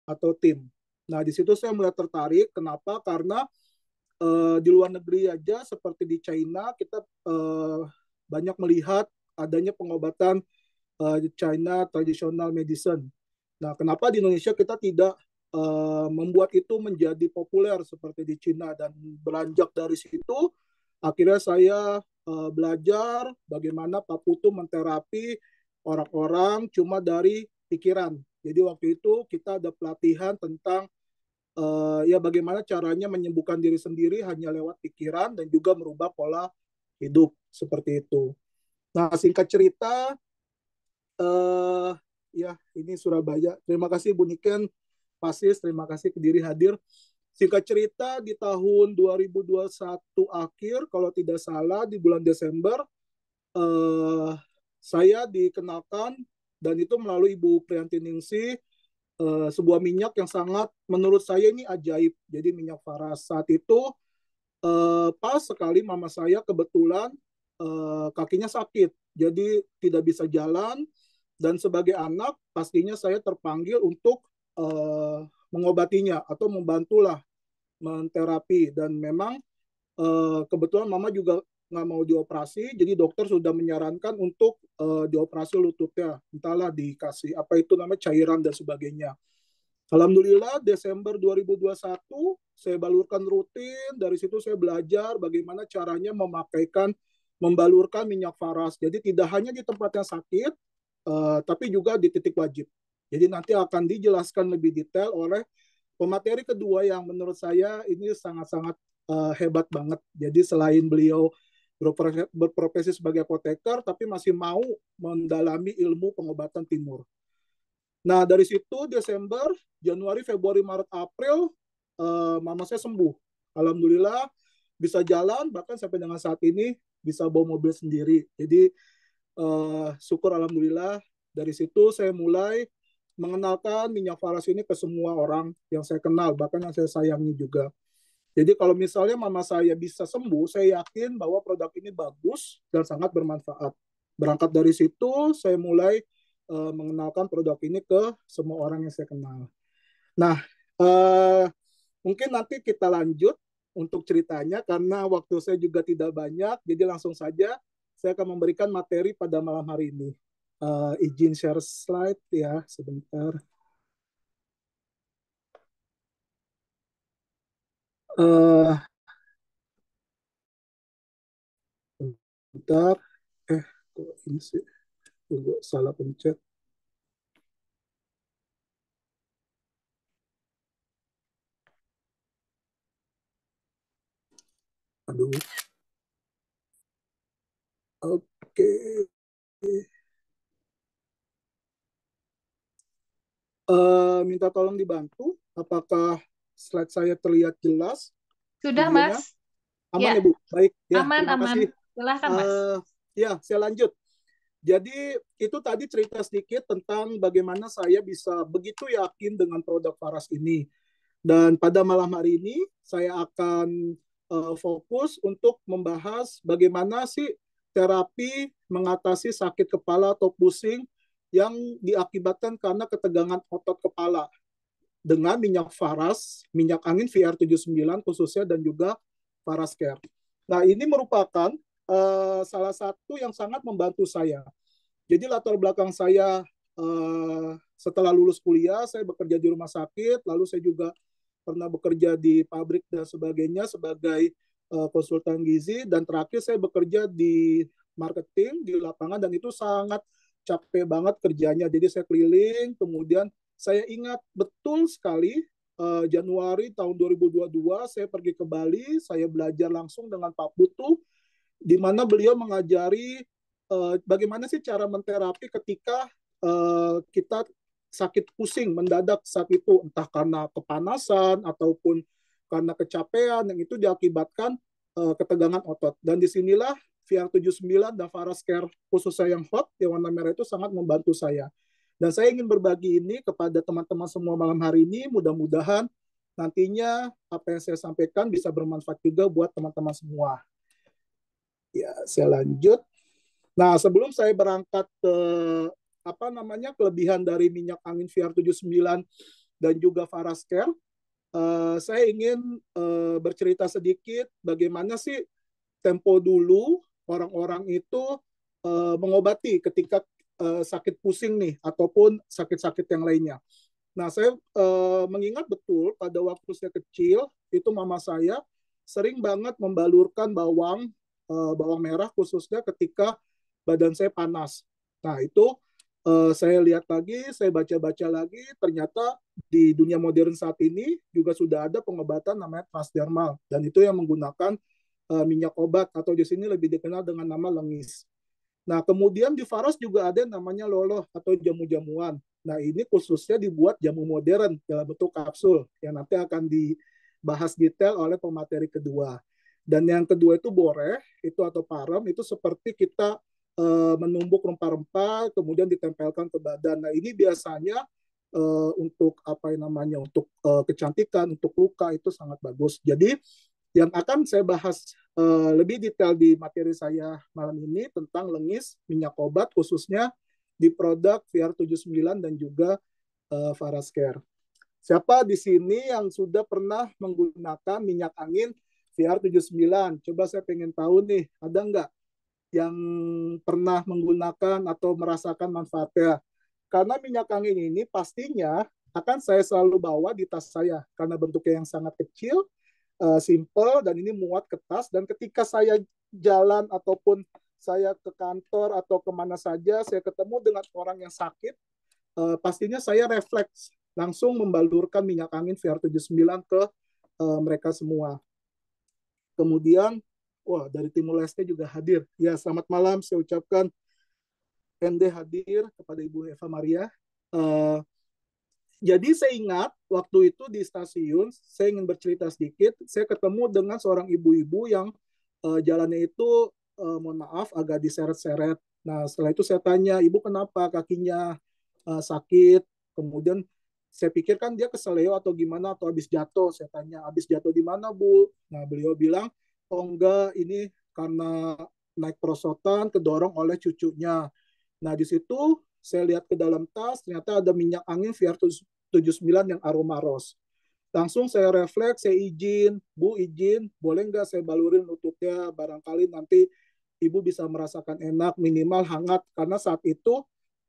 atau tim. Nah, di situ saya mulai tertarik. Kenapa? Karena di luar negeri aja seperti di China kita banyak melihat adanya pengobatan China traditional medicine. Nah, kenapa di Indonesia kita tidak membuat itu menjadi populer seperti di China, dan beranjak dari situ akhirnya saya belajar bagaimana Pak Putu menterapi orang-orang cuma dari pikiran. Jadi waktu itu kita ada pelatihan tentang ya bagaimana caranya menyembuhkan diri sendiri hanya lewat pikiran dan juga merubah pola hidup seperti itu. Nah, singkat cerita, eh ya ini Surabaya. Terima kasih Bu Niken, Pasis, terima kasih Kediri hadir. Singkat cerita di tahun 2021 akhir, kalau tidak salah di bulan Desember, eh, saya dikenalkan dan itu melalui Ibu Priyanti Ningsih, sebuah minyak yang sangat menurut saya ini ajaib. Jadi minyak Faras saat itu pas sekali mama saya kebetulan kakinya sakit, jadi tidak bisa jalan, dan sebagai anak pastinya saya terpanggil untuk mengobatinya atau membantulah menterapi. Dan memang kebetulan mama juga nggak mau dioperasi, jadi dokter sudah menyarankan untuk dioperasi lututnya, entahlah dikasih apa itu namanya cairan dan sebagainya. Alhamdulillah Desember 2021 saya balurkan rutin. Dari situ saya belajar bagaimana caranya membalurkan minyak faras. Jadi tidak hanya di tempat yang sakit, tapi juga di titik wajib. Jadi nanti akan dijelaskan lebih detail oleh pemateri kedua yang menurut saya ini sangat-sangat hebat banget. Jadi selain beliau berprofesi sebagai apoteker, tapi masih mau mendalami ilmu pengobatan timur. Nah, dari situ Desember, Januari, Februari, Maret, April, mama saya sembuh. Alhamdulillah bisa jalan, bahkan sampai dengan saat ini bisa bawa mobil sendiri. Jadi syukur Alhamdulillah. Dari situ saya mulai mengenalkan minyak faras ini ke semua orang yang saya kenal, bahkan yang saya sayangi juga. Jadi kalau misalnya mama saya bisa sembuh, saya yakin bahwa produk ini bagus dan sangat bermanfaat. Berangkat dari situ, saya mulai mengenalkan produk ini ke semua orang yang saya kenal. Nah, uh, mungkin nanti kita lanjut untuk ceritanya karena waktu saya juga tidak banyak, jadi langsung saja saya akan memberikan materi pada malam hari ini. Izin share slide ya, sebentar. Uh, Bentar. Kok ini sih? Tunggu, salah pencet. Aduh. Oke. Minta tolong dibantu. Apakah slide saya terlihat jelas? Sudah, Videonya? Mas. Aman Ya, ya, Bu? Baik. Ya, aman, terima aman. kasih. Silahkan, Mas. Ya, saya lanjut. Jadi itu tadi cerita sedikit tentang bagaimana saya bisa begitu yakin dengan produk Faras ini. Dan pada malam hari ini saya akan fokus untuk membahas bagaimana sih terapi mengatasi sakit kepala atau pusing yang diakibatkan karena ketegangan otot kepala dengan minyak Faras, minyak angin VR79 khususnya, dan juga Faras Care. Nah, ini merupakan salah satu yang sangat membantu saya. Jadi latar belakang saya setelah lulus kuliah, saya bekerja di rumah sakit, lalu saya juga pernah bekerja di pabrik dan sebagainya sebagai konsultan gizi, dan terakhir saya bekerja di marketing di lapangan, dan itu sangat capek banget kerjanya. Jadi saya keliling, kemudian saya ingat betul sekali Januari tahun 2022 saya pergi ke Bali, saya belajar langsung dengan Pak Putu, di mana beliau mengajari bagaimana sih cara menterapi ketika kita sakit pusing mendadak saat itu, entah karena kepanasan ataupun karena kecapean yang itu diakibatkan ketegangan otot. Dan disinilah VR79 dan Faras Care khususnya yang hot, yang warna merah itu sangat membantu saya. Dan saya ingin berbagi ini kepada teman-teman semua malam hari ini, mudah-mudahan nantinya apa yang saya sampaikan bisa bermanfaat juga buat teman-teman semua. Ya, saya lanjut. Nah, sebelum saya berangkat ke apa namanya kelebihan dari minyak angin VR79 dan juga Farascare, saya ingin bercerita sedikit bagaimana sih tempo dulu orang-orang itu mengobati ketika sakit pusing nih ataupun sakit-sakit yang lainnya. Nah, saya mengingat betul pada waktu saya kecil itu mama saya sering banget membalurkan bawang merah khususnya ketika badan saya panas. Nah, itu saya lihat lagi, saya baca-baca lagi, ternyata di dunia modern saat ini juga sudah ada pengobatan namanya transdermal dan itu yang menggunakan minyak obat atau di sini lebih dikenal dengan nama lengis. Nah, kemudian di Faros juga ada yang namanya loloh atau jamu-jamuan. Nah, ini khususnya dibuat jamu modern dalam bentuk kapsul yang nanti akan dibahas detail oleh pemateri kedua. Dan yang kedua itu boreh, itu atau parem, itu seperti kita menumbuk rempah-rempah kemudian ditempelkan ke badan. Nah, ini biasanya untuk apa yang namanya untuk kecantikan, untuk luka itu sangat bagus. Jadi yang akan saya bahas lebih detail di materi saya malam ini tentang lengis minyak obat khususnya di produk VR79 dan juga Farascare. Siapa di sini yang sudah pernah menggunakan minyak angin VR79? Coba saya pengen tahu nih, ada nggak yang pernah menggunakan atau merasakan manfaatnya? Karena minyak angin ini pastinya akan saya selalu bawa di tas saya karena bentuknya yang sangat kecil, simple dan ini muat ke tas dan ketika saya jalan ataupun saya ke kantor atau kemana saja saya ketemu dengan orang yang sakit, pastinya saya refleks langsung membalurkan minyak angin VR79 ke mereka semua. Kemudian, wah dari Timur Leste juga hadir. Ya, selamat malam saya ucapkan ND hadir kepada Ibu Eva Maria. Uh, Jadi saya ingat waktu itu di stasiun, saya ingin bercerita sedikit, saya ketemu dengan seorang ibu-ibu yang jalannya itu, mohon maaf, agak diseret-seret. Nah, setelah itu saya tanya, ibu kenapa kakinya sakit? Kemudian saya pikir kan dia keseleo atau gimana, atau habis jatuh. Saya tanya, habis jatuh di mana, Bu? Nah, beliau bilang, oh enggak, ini karena naik perosotan, kedorong oleh cucunya. Nah, di situ saya lihat ke dalam tas, ternyata ada minyak angin VR79 yang aroma rose. Langsung saya refleks, saya izin, Bu izin, boleh nggak saya balurin lututnya, barangkali nanti Ibu bisa merasakan enak, minimal hangat, karena saat itu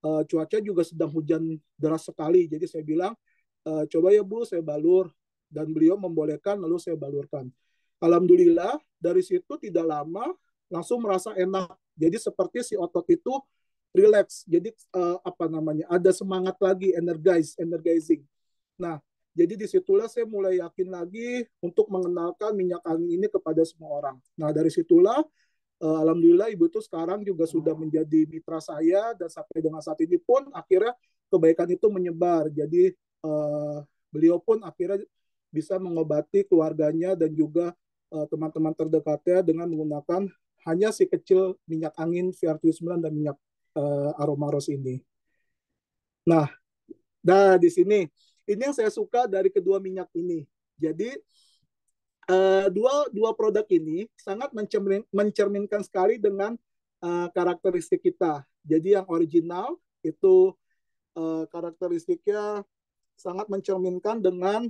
cuaca juga sedang hujan deras sekali. Jadi saya bilang, coba ya Bu, saya balur. Dan beliau membolehkan, lalu saya balurkan. Alhamdulillah, dari situ tidak lama, langsung merasa enak. Jadi seperti si otot itu relax. Jadi apa namanya? Ada semangat lagi, energizing. Nah, jadi disitulah saya mulai yakin lagi untuk mengenalkan minyak angin ini kepada semua orang. Nah, dari situlah alhamdulillah ibu itu sekarang juga sudah menjadi mitra saya dan sampai dengan saat ini pun akhirnya kebaikan itu menyebar. Jadi beliau pun akhirnya bisa mengobati keluarganya dan juga teman-teman terdekatnya dengan menggunakan hanya si kecil minyak angin VR79 dan minyak aroma rose ini. Nah, di sini ini yang saya suka dari kedua minyak ini. Jadi dua produk ini sangat mencerminkan sekali dengan karakteristik kita. Jadi yang original itu karakteristiknya sangat mencerminkan dengan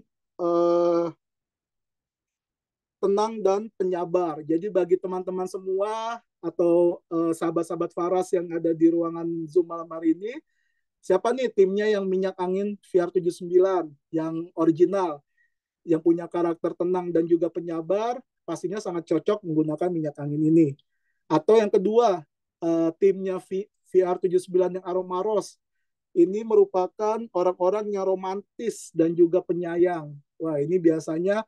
tenang dan penyabar. Jadi bagi teman-teman semua atau sahabat-sahabat Faras yang ada di ruangan Zoom malam hari ini, siapa nih timnya yang minyak angin VR79 yang original, yang punya karakter tenang dan juga penyabar, pastinya sangat cocok menggunakan minyak angin ini. Atau yang kedua, timnya VR79 yang aroma rose. Ini merupakan orang-orang yang romantis dan juga penyayang. Wah, ini biasanya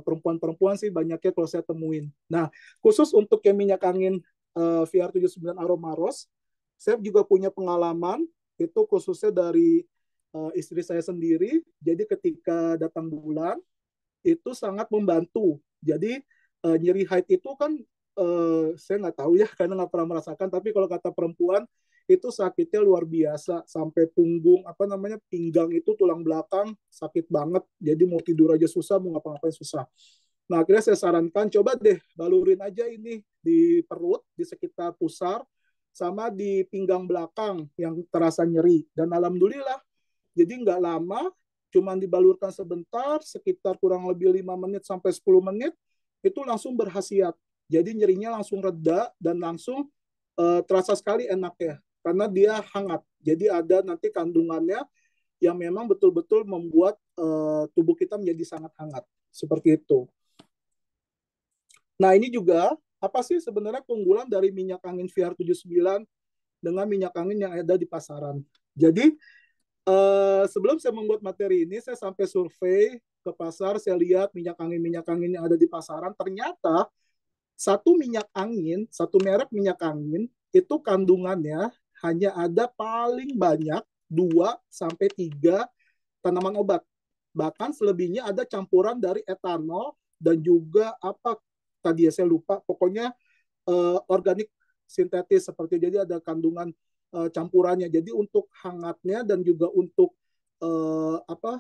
perempuan-perempuan sih banyaknya kalau saya temuin. Nah, khusus untuk yang minyak angin VR79 aroma rose, saya juga punya pengalaman itu khususnya dari istri saya sendiri. Jadi ketika datang bulan itu sangat membantu. Jadi nyeri haid itu kan saya nggak tahu ya karena nggak pernah merasakan. Tapi kalau kata perempuan itu sakitnya luar biasa sampai punggung apa namanya pinggang itu tulang belakang sakit banget. Jadi mau tidur aja susah, mau ngapa-ngapain susah. Nah akhirnya saya sarankan coba deh balurin aja ini di perut, di sekitar pusar, sama di pinggang belakang yang terasa nyeri. Dan alhamdulillah jadi nggak lama cuman dibalurkan sebentar, sekitar kurang lebih 5 menit sampai 10 menit, itu langsung berkhasiat. Jadi nyerinya langsung reda dan langsung terasa sekali enak ya, karena dia hangat. Jadi ada nanti kandungannya yang memang betul-betul membuat tubuh kita menjadi sangat hangat. Seperti itu. Nah, ini juga apa sih sebenarnya keunggulan dari minyak angin VR79 dengan minyak angin yang ada di pasaran. Jadi, sebelum saya membuat materi ini, saya sampai survei ke pasar, saya lihat minyak angin yang ada di pasaran, ternyata satu merek minyak angin, itu kandungannya hanya ada paling banyak 2 sampai 3 tanaman obat. Bahkan selebihnya ada campuran dari etanol dan juga apa tadi ya saya lupa, pokoknya organik sintetis seperti, jadi ada kandungan campurannya. Jadi untuk hangatnya dan juga untuk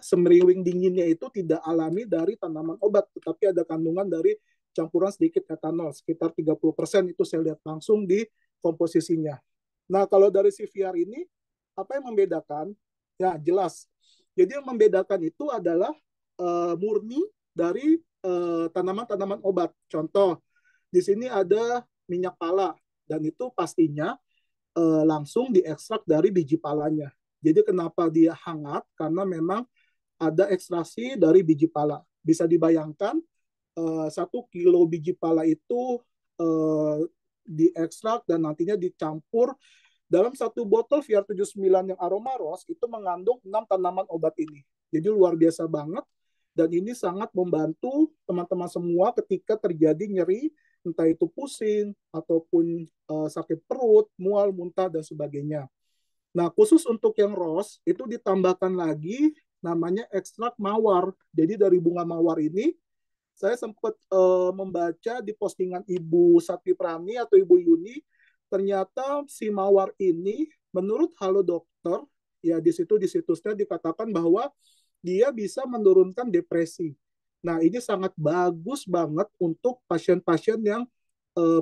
semriwing dinginnya itu tidak alami dari tanaman obat, tetapi ada kandungan dari campuran sedikit etanol sekitar 30%, itu saya lihat langsung di komposisinya. Nah, kalau dari CVR ini apa yang membedakan? Ya, jelas. Jadi yang membedakan itu adalah murni dari tanaman-tanaman obat. Contoh, di sini ada minyak pala dan itu pastinya langsung diekstrak dari biji palanya. Jadi kenapa dia hangat? Karena memang ada ekstraksi dari biji pala. Bisa dibayangkan 1 kilo biji pala itu diekstrak dan nantinya dicampur dalam 1 botol VR79 yang aroma rose itu mengandung 6 tanaman obat ini. Jadi luar biasa banget dan ini sangat membantu teman-teman semua ketika terjadi nyeri, entah itu pusing ataupun sakit perut, mual, muntah dan sebagainya. Nah, khusus untuk yang rose itu ditambahkan lagi namanya ekstrak mawar. Jadi dari bunga mawar ini saya sempat membaca di postingan Ibu Sati Prani atau Ibu Yuni, ternyata si mawar ini menurut Halo Dokter, ya di situsnya dikatakan bahwa dia bisa menurunkan depresi. Nah, ini sangat bagus banget untuk pasien-pasien yang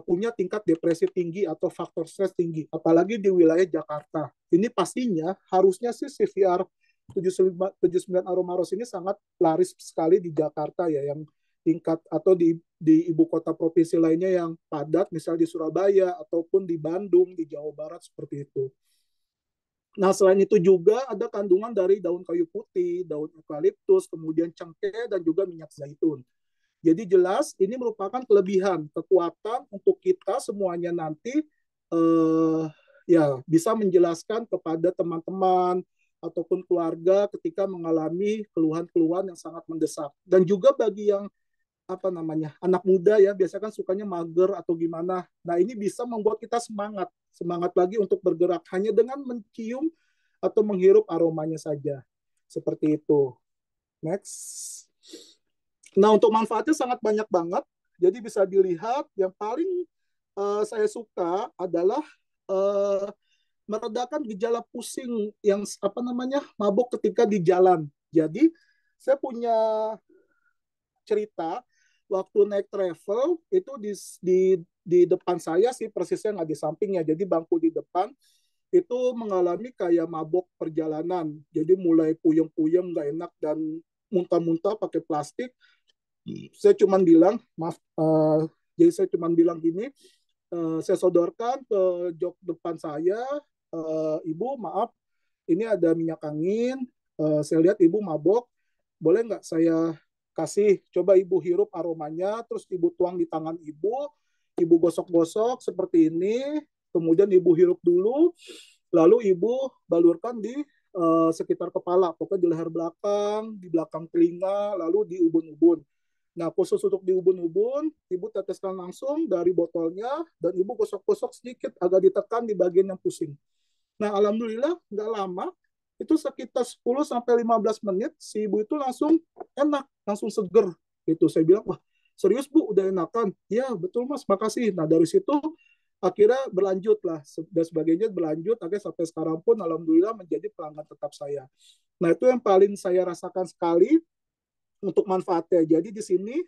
punya tingkat depresi tinggi atau faktor stres tinggi, apalagi di wilayah Jakarta. Ini pastinya harusnya sih CVR 79 Aromaros ini sangat laris sekali di Jakarta ya, yang tingkat atau di ibu kota provinsi lainnya yang padat, misal di Surabaya ataupun di Bandung, di Jawa Barat seperti itu. Nah, selain itu juga ada kandungan dari daun kayu putih, daun eukaliptus, kemudian cengkeh, dan juga minyak zaitun. Jadi jelas ini merupakan kelebihan, kekuatan untuk kita semuanya nanti ya bisa menjelaskan kepada teman-teman ataupun keluarga ketika mengalami keluhan-keluhan yang sangat mendesak. Dan juga bagi yang anak muda ya, biasanya kan sukanya mager atau gimana. Nah, ini bisa membuat kita semangat lagi untuk bergerak hanya dengan mencium atau menghirup aromanya saja. Seperti itu. Next. Nah, untuk manfaatnya sangat banyak banget. Jadi bisa dilihat yang paling saya suka adalah uh, meredakan gejala pusing yang mabuk ketika di jalan. Jadi saya punya cerita waktu naik travel itu di depan saya sih, persisnya nggak di sampingnya, jadi bangku di depan itu mengalami kayak mabok perjalanan, jadi mulai puyeng-puyeng nggak enak dan muntah-muntah pakai plastik. Saya cuman bilang maaf, jadi saya cuman bilang gini, saya sodorkan ke jok depan saya, ibu maaf ini ada minyak angin, saya lihat ibu mabok, boleh nggak saya kasih, coba ibu hirup aromanya, terus ibu tuang di tangan ibu gosok-gosok seperti ini, kemudian ibu hirup dulu, lalu ibu balurkan di sekitar kepala, pokoknya di leher belakang, di belakang telinga, lalu di ubun-ubun. Nah, khusus untuk di ubun-ubun, ibu teteskan langsung dari botolnya, dan ibu gosok-gosok sedikit, agak ditekan di bagian yang pusing. Nah, alhamdulillah nggak lama, itu sekitar 10 sampai 15 menit si ibu itu langsung enak, langsung seger. Itu saya bilang, "Wah, serius Bu, udah enakan?" "Ya, betul Mas, makasih." Nah, dari situ akhirnya berlanjut lah dan sebagainya, berlanjut akhirnya sampai sekarang pun alhamdulillah menjadi pelanggan tetap saya. Nah, itu yang paling saya rasakan sekali untuk manfaatnya. Jadi di sini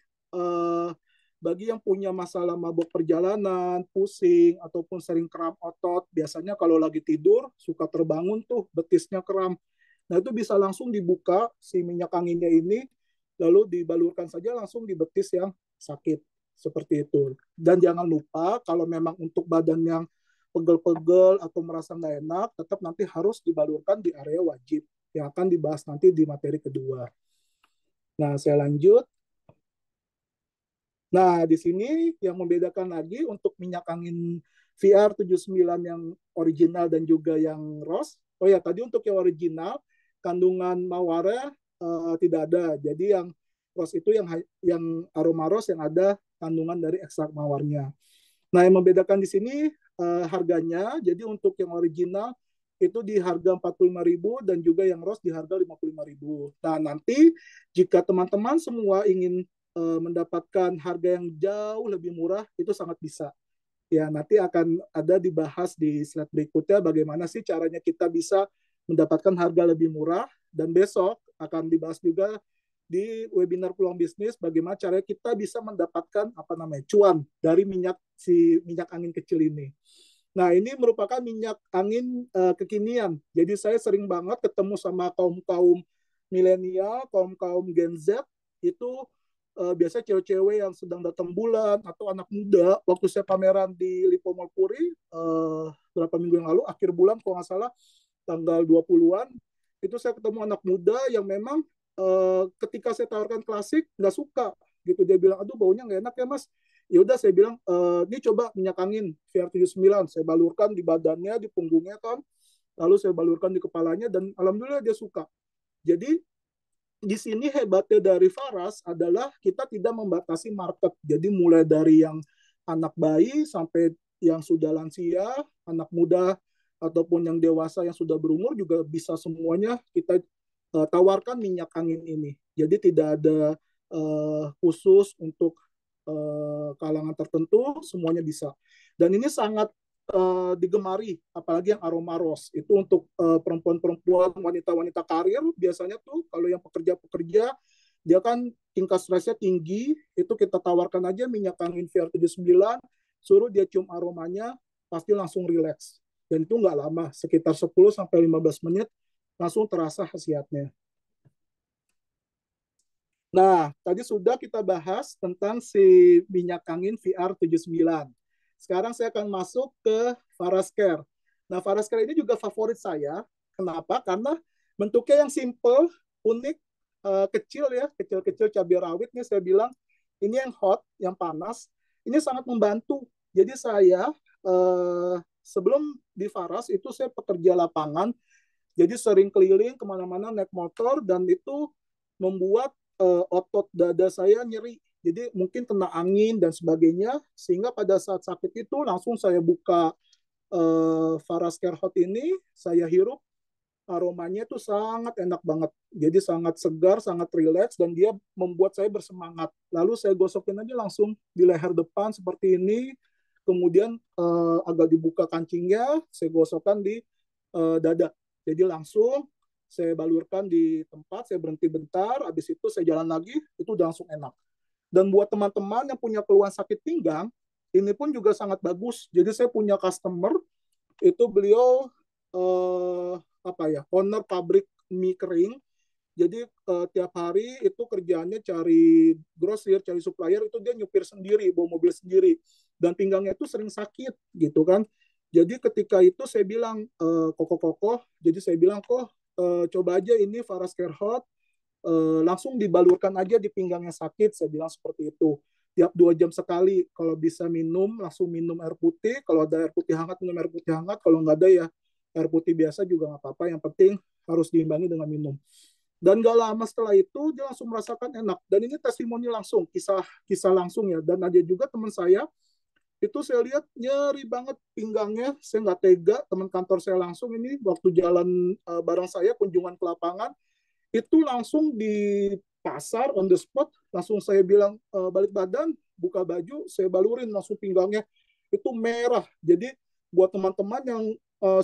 bagi yang punya masalah mabuk perjalanan, pusing, ataupun sering kram otot, biasanya kalau lagi tidur suka terbangun tuh betisnya kram. Nah, itu bisa langsung dibuka si minyak anginnya ini, lalu dibalurkan saja langsung di betis yang sakit. Seperti itu. Dan jangan lupa, kalau memang untuk badan yang pegel-pegel atau merasa nggak enak, tetap nanti harus dibalurkan di area wajib, yang akan dibahas nanti di materi kedua. Nah, saya lanjut. Nah, di sini yang membedakan lagi untuk minyak angin VR79 yang original dan juga yang ROS. Oh ya, tadi untuk yang original, kandungan mawar tidak ada. Jadi yang ROS itu yang aroma ROS yang ada kandungan dari ekstrak mawarnya. Nah, yang membedakan di sini harganya. Jadi untuk yang original itu di harga 45.000 dan juga yang ROS di harga 55.000. Nah, nanti jika teman-teman semua ingin mendapatkan harga yang jauh lebih murah, itu sangat bisa. Ya, nanti akan ada dibahas di slide berikutnya bagaimana sih caranya kita bisa mendapatkan harga lebih murah, dan besok akan dibahas juga di webinar peluang bisnis bagaimana caranya kita bisa mendapatkan apa namanya cuan dari minyak angin kecil ini. Nah, ini merupakan minyak angin kekinian. Jadi saya sering banget ketemu sama kaum-kaum milenial, kaum-kaum Gen Z, itu biasanya cewek-cewek yang sedang datang bulan atau anak muda. Waktu saya pameran di Lipo Mall Puri berapa minggu yang lalu, akhir bulan kalau nggak salah, tanggal 20-an, itu saya ketemu anak muda yang memang ketika saya tawarkan klasik, nggak suka. Gitu. Dia bilang, aduh baunya nggak enak ya mas. Ya udah saya bilang, ini coba minyak angin VR79. Saya balurkan di badannya, di punggungnya kan. Lalu saya balurkan di kepalanya dan alhamdulillah dia suka. Jadi di sini hebatnya dari Faras adalah kita tidak membatasi market. Jadi mulai dari yang anak bayi sampai yang sudah lansia, anak muda ataupun yang dewasa yang sudah berumur juga bisa semuanya kita tawarkan minyak angin ini. Jadi tidak ada khusus untuk kalangan tertentu, semuanya bisa. Dan ini sangat digemari, apalagi yang aroma rose. Itu untuk perempuan-perempuan, wanita-wanita karir, biasanya tuh kalau yang pekerja-pekerja, dia kan tingkat stresnya tinggi, itu kita tawarkan aja minyak angin VR79, suruh dia cium aromanya, pasti langsung rileks. Dan itu nggak lama, sekitar 10-15 menit, langsung terasa khasiatnya. Nah, tadi sudah kita bahas tentang si minyak angin VR79. Sekarang saya akan masuk ke Farascare. Nah, Farascare ini juga favorit saya. Kenapa? Karena bentuknya yang simple, unik, kecil ya, kecil-kecil cabai rawit nih saya bilang. Ini yang hot, yang panas. Ini sangat membantu. Jadi saya sebelum di Faras itu saya pekerja lapangan, jadi sering keliling kemana-mana naik motor dan itu membuat otot dada saya nyeri. Jadi mungkin kena angin dan sebagainya, sehingga pada saat sakit itu langsung saya buka Farascare Hot ini, saya hirup, aromanya itu sangat enak banget. Jadi sangat segar, sangat rileks, dan dia membuat saya bersemangat. Lalu saya gosokin aja langsung di leher depan seperti ini, kemudian agak dibuka kancingnya, saya gosokkan di dada. Jadi langsung saya balurkan di tempat, saya berhenti bentar, habis itu saya jalan lagi, itu udah langsung enak. Dan buat teman-teman yang punya keluhan sakit pinggang, ini pun juga sangat bagus. Jadi saya punya customer, itu beliau apa ya, owner pabrik mie kering. Jadi tiap hari itu kerjaannya cari grosir, cari supplier, itu dia nyupir sendiri, bawa mobil sendiri. Dan pinggangnya itu sering sakit gitu kan. Jadi ketika itu saya bilang, kokoh-kokoh, jadi saya bilang, kok coba aja ini Farascare Hot, langsung dibalurkan aja di pinggang yang sakit, saya bilang seperti itu. Tiap 2 jam sekali, kalau bisa minum, langsung minum air putih, kalau ada air putih hangat, minum air putih hangat, kalau nggak ada ya air putih biasa juga nggak apa-apa, yang penting harus diimbangi dengan minum. Dan gak lama setelah itu dia langsung merasakan enak. Dan ini testimoni langsung, kisah langsung ya. Dan ada juga teman saya, itu saya lihat nyeri banget pinggangnya, saya nggak tega, teman kantor saya langsung ini waktu jalan bareng saya kunjungan ke lapangan, itu langsung di pasar on the spot, langsung saya bilang balik badan, buka baju, saya balurin langsung pinggangnya, itu merah. Jadi buat teman-teman yang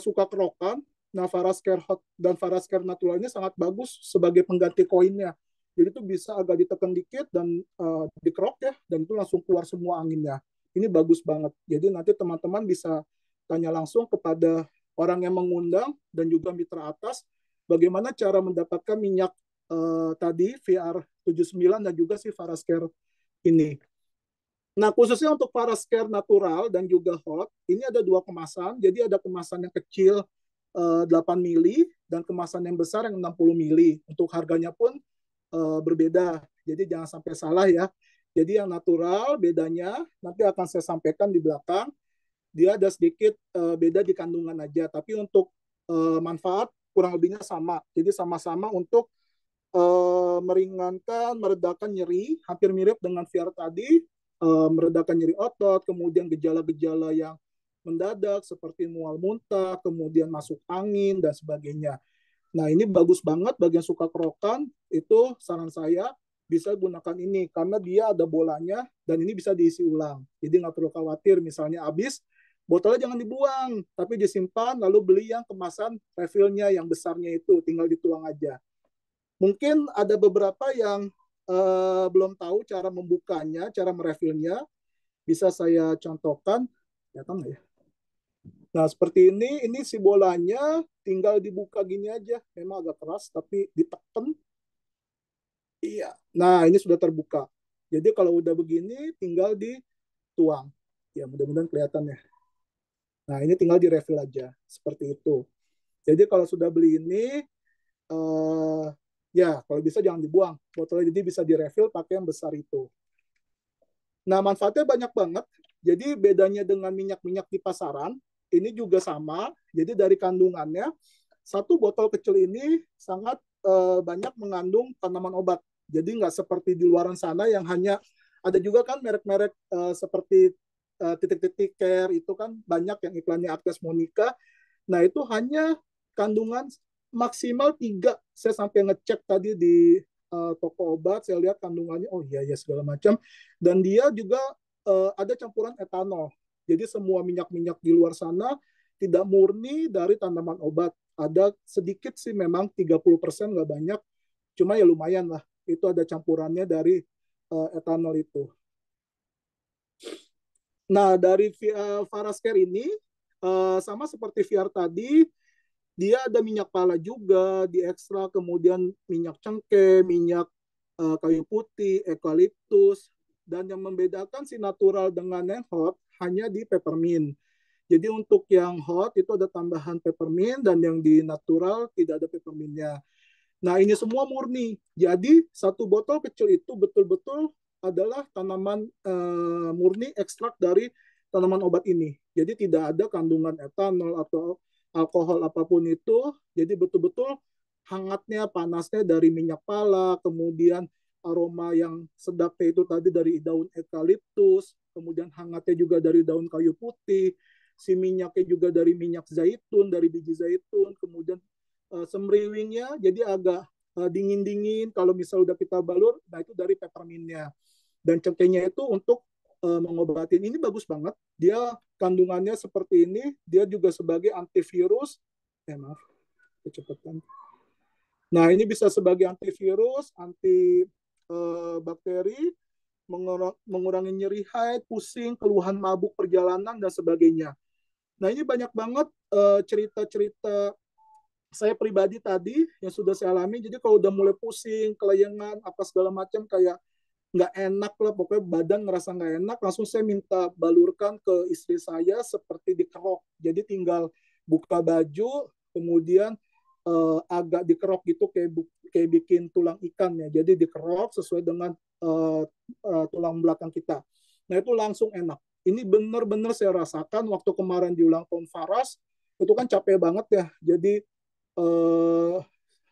suka kerokan, nah Farascare Hot dan Farascare Natural ini sangat bagus sebagai pengganti koinnya. Jadi itu bisa agak ditekan dikit dan dikerok ya, dan itu langsung keluar semua anginnya. Ini bagus banget. Jadi nanti teman-teman bisa tanya langsung kepada orang yang mengundang dan juga mitra atas, bagaimana cara mendapatkan minyak tadi VR79 dan juga si Varascare ini. Nah, khususnya untuk Varascare natural dan juga hot, ini ada dua kemasan. Jadi ada kemasan yang kecil 8 mili dan kemasan yang besar yang 60 mili. Untuk harganya pun berbeda. Jadi jangan sampai salah ya. Jadi yang natural bedanya nanti akan saya sampaikan di belakang. Dia ada sedikit beda di kandungan aja. Tapi untuk manfaat kurang lebihnya sama. Jadi sama-sama untuk meringankan, meredakan nyeri, hampir mirip dengan VR tadi, meredakan nyeri otot, kemudian gejala-gejala yang mendadak seperti mual muntah, kemudian masuk angin, dan sebagainya. Nah, ini bagus banget bagi yang suka kerokan, itu saran saya bisa gunakan ini, karena dia ada bolanya, dan ini bisa diisi ulang. Jadi nggak perlu khawatir, misalnya habis, botolnya jangan dibuang, tapi disimpan, lalu beli yang kemasan refillnya yang besarnya itu, tinggal dituang aja. Mungkin ada beberapa yang belum tahu cara membukanya, cara merefillnya. Bisa saya contohkan. Datang nggak ya? Nah, seperti ini si bolanya tinggal dibuka gini aja. Memang agak keras, tapi ditekan. Iya. Nah, ini sudah terbuka. Jadi kalau udah begini, tinggal dituang. Ya, mudah-mudahan kelihatan ya. Nah, ini tinggal di refill aja. Seperti itu. Jadi kalau sudah beli ini, ya kalau bisa jangan dibuang. Botolnya jadi bisa direfill pakai yang besar itu. Nah, manfaatnya banyak banget. Jadi bedanya dengan minyak-minyak di pasaran, ini juga sama. Jadi dari kandungannya, satu botol kecil ini sangat banyak mengandung tanaman obat. Jadi nggak seperti di luaran sana yang hanya ada juga kan merek-merek seperti titik-titik care itu kan banyak yang iklannya Aptes Monica. Nah itu hanya kandungan maksimal 3. Saya sampai ngecek tadi di toko obat, saya lihat kandungannya, oh iya ya segala macam. Dan dia juga ada campuran etanol. Jadi semua minyak-minyak di luar sana tidak murni dari tanaman obat. Ada sedikit sih memang 30%, nggak banyak. Cuma ya lumayan lah. Itu ada campurannya dari etanol itu. Nah, dari Varascare ini, sama seperti VR tadi, dia ada minyak pala juga, diekstrak, kemudian minyak cengkeh, minyak kayu putih, eukaliptus, dan yang membedakan si natural dengan yang hot hanya di peppermint. Jadi untuk yang hot itu ada tambahan peppermint dan yang di natural tidak ada peppermintnya. Nah ini semua murni. Jadi satu botol kecil itu betul-betul adalah tanaman murni ekstrak dari tanaman obat ini. Jadi tidak ada kandungan etanol atau alkohol apapun itu. Jadi betul-betul hangatnya, panasnya dari minyak pala, kemudian aroma yang sedapnya itu tadi dari daun eukaliptus, kemudian hangatnya juga dari daun kayu putih, si minyaknya juga dari minyak zaitun, dari biji zaitun, kemudian semriwingnya jadi agak dingin-dingin kalau misal udah kita balur, nah itu dari peppermintnya. Dan cengkehnya itu untuk mengobatin. Ini bagus banget. Dia kandungannya seperti ini. Dia juga sebagai antivirus. Maaf, kecepatan. Nah, ini bisa sebagai antivirus, anti bakteri, mengurangi nyeri haid, pusing, keluhan mabuk perjalanan, dan sebagainya. Nah, ini banyak banget cerita-cerita saya pribadi tadi yang sudah saya alami. Jadi kalau udah mulai pusing, kelayangan, apa segala macam, kayak nggak enak lah, pokoknya badan ngerasa nggak enak, langsung saya minta balurkan ke istri saya seperti dikerok. Jadi tinggal buka baju, kemudian agak dikerok gitu, kayak bikin tulang ikan ya. Jadi dikerok sesuai dengan tulang belakang kita. Nah itu langsung enak. Ini benar-benar saya rasakan waktu kemarin di ulang tahun Faras, itu kan capek banget ya. Jadi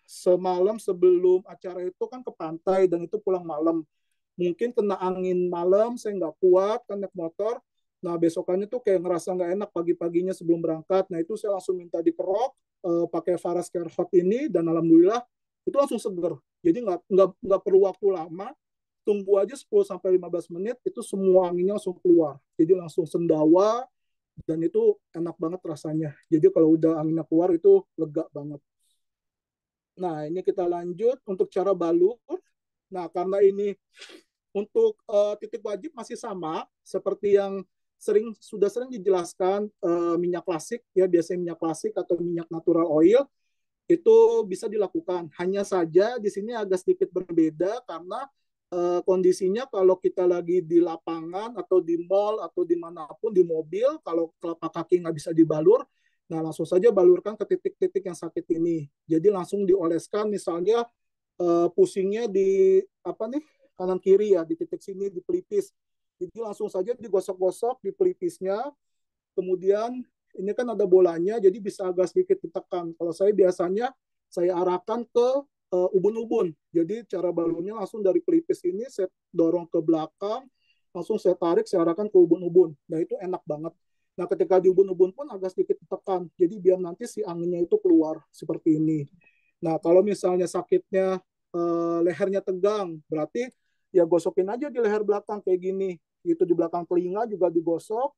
semalam sebelum acara itu kan ke pantai dan itu pulang malam. Mungkin kena angin malam, saya nggak kuat kan naik motor. Nah besokannya tuh kayak ngerasa nggak enak pagi-paginya sebelum berangkat. Nah itu saya langsung minta dikerok pakai Varascare Hot ini dan alhamdulillah itu langsung seger. Jadi nggak perlu waktu lama, tunggu aja 10 sampai 15 menit itu semua anginnya langsung keluar. Jadi langsung sendawa dan itu enak banget rasanya. Jadi kalau udah anginnya keluar itu lega banget. Nah, ini kita lanjut untuk cara balur. Nah, karena ini untuk titik wajib masih sama seperti yang sudah sering dijelaskan minyak klasik ya, biasanya minyak klasik atau minyak natural oil. itu bisa dilakukan. Hanya saja di sini agak sedikit berbeda karena kondisinya kalau kita lagi di lapangan atau di mall atau dimanapun di mobil, kalau telapak kaki nggak bisa dibalur, nah langsung saja balurkan ke titik-titik yang sakit ini. Jadi langsung dioleskan, misalnya pusingnya di apa nih, kanan kiri ya, di titik sini di pelipis. Jadi langsung saja digosok-gosok di pelipisnya. Kemudian ini kan ada bolanya, jadi bisa agak sedikit ditekan. Kalau saya biasanya saya arahkan ke ubun-ubun. Jadi cara balurnya langsung dari pelipis ini saya dorong ke belakang, langsung saya tarik, saya arahkan ke ubun-ubun. Nah itu enak banget. Nah ketika di ubun-ubun pun agak sedikit ditekan, jadi biar nanti si anginnya itu keluar seperti ini. Nah kalau misalnya sakitnya lehernya tegang, berarti ya gosokin aja di leher belakang kayak gini. Itu di belakang telinga juga digosok,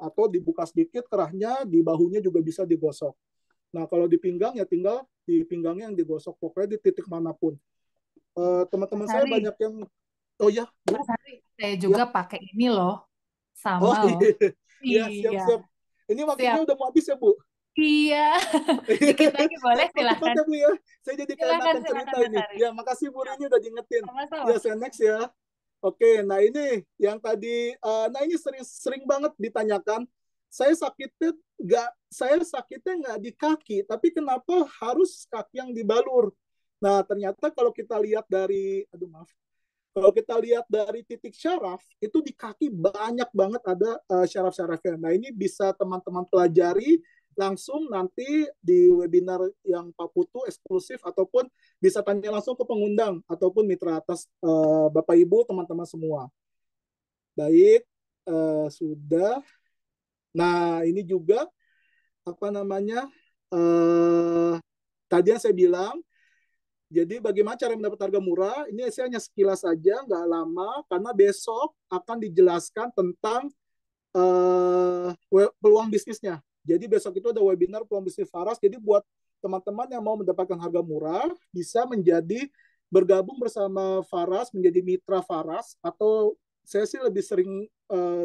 atau dibuka sedikit kerahnya, di bahunya juga bisa digosok. Nah, kalau di pinggang ya tinggal di pinggangnya yang digosok, pokoknya di titik manapun. Mas Teman-teman saya Hari, banyak yang, oh ya, Bu, Mas Hari, saya ya, juga pakai ini loh, oh sama loh. iya, ya Iya, siap-siap. Ini waktunya siap. udah mau habis ya, Bu? Iya, dikit lagi boleh Cepat-cepat silahkan. ya, Bu ya. Saya jadi Silakan, keenakan silakan cerita Mas ini. Hari. Ya, makasih Bu Rini udah diingetin. Sama-sama. Ya, saya next ya. Oke, nah ini yang tadi, nah ini sering banget ditanyakan. Saya sakitnya nggak di kaki, tapi kenapa harus kaki yang dibalur? Nah, ternyata kalau kita lihat dari, aduh maaf, kalau kita lihat dari titik syaraf, itu di kaki banyak banget ada syaraf-syarafnya. Nah, ini bisa teman-teman pelajari langsung nanti di webinar yang Pak Putu eksklusif, ataupun bisa tanya langsung ke pengundang ataupun mitra atas Bapak Ibu, teman-teman semua. Baik, sudah. Nah, ini juga apa namanya? eh Tadi yang saya bilang, jadi bagaimana cara mendapat harga murah? Ini saya hanya sekilas saja, nggak lama, karena besok akan dijelaskan tentang peluang bisnisnya. Jadi besok itu ada webinar peluang bisnis Faras. Jadi buat teman-teman yang mau mendapatkan harga murah, bisa menjadi bergabung bersama Faras, menjadi mitra Faras, atau saya sih lebih sering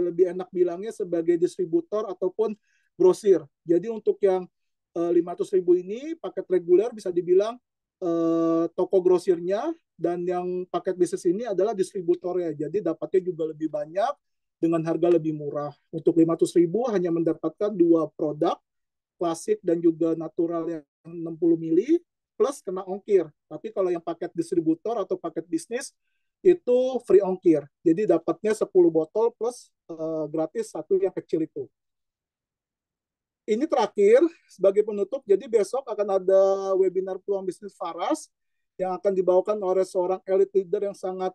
lebih enak bilangnya sebagai distributor ataupun grosir. Jadi untuk yang 500.000 ini paket reguler bisa dibilang toko grosirnya, dan yang paket bisnis ini adalah distributornya. Jadi dapatnya juga lebih banyak dengan harga lebih murah. Untuk 500.000 hanya mendapatkan dua produk, klasik dan juga natural yang 60 mili, plus kena ongkir. Tapi kalau yang paket distributor atau paket bisnis, itu free ongkir. Jadi dapatnya 10 botol plus gratis satu yang kecil itu. Ini terakhir sebagai penutup, jadi besok akan ada webinar peluang bisnis Faras yang akan dibawakan oleh seorang elite leader yang sangat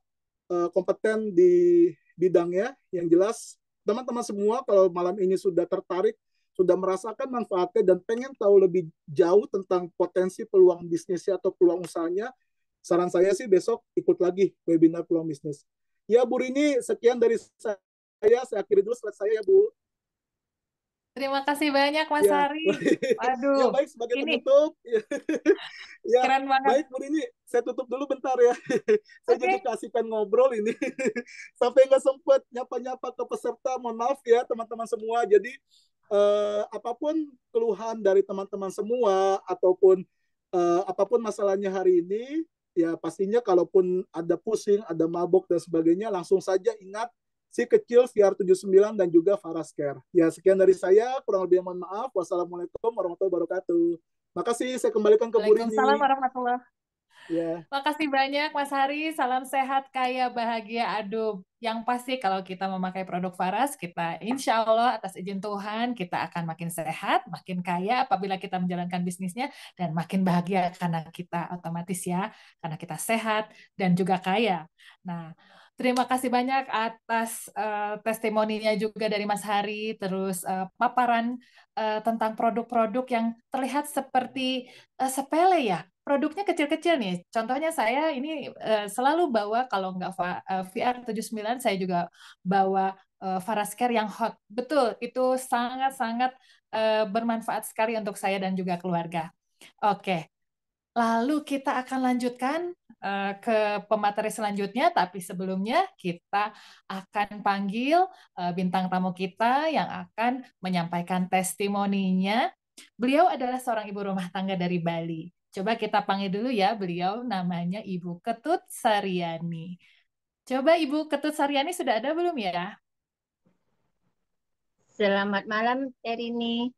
kompeten di bidangnya. Yang jelas, teman-teman semua kalau malam ini sudah tertarik, sudah merasakan manfaatnya dan pengen tahu lebih jauh tentang potensi peluang bisnisnya atau peluang usahanya, saran saya sih besok ikut lagi webinar peluang bisnis. Ya, Bu Rini, sekian dari saya akhiri dulu slide saya ya, Bu. Terima kasih banyak Mas Ya, Hari. Waduh, ya baik, sebagai ini penutup. Ya, keren banget. baik Bu ini saya tutup dulu bentar ya. Saya jadi Oke, kasihkan ngobrol ini. Sampai nggak sempet nyapa-nyapa ke peserta, mohon maaf ya teman-teman semua. Jadi apapun keluhan dari teman-teman semua, ataupun apapun masalahnya hari ini, ya pastinya kalaupun ada pusing, ada mabok dan sebagainya, langsung saja ingat si kecil VR79 dan juga Farascare. Ya, sekian dari saya, kurang lebih mohon maaf. Wassalamualaikum warahmatullahi wabarakatuh. Makasih, saya kembalikan ke Bu Waalaikumsalam Rini. warahmatullahi. Ya, Makasih banyak Mas Hari. Salam sehat, kaya, bahagia. Aduh, yang pasti kalau kita memakai produk Faras, kita insya Allah atas izin Tuhan kita akan makin sehat, makin kaya apabila kita menjalankan bisnisnya, dan makin bahagia karena kita otomatis ya, karena kita sehat dan juga kaya. Nah, terima kasih banyak atas testimoninya juga dari Mas Hari, terus paparan tentang produk-produk yang terlihat seperti sepele ya. Produknya kecil-kecil nih. Contohnya saya ini selalu bawa kalau nggak VR79 saya juga bawa Farascare yang hot. Betul, itu sangat-sangat bermanfaat sekali untuk saya dan juga keluarga. Oke, lalu kita akan lanjutkan ke pemateri selanjutnya, tapi sebelumnya kita akan panggil bintang tamu kita yang akan menyampaikan testimoninya. Beliau adalah seorang ibu rumah tangga dari Bali. Coba kita panggil dulu ya, beliau namanya Ibu Ketut Saryani. Coba Ibu Ketut Saryani sudah ada belum ya? Selamat malam, Terini.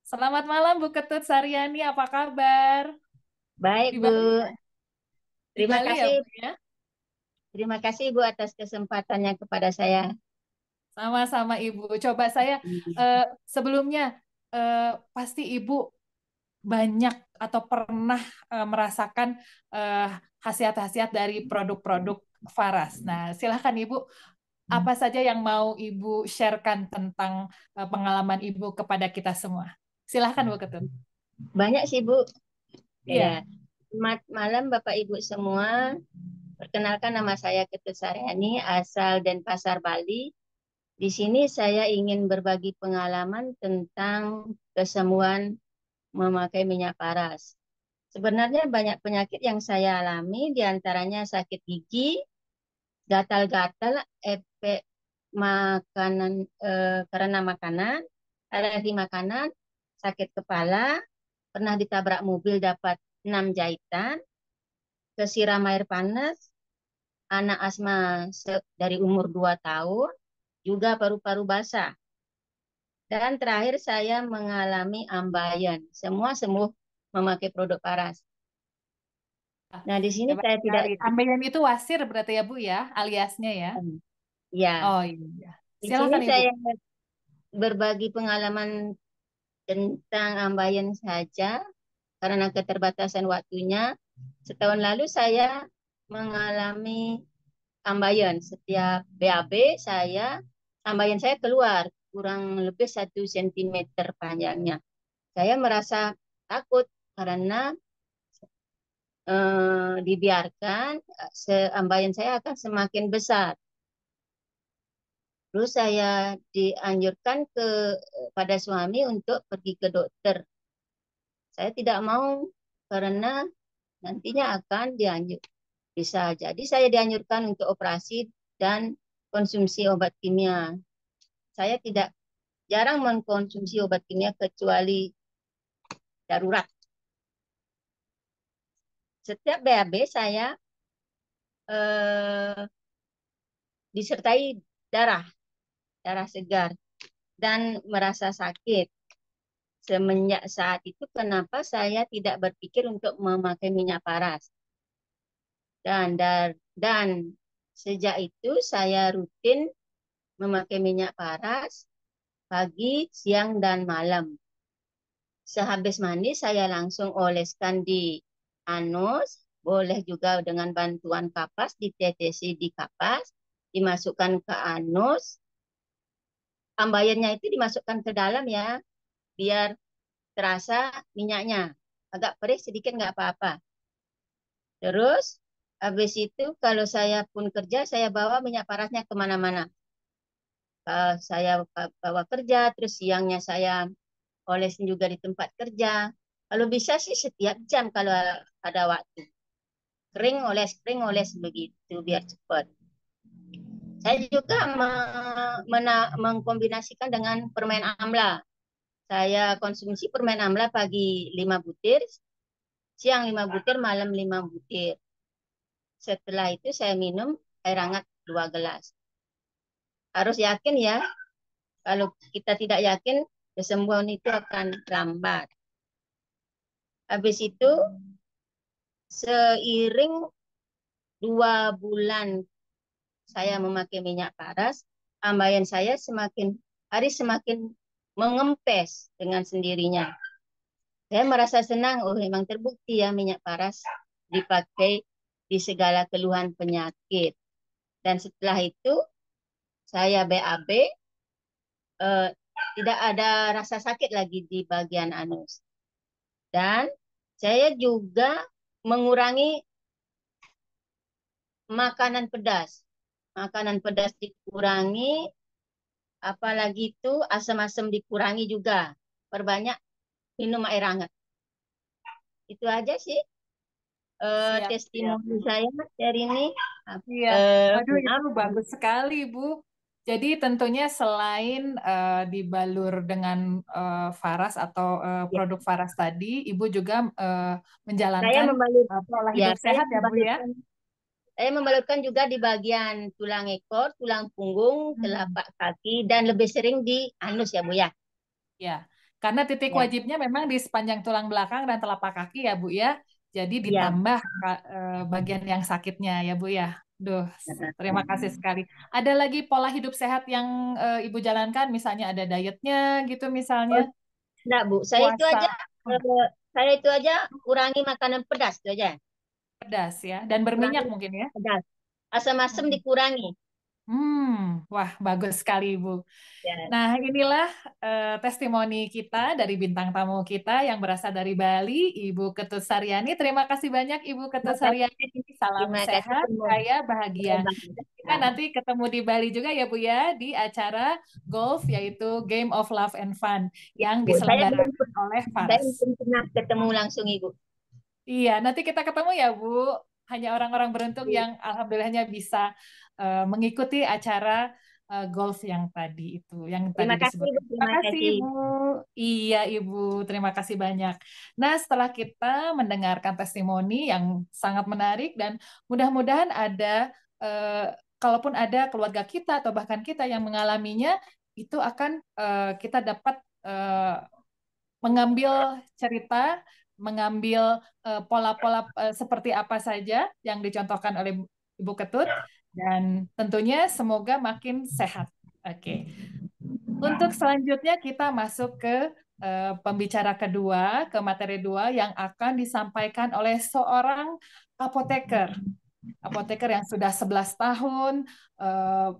Selamat malam Bu Ketut Saryani, apa kabar? Baik, Di Bu. Bali, di Terima Bali ya kasih, Bu ya? terima kasih Bu atas kesempatannya kepada saya. Sama-sama Ibu. Coba saya eh, sebelumnya pasti Ibu banyak atau pernah merasakan eh, khasiat-khasiat dari produk-produk Faras. Nah, silahkan Ibu, apa saja yang mau Ibu sharekan tentang pengalaman Ibu kepada kita semua? Silahkan Bu Ketut. Banyak sih, Bu. Ya, Iya. selamat malam Bapak Ibu semua. Perkenalkan nama saya Ketut Saryani, asal Denpasar, Bali. Di sini saya ingin berbagi pengalaman tentang kesembuhan memakai minyak paras. Sebenarnya banyak penyakit yang saya alami, diantaranya sakit gigi, gatal-gatal, efek makanan karena makanan, alergi makanan, sakit kepala, pernah ditabrak mobil dapat 6 jahitan, kesiram air panas, anak asma dari umur 2 tahun, juga paru-paru basah. Dan terakhir saya mengalami ambeien. Semua sembuh memakai produk Paras. Nah, di sini Hebat saya tidak, sekali. Ambeien itu wasir berarti ya Bu ya, aliasnya ya. ya, Oh iya. di sini Silakan Ibu. saya berbagi pengalaman tentang ambeien saja karena keterbatasan waktunya. Setahun lalu saya mengalami ambeien. Setiap BAB ambeien saya keluar kurang lebih 1 sentimeter panjangnya. Saya merasa takut karena dibiarkan ambeien saya akan semakin besar. Terus saya dianjurkan pada suami untuk pergi ke dokter. Saya tidak mau karena nantinya akan bisa jadi saya dianjurkan untuk operasi dan konsumsi obat kimia. Saya tidak jarang mengkonsumsi obat kimia kecuali darurat. Setiap BAB saya eh, disertai darah, darah segar dan merasa sakit. Semenjak saat itu kenapa saya tidak berpikir untuk memakai minyak paras. Dan sejak itu saya rutin memakai minyak paras pagi, siang, dan malam. Sehabis mandi saya langsung oleskan di anus, boleh juga dengan bantuan kapas, ditetesi di kapas, dimasukkan ke anus, ambaiannya itu dimasukkan ke dalam ya, biar terasa minyaknya. Agak perih sedikit nggak apa-apa. Terus habis itu kalau saya pun kerja, saya bawa minyak parasnya kemana-mana. Saya bawa kerja, terus siangnya saya olesin juga di tempat kerja. Kalau bisa sih setiap jam kalau ada waktu. Kering oles begitu biar cepat. Saya juga mengkombinasikan dengan permen amla. Saya konsumsi permen amla pagi 5 butir, siang 5 butir, malam 5 butir. Setelah itu saya minum air hangat 2 gelas. Harus yakin ya, kalau kita tidak yakin, kesembuhan itu akan lambat. Habis itu, seiring 2 bulan saya memakai minyak paras, ambeien saya semakin hari semakin mengempes dengan sendirinya. Saya merasa senang, oh memang terbukti ya minyak paras dipakai di segala keluhan penyakit. Dan setelah itu saya BAB, eh, tidak ada rasa sakit lagi di bagian anus. Dan saya juga mengurangi makanan pedas. Makanan pedas dikurangi, apalagi itu asam-asam dikurangi juga. Perbanyak minum air hangat. Itu aja sih Siap, siap. testimoni saya dari ini. Iya. Waduh, itu Maaf. bagus sekali, Bu. Jadi tentunya selain dibalur dengan Faras atau Ya. produk Faras tadi, Ibu juga Saya menjalankan membalut, pola ya, hidup sehat ya Bu ya? saya membalutkan juga di bagian tulang ekor, tulang punggung, Hmm. telapak kaki, dan lebih sering di anus ya Bu ya. Ya, karena titik Ya, wajibnya memang di sepanjang tulang belakang dan telapak kaki ya Bu ya. Jadi ya. ditambah bagian yang sakitnya ya Bu ya. Duh, terima kasih sekali. Ada lagi pola hidup sehat yang Ibu jalankan, misalnya ada dietnya gitu Oh, misalnya, enggak Bu, puasa saya itu aja kurangi makanan pedas itu aja. pedas ya, dan berminyak Kurangi mungkin ya. pedas. Asam-asam Hmm. dikurangi. Wah bagus sekali Ibu. Ya. Nah, inilah testimoni kita dari bintang tamu kita yang berasal dari Bali, Ibu Ketut Saryani. Terima kasih banyak Ibu Ketut Terima kasih, Saryani. Salam terima kasih sehat, semua. kaya, bahagia. Kita nanti ketemu di Bali juga ya Bu ya, di acara golf yaitu Game of Love and Fun yang Bu, diselenggarakan oleh saya Faras. belum pernah ketemu langsung Ibu. Iya, nanti kita ketemu ya Bu. Hanya orang-orang beruntung yang alhamdulillahnya bisa mengikuti acara golf yang tadi itu, yang tadi Terima kasih disebut. Ibu, Terima terima kasih kasih. Ibu. Iya Ibu, terima kasih banyak. Nah, setelah kita mendengarkan testimoni yang sangat menarik dan mudah-mudahan ada, eh, kalaupun ada keluarga kita atau bahkan kita yang mengalaminya, itu akan kita dapat mengambil cerita, mengambil pola-pola seperti apa saja yang dicontohkan oleh Ibu Ketut, dan tentunya semoga makin sehat. Oke. Untuk selanjutnya kita masuk ke pembicara kedua, ke materi dua yang akan disampaikan oleh seorang apoteker. Apoteker yang sudah 11 tahun eh,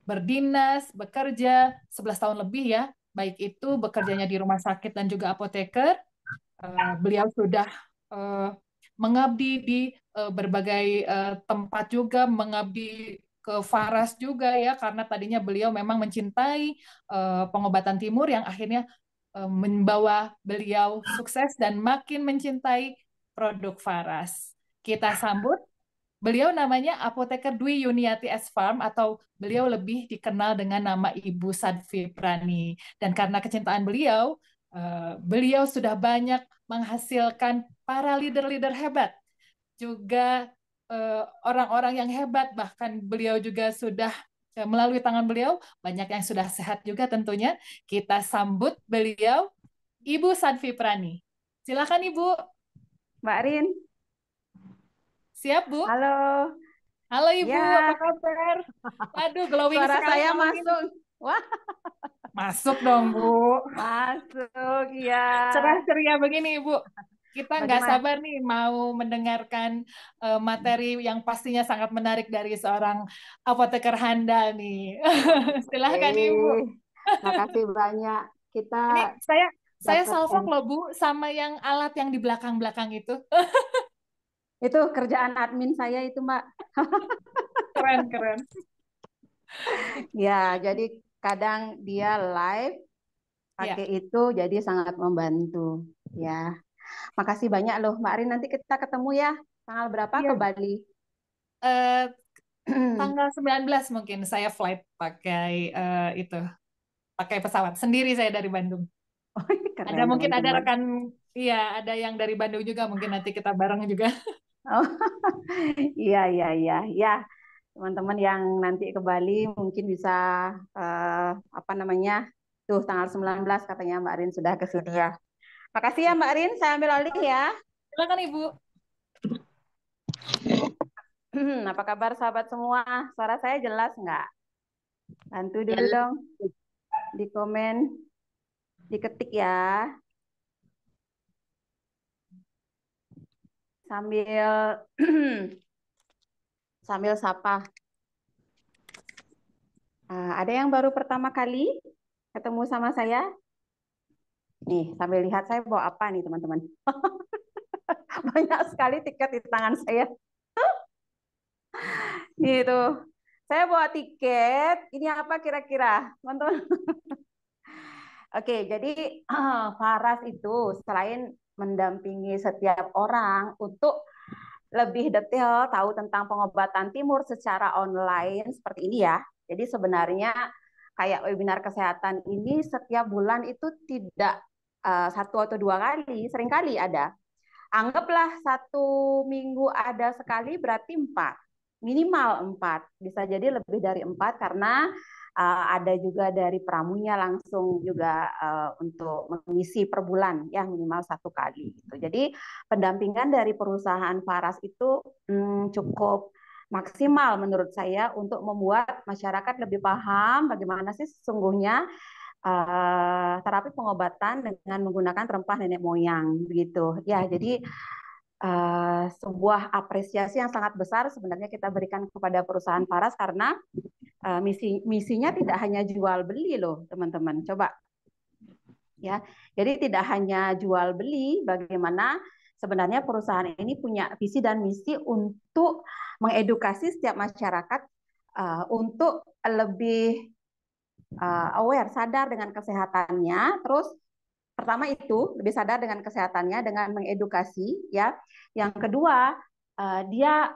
berdinas, bekerja 11 tahun lebih ya, baik itu bekerjanya di rumah sakit dan juga apoteker. Beliau sudah eh, mengabdi di berbagai tempat juga, mengabdi ke Faras juga ya, karena tadinya beliau memang mencintai pengobatan timur yang akhirnya membawa beliau sukses dan makin mencintai produk Faras. Kita sambut. Beliau namanya Apoteker Dwi Yuniati S. Farm atau beliau lebih dikenal dengan nama Ibu Sadfi Prani. Dan karena kecintaan beliau, beliau sudah banyak menghasilkan para leader-leader hebat, juga orang-orang yang hebat, bahkan beliau juga sudah melalui tangan beliau, banyak yang sudah sehat juga tentunya. Kita sambut beliau, Ibu Sadfi Prani. Silakan Ibu. Mbak Rin, Siap Bu? halo. Halo Ibu, apa Ya, kabar? Waduh, glowing suara sekali saya malam ini. masuk. Wah, Masuk dong, Bu. masuk ya. Cerah ceria begini, Ibu. Kita nggak Bagaimana? sabar nih mau mendengarkan materi yang pastinya sangat menarik dari seorang apoteker handal nih. Silahkan, Ibu. Eh, makasih banyak. Kita Ini saya dapat salvok loh, Bu, sama yang alat yang di belakang-belakang itu. itu kerjaan admin saya itu, Mbak. Keren, keren. Ya, jadi kadang dia live Ya, pakai itu jadi sangat membantu. Ya, makasih banyak loh, Mbak Rin. Nanti kita ketemu ya. Tanggal berapa ke iya. Bali? Eh, tanggal 19 mungkin saya flight pakai itu, pakai pesawat sendiri saya dari Bandung. Oh, Ada keren mungkin ada teman-teman. rekan, iya ada yang dari Bandung juga, mungkin nanti kita bareng juga. Oh, iya, iya, iya, iya. Teman-teman yang nanti ke Bali mungkin bisa eh, apa namanya? Tuh tanggal 19 katanya Mbak Rin sudah ke sini ya. Makasih ya Mbak Rin, saya ambil alih ya. Silakan Ibu. Apa kabar sahabat semua? Suara saya jelas nggak? Bantu dulu Jelas. dong di komen, diketik ya. Sambil sambil sapa. Ada yang baru pertama kali ketemu sama saya? Nih, sambil lihat saya bawa apa nih teman-teman. Banyak sekali tiket di tangan saya. Gitu. Saya bawa tiket. Ini apa kira-kira, teman-teman? Oke, jadi Faras itu selain mendampingi setiap orang untuk lebih detail tahu tentang pengobatan timur secara online seperti ini ya. Jadi sebenarnya kayak webinar kesehatan ini setiap bulan itu tidak satu atau dua kali, seringkali ada. Anggaplah 1 minggu ada sekali berarti 4, minimal 4. Bisa jadi lebih dari 4 karena ada juga dari pramunya langsung juga untuk mengisi per bulan ya minimal 1 kali gitu. Jadi pendampingan dari perusahaan Faras itu cukup maksimal menurut saya untuk membuat masyarakat lebih paham bagaimana sih sesungguhnya terapi pengobatan dengan menggunakan rempah nenek moyang begitu ya. Jadi sebuah apresiasi yang sangat besar sebenarnya kita berikan kepada perusahaan Faras karena misinya tidak hanya jual beli loh teman-teman. Coba ya. Jadi tidak hanya jual beli, bagaimana sebenarnya perusahaan ini punya visi dan misi untuk mengedukasi setiap masyarakat untuk lebih aware, sadar dengan kesehatannya. Terus pertama itu lebih sadar dengan kesehatannya dengan mengedukasi ya. Yang kedua dia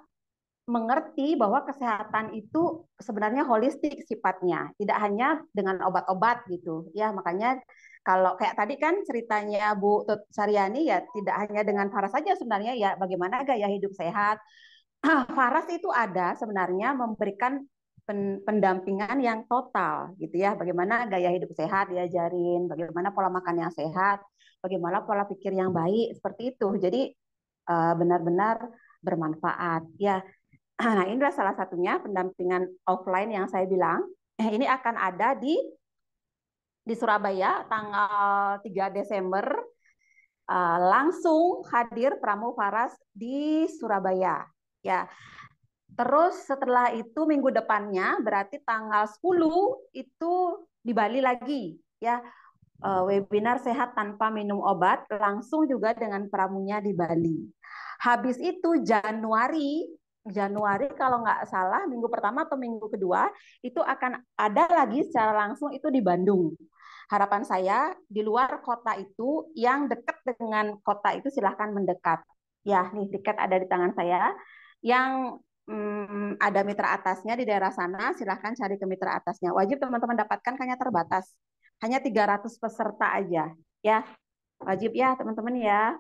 mengerti bahwa kesehatan itu sebenarnya holistik sifatnya, tidak hanya dengan obat-obat gitu ya. Makanya kalau kayak tadi kan ceritanya Bu Tut Saryani ya tidak hanya dengan Faras saja sebenarnya ya, bagaimana gaya hidup sehat. Faras itu ada sebenarnya memberikan pendampingan yang total gitu ya, bagaimana gaya hidup sehat diajarin, bagaimana pola makan yang sehat, bagaimana pola pikir yang baik seperti itu. Jadi benar-benar bermanfaat ya. Nah, inilah salah satunya pendampingan offline yang saya bilang. Ini akan ada di Surabaya tanggal 3 Desember. Langsung hadir Pramu Faras di Surabaya. Ya. Terus setelah itu minggu depannya berarti tanggal 10 itu di Bali lagi ya. Webinar sehat tanpa minum obat langsung juga dengan pramunya di Bali. Habis itu Januari kalau nggak salah minggu pertama atau minggu kedua itu akan ada lagi secara langsung itu di Bandung. Harapan saya di luar kota itu yang dekat dengan kota itu silahkan mendekat. Ya, nih tiket ada di tangan saya. Yang ada mitra atasnya di daerah sana, silahkan cari ke mitra atasnya. Wajib teman-teman dapatkan, hanya terbatas. Hanya 300 peserta aja. Ya, wajib ya teman-teman ya.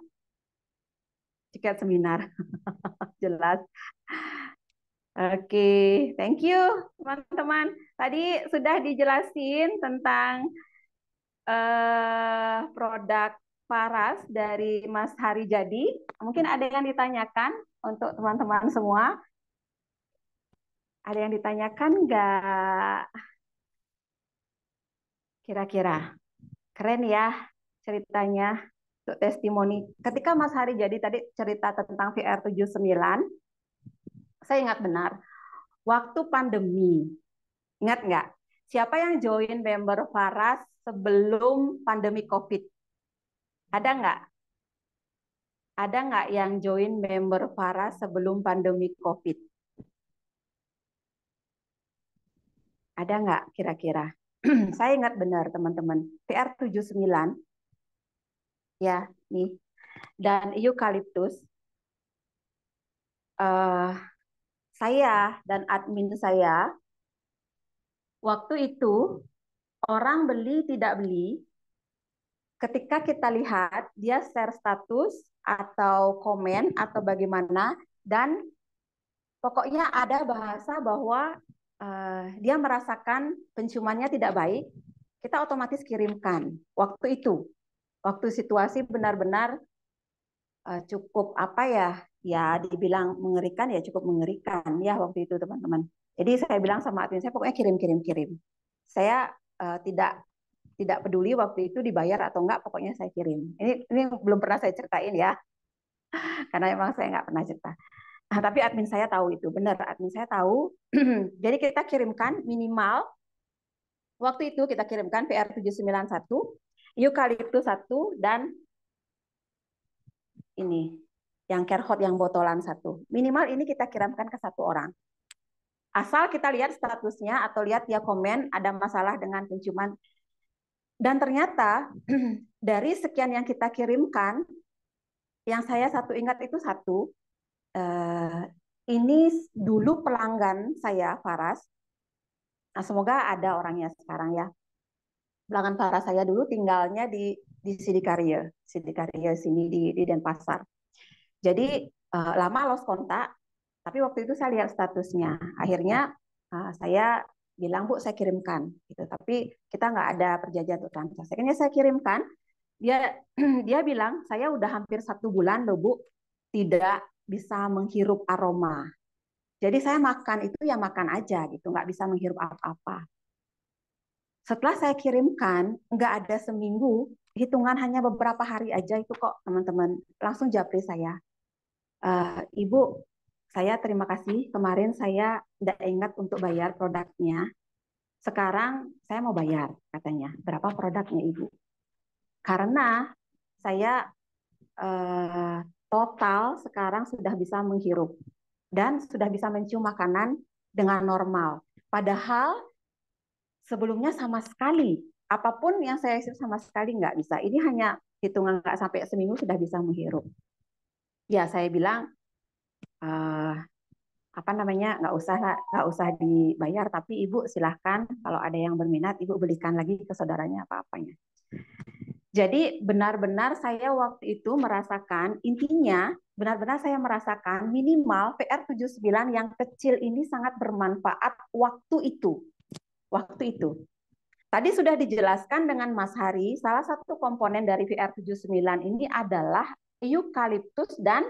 Tiket seminar. Jelas. Oke, thank you teman-teman. Tadi sudah dijelasin tentang produk Faras dari Mas Hari Jadi. Mungkin ada yang ditanyakan untuk teman-teman semua. Ada yang ditanyakan nggak? Kira-kira keren ya ceritanya untuk testimoni. Ketika Mas Hari Jadi tadi cerita tentang VR79, saya ingat benar. Waktu pandemi, ingat nggak? Siapa yang join member Faras sebelum pandemi COVID? Ada nggak? Ada nggak yang join member Faras sebelum pandemi COVID? Ada nggak kira-kira? Saya ingat benar teman-teman. VR79 ya nih dan eukaliptus. Saya dan admin saya waktu itu orang beli tidak beli. Ketika kita lihat dia share status atau komen atau bagaimana dan pokoknya ada bahasa bahwa dia merasakan penciumannya tidak baik, kita otomatis kirimkan waktu itu. Waktu situasi benar-benar cukup apa ya, ya dibilang mengerikan ya cukup mengerikan ya waktu itu teman-teman. Jadi saya bilang sama admin saya pokoknya kirim. Saya tidak peduli waktu itu dibayar atau enggak, pokoknya saya kirim. Ini belum pernah saya ceritain ya, karena memang saya nggak pernah cerita. Nah, tapi admin saya tahu itu, benar admin saya tahu. Jadi kita kirimkan minimal, waktu itu kita kirimkan VR791, eukaliptus 1, dan ini, yang care hot yang botolan 1. Minimal ini kita kirimkan ke 1 orang. Asal kita lihat statusnya atau lihat dia komen ada masalah dengan penciuman. Dan ternyata dari sekian yang kita kirimkan, yang saya ingat itu 1, ini dulu pelanggan saya, Faras. Nah, semoga ada orangnya sekarang ya. Pelanggan Faras saya dulu tinggalnya di Sidikaria sini di Denpasar. Jadi lama lost kontak, tapi waktu itu saya lihat statusnya. Akhirnya saya bilang, Bu, saya kirimkan, gitu. Tapi kita nggak ada perjanjian untuk transaksi. Akhirnya saya kirimkan. Dia bilang, saya udah hampir 1 bulan loh, Bu, tidak bisa menghirup aroma. Jadi saya makan itu ya makan aja gitu, nggak bisa menghirup apa-apa. Setelah saya kirimkan, nggak ada seminggu, hitungan hanya beberapa hari aja itu kok teman-teman. Langsung japri saya, Ibu, saya terima kasih, kemarin saya tidak ingat untuk bayar produknya. Sekarang saya mau bayar, katanya. Berapa produknya Ibu? Karena saya total sekarang sudah bisa menghirup dan sudah bisa mencium makanan dengan normal. Padahal sebelumnya sama sekali, apapun yang saya isi sama sekali nggak bisa. Ini hanya hitungan nggak sampai seminggu sudah bisa menghirup. Ya, saya bilang, apa namanya, nggak usah dibayar, tapi Ibu silahkan kalau ada yang berminat, Ibu belikan lagi ke saudaranya apa-apanya. Jadi benar-benar saya waktu itu merasakan, intinya benar-benar saya merasakan minimal PR79 yang kecil ini sangat bermanfaat waktu itu. Waktu itu. Tadi sudah dijelaskan dengan Mas Hari, salah satu komponen dari VR79 ini adalah eukaliptus dan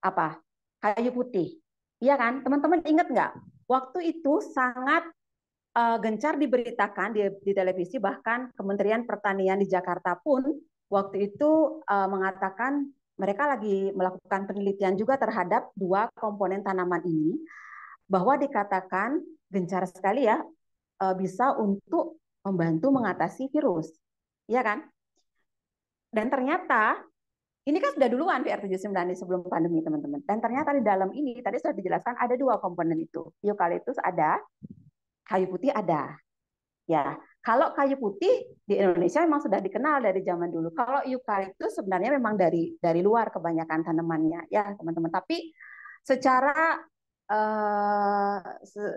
apa? Kayu putih. Iya kan? Teman-teman ingat nggak? Waktu itu sangat gencar diberitakan di televisi, bahkan Kementerian Pertanian di Jakarta pun waktu itu mengatakan mereka lagi melakukan penelitian juga terhadap 2 komponen tanaman ini, bahwa dikatakan gencar sekali ya bisa untuk membantu mengatasi virus. Iya kan? Dan ternyata ini kan sudah duluan PR79 sebelum pandemi, teman-teman. Dan ternyata di dalam ini tadi sudah dijelaskan ada 2 komponen itu. Eukaliptus ada, kayu putih ada. Ya, kalau kayu putih di Indonesia memang sudah dikenal dari zaman dulu. Kalau eukaliptus sebenarnya memang dari luar kebanyakan tanamannya, ya teman-teman. Tapi secara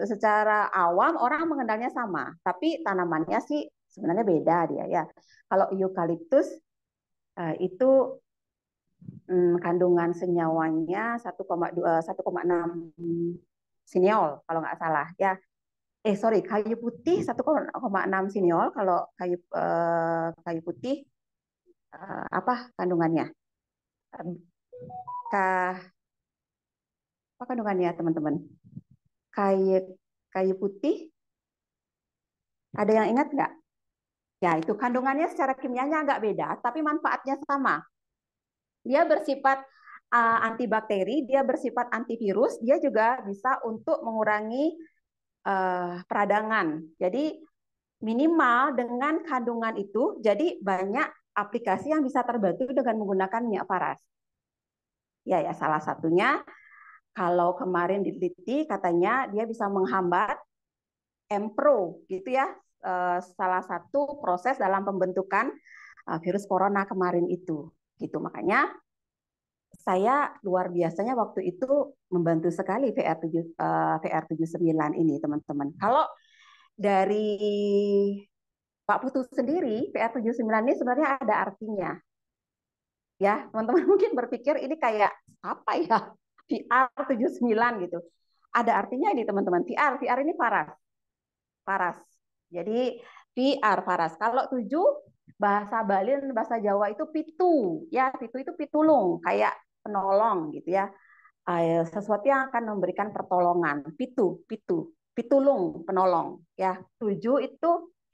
secara awam orang mengenalnya sama, tapi tanamannya sih sebenarnya beda dia ya. Kalau eukaliptus itu kandungan senyawanya 1,6 siniol kalau nggak salah ya. Sorry, kayu putih 1,6 siniol. Kalau kayu putih apa kandungannya? Apa kandungannya teman-teman? Kayu putih, ada yang ingat nggak? Ya, itu kandungannya secara kimianya agak beda, tapi manfaatnya sama. Dia bersifat antibakteri, dia bersifat antivirus, dia juga bisa untuk mengurangi peradangan. Jadi minimal dengan kandungan itu, jadi banyak aplikasi yang bisa terbantu dengan menggunakan minyak paras. Ya, salah satunya kalau kemarin diteliti katanya dia bisa menghambat Mpro, gitu ya, salah satu proses dalam pembentukan virus corona kemarin itu. Gitu, makanya saya luar biasanya waktu itu membantu sekali VR79 ini, teman-teman. Kalau dari Pak Putu sendiri, PR79 ini sebenarnya ada artinya. Ya, teman-teman mungkin berpikir ini kayak apa ya? VR79 gitu. Ada artinya ini, teman-teman. VR ini paras. Paras. Jadi VR paras. Kalau 7 bahasa Bali dan bahasa Jawa itu pitu. Ya, pitu itu pitulung, kayak penolong gitu ya. Sesuatu yang akan memberikan pertolongan. Pitulung, penolong. Ya, 7 itu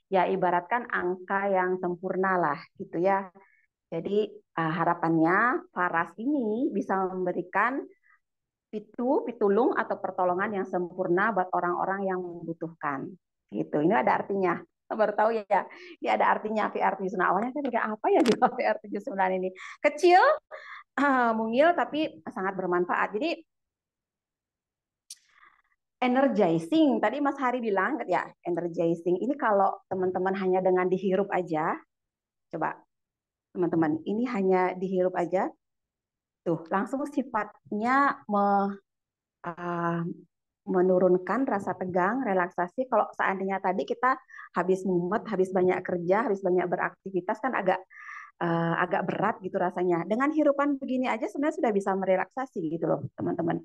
ya ibaratkan angka yang sempurna lah gitu ya. Jadi harapannya Faras ini bisa memberikan pitulung atau pertolongan yang sempurna buat orang-orang yang membutuhkan. Gitu. Ini ada artinya. Baru tahu ya. Ini ada artinya VR79. Awalnya saya pikir apa ya juga VR79 ini. Kecil, mungil tapi sangat bermanfaat. Jadi energizing, tadi Mas Hari bilang ya, energizing. Ini kalau teman-teman hanya dengan dihirup aja, coba teman-teman, ini hanya dihirup aja, Tuh, langsung sifatnya uh, menurunkan rasa tegang, relaksasi. Kalau seandainya tadi kita habis mumet, habis banyak kerja, habis banyak beraktivitas kan agak berat gitu rasanya. Dengan hirupan begini aja sebenarnya sudah bisa merelaksasi gitu loh, teman-teman.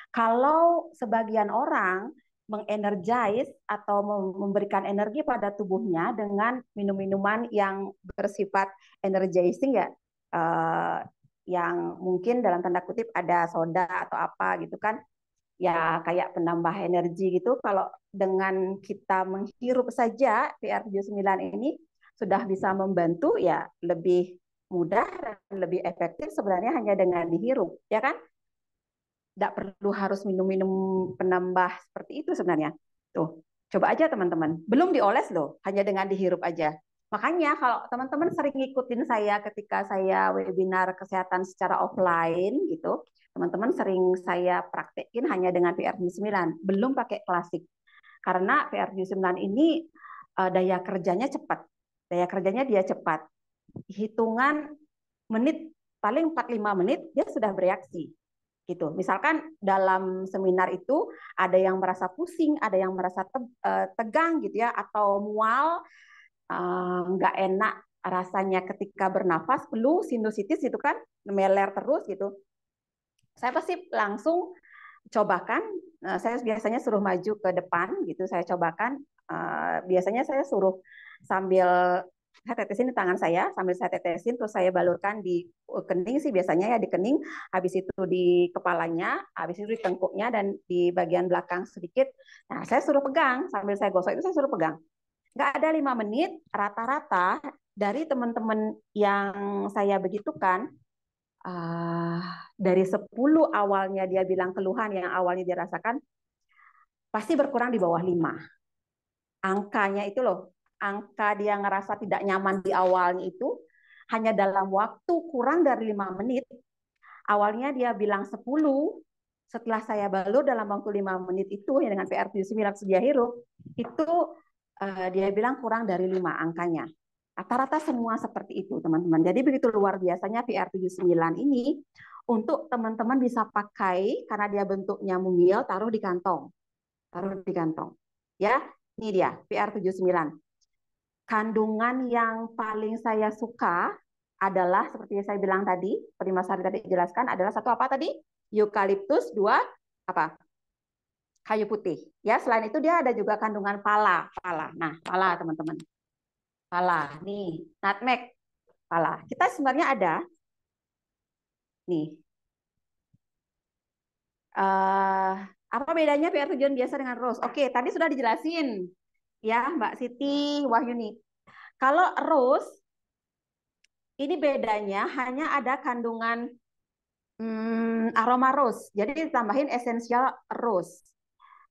Kalau sebagian orang mengenergize atau memberikan energi pada tubuhnya dengan minum-minuman yang bersifat energizing ya, yang mungkin dalam tanda kutip ada soda atau apa gitu kan, ya kayak penambah energi gitu. Kalau dengan kita menghirup saja PR79 ini sudah bisa membantu, ya lebih mudah dan lebih efektif sebenarnya hanya dengan dihirup, ya kan? Tidak perlu harus minum-minum penambah seperti itu sebenarnya. Tuh, coba aja teman-teman. Belum dioles loh, hanya dengan dihirup aja. Makanya kalau teman-teman sering ngikutin saya ketika saya webinar kesehatan secara offline gitu, teman-teman sering saya praktekin hanya dengan PR79, belum pakai klasik. Karena PR79 ini daya kerjanya cepat. Daya kerjanya dia cepat. Hitungan menit, paling 4-5 menit dia sudah bereaksi gitu. Misalkan dalam seminar itu ada yang merasa pusing, ada yang merasa tegang gitu ya, atau mual, nggak enak rasanya ketika bernafas, flu, sinusitis itu kan meler terus gitu. Saya pasti langsung cobakan. Saya biasanya suruh maju ke depan gitu, saya cobakan. Biasanya saya suruh sambil saya tetesin di tangan saya, sambil saya tetesin terus saya balurkan di kening sih biasanya ya, di kening, habis itu di kepalanya, habis itu di tengkuknya dan di bagian belakang sedikit. Nah, saya suruh pegang sambil saya gosok itu, saya suruh pegang. Nggak ada 5 menit, rata-rata dari teman-teman yang saya begitukan, dari 10 awalnya dia bilang keluhan yang awalnya dia rasakan, pasti berkurang di bawah 5. Angkanya itu loh, angka dia ngerasa tidak nyaman di awalnya itu hanya dalam waktu kurang dari 5 menit. Awalnya dia bilang 10, setelah saya balur dalam waktu 5 menit itu ya dengan PR79 sedia hirup, itu dia bilang kurang dari 5 angkanya. Rata-rata semua seperti itu, teman-teman. Jadi begitu luar biasanya PR79 ini untuk teman-teman bisa pakai karena dia bentuknya mungil, taruh di kantong. Taruh di kantong. Ya, ini dia PR79. Kandungan yang paling saya suka adalah seperti yang saya bilang tadi, seperti Mas Hari tadi jelaskan, adalah satu apa tadi? Eukaliptus, 2 apa? Kayu putih. Ya, selain itu dia ada juga kandungan pala. Nah, pala teman-teman. Pala, nih, nutmeg, pala. Kita sebenarnya ada nih. Apa bedanya PR7 biasa dengan rose? Oke, tadi sudah dijelasin ya Mbak Siti Wahyuni. Kalau rose ini bedanya hanya ada kandungan aroma rose. Jadi ditambahin esensial rose.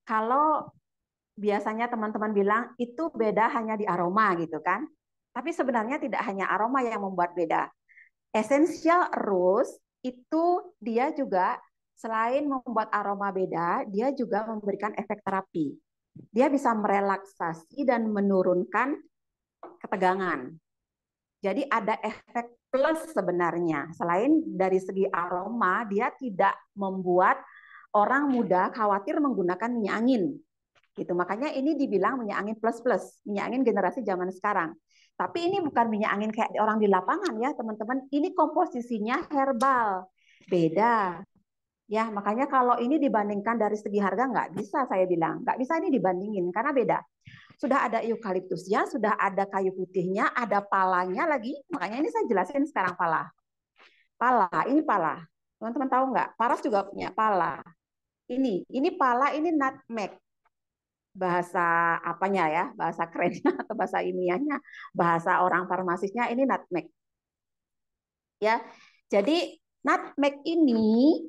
Kalau biasanya teman-teman bilang itu beda hanya di aroma gitu kan. Tapi sebenarnya tidak hanya aroma yang membuat beda. Essential rose itu dia juga selain membuat aroma beda, dia juga memberikan efek terapi. Dia bisa merelaksasi dan menurunkan ketegangan. Jadi ada efek plus sebenarnya. Selain dari segi aroma, dia tidak membuat orang muda khawatir menggunakan minyak angin. Gitu. Makanya ini dibilang minyak angin plus-plus, minyak angin generasi zaman sekarang. Tapi ini bukan minyak angin kayak orang di lapangan ya, teman-teman. Ini komposisinya herbal. Beda. Ya, makanya kalau ini dibandingkan dari segi harga nggak bisa saya bilang. Nggak bisa ini dibandingin karena beda. Sudah ada eukaliptusnya, sudah ada kayu putihnya, ada palanya lagi. Makanya ini saya jelasin sekarang pala. Pala, ini pala. Teman-teman tahu nggak? Paras juga punya pala. Ini pala, ini nutmeg. Bahasa apanya ya, bahasa kerennya atau bahasa ilmiahnya, bahasa orang farmasisnya ini nutmeg. Ya, jadi nutmeg ini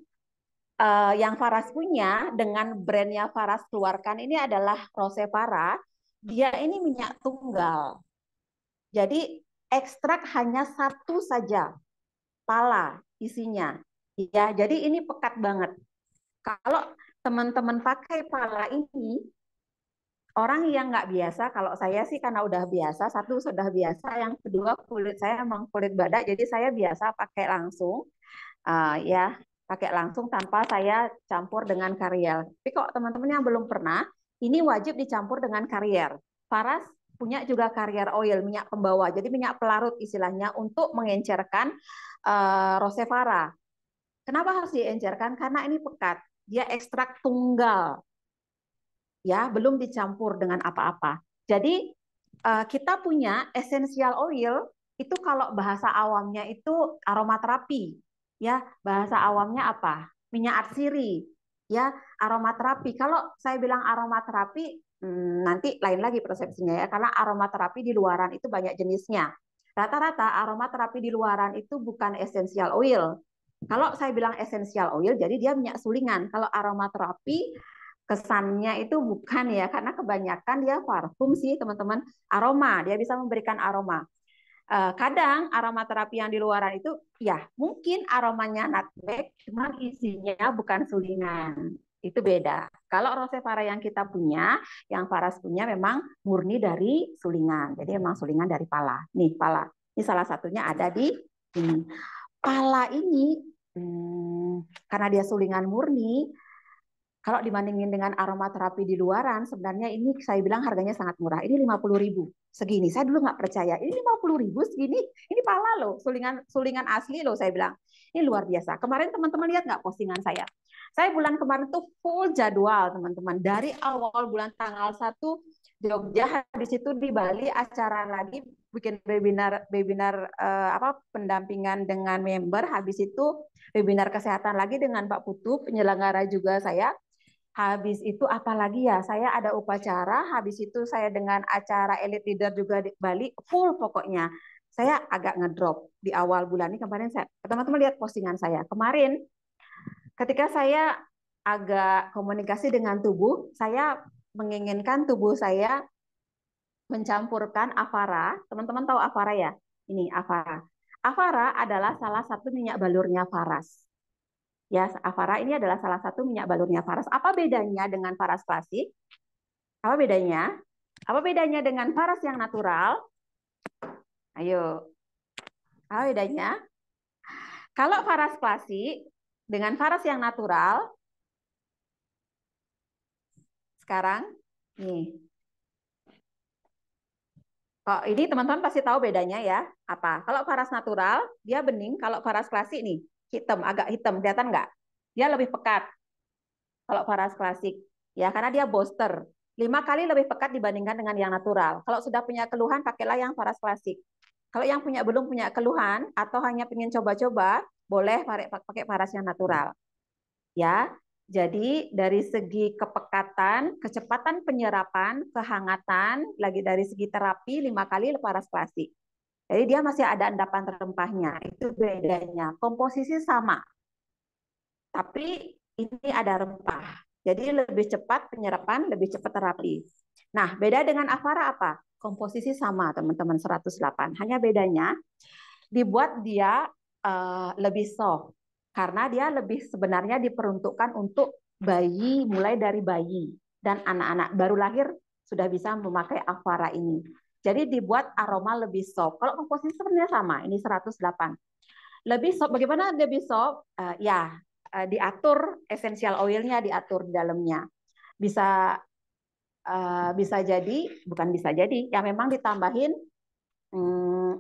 yang Faras punya dengan brandnya Faras keluarkan ini adalah Rosevara. Dia ini minyak tunggal. Jadi ekstrak hanya satu saja, pala isinya. Ya, jadi ini pekat banget. Kalau teman-teman pakai pala ini, orang yang nggak biasa, kalau saya sih karena udah biasa, satu sudah biasa, yang kedua kulit saya emang kulit badak, jadi saya biasa pakai langsung. Ya, pakai langsung tanpa saya campur dengan karier. Tapi kok teman-teman yang belum pernah, ini wajib dicampur dengan karier. Faras punya juga karier oil, minyak pembawa. Jadi minyak pelarut istilahnya untuk mengencerkan rosevara. Kenapa harus diencerkan? Karena ini pekat. Dia ekstrak tunggal. Ya, belum dicampur dengan apa-apa. Jadi kita punya essential oil itu kalau bahasa awamnya itu aromaterapi. Ya, bahasa awamnya apa? Minyak atsiri. Ya, aromaterapi. Kalau saya bilang aromaterapi, nanti lain lagi persepsinya ya, karena aromaterapi di luaran itu banyak jenisnya. Rata-rata aromaterapi di luaran itu bukan essential oil. Kalau saya bilang essential oil, jadi dia minyak sulingan. Kalau aromaterapi kesannya itu bukan ya, karena kebanyakan dia parfum sih teman-teman, aroma, dia bisa memberikan aroma. Kadang aromaterapi yang di luaran itu ya mungkin aromanya nutmeg, cuman isinya bukan sulingan. Itu beda. Kalau rosevara yang kita punya, yang Faras punya memang murni dari sulingan. Jadi memang sulingan dari pala. Nih pala. Ini salah satunya ada di ini. Pala ini karena dia sulingan murni, kalau dibandingin dengan aromaterapi di luaran, sebenarnya ini saya bilang harganya sangat murah. Ini 50.000 segini. Saya dulu nggak percaya. Ini 50.000 segini. Ini pala loh, sulingan asli loh saya bilang. Ini luar biasa. Kemarin teman-teman lihat nggak postingan saya? Saya bulan kemarin tuh full jadwal teman-teman. Dari awal bulan tanggal 1 Jogja, habis itu di Bali acara lagi bikin webinar pendampingan dengan member, habis itu webinar kesehatan lagi dengan Pak Putu, penyelenggara juga saya. Habis itu apalagi ya, saya ada upacara, habis itu saya dengan acara elite leader juga di Bali, full pokoknya. Saya agak ngedrop di awal bulan ini. Kemarin teman-teman lihat postingan saya. Kemarin ketika saya agak komunikasi dengan tubuh, saya menginginkan tubuh saya mencampurkan Avara. Teman-teman tahu Avara ya? Ini Avara. Avara adalah salah satu minyak balurnya Faras. Ya, Avara ini adalah salah satu minyak balurnya Faras. Apa bedanya dengan Faras klasik? Apa bedanya? Apa bedanya dengan Faras yang natural? Ayo. Apa bedanya? Kalau Faras klasik dengan Faras yang natural, sekarang nih. Oh, ini teman-teman pasti tahu bedanya ya. Apa? Kalau Faras natural, dia bening. Kalau Faras klasik nih, hitam, agak hitam. Kelihatan nggak? Dia lebih pekat. Kalau Faras klasik. Ya, karena dia booster. 5 kali lebih pekat dibandingkan dengan yang natural. Kalau sudah punya keluhan, pakailah yang Faras klasik. Kalau yang belum punya keluhan atau hanya ingin coba-coba, boleh pakai Faras yang natural. Ya, jadi dari segi kepekatan, kecepatan penyerapan, kehangatan, lagi dari segi terapi 5 kali Faras klasik. Jadi dia masih ada endapan rempahnya. Itu bedanya. Komposisi sama, tapi ini ada rempah. Jadi lebih cepat penyerapan, lebih cepat terapi. Nah, beda dengan Avara apa? Komposisi sama, teman-teman, 108. Hanya bedanya dibuat dia lebih soft. Karena dia lebih sebenarnya diperuntukkan untuk bayi, mulai dari bayi. Dan anak-anak baru lahir sudah bisa memakai Avara ini. Jadi dibuat aroma lebih soft. Kalau komposisi sebenarnya sama, ini 108. Lebih soft, bagaimana lebih soft? Diatur essential oilnya, diatur di dalamnya. Bisa jadi, bukan bisa jadi, ya memang ditambahin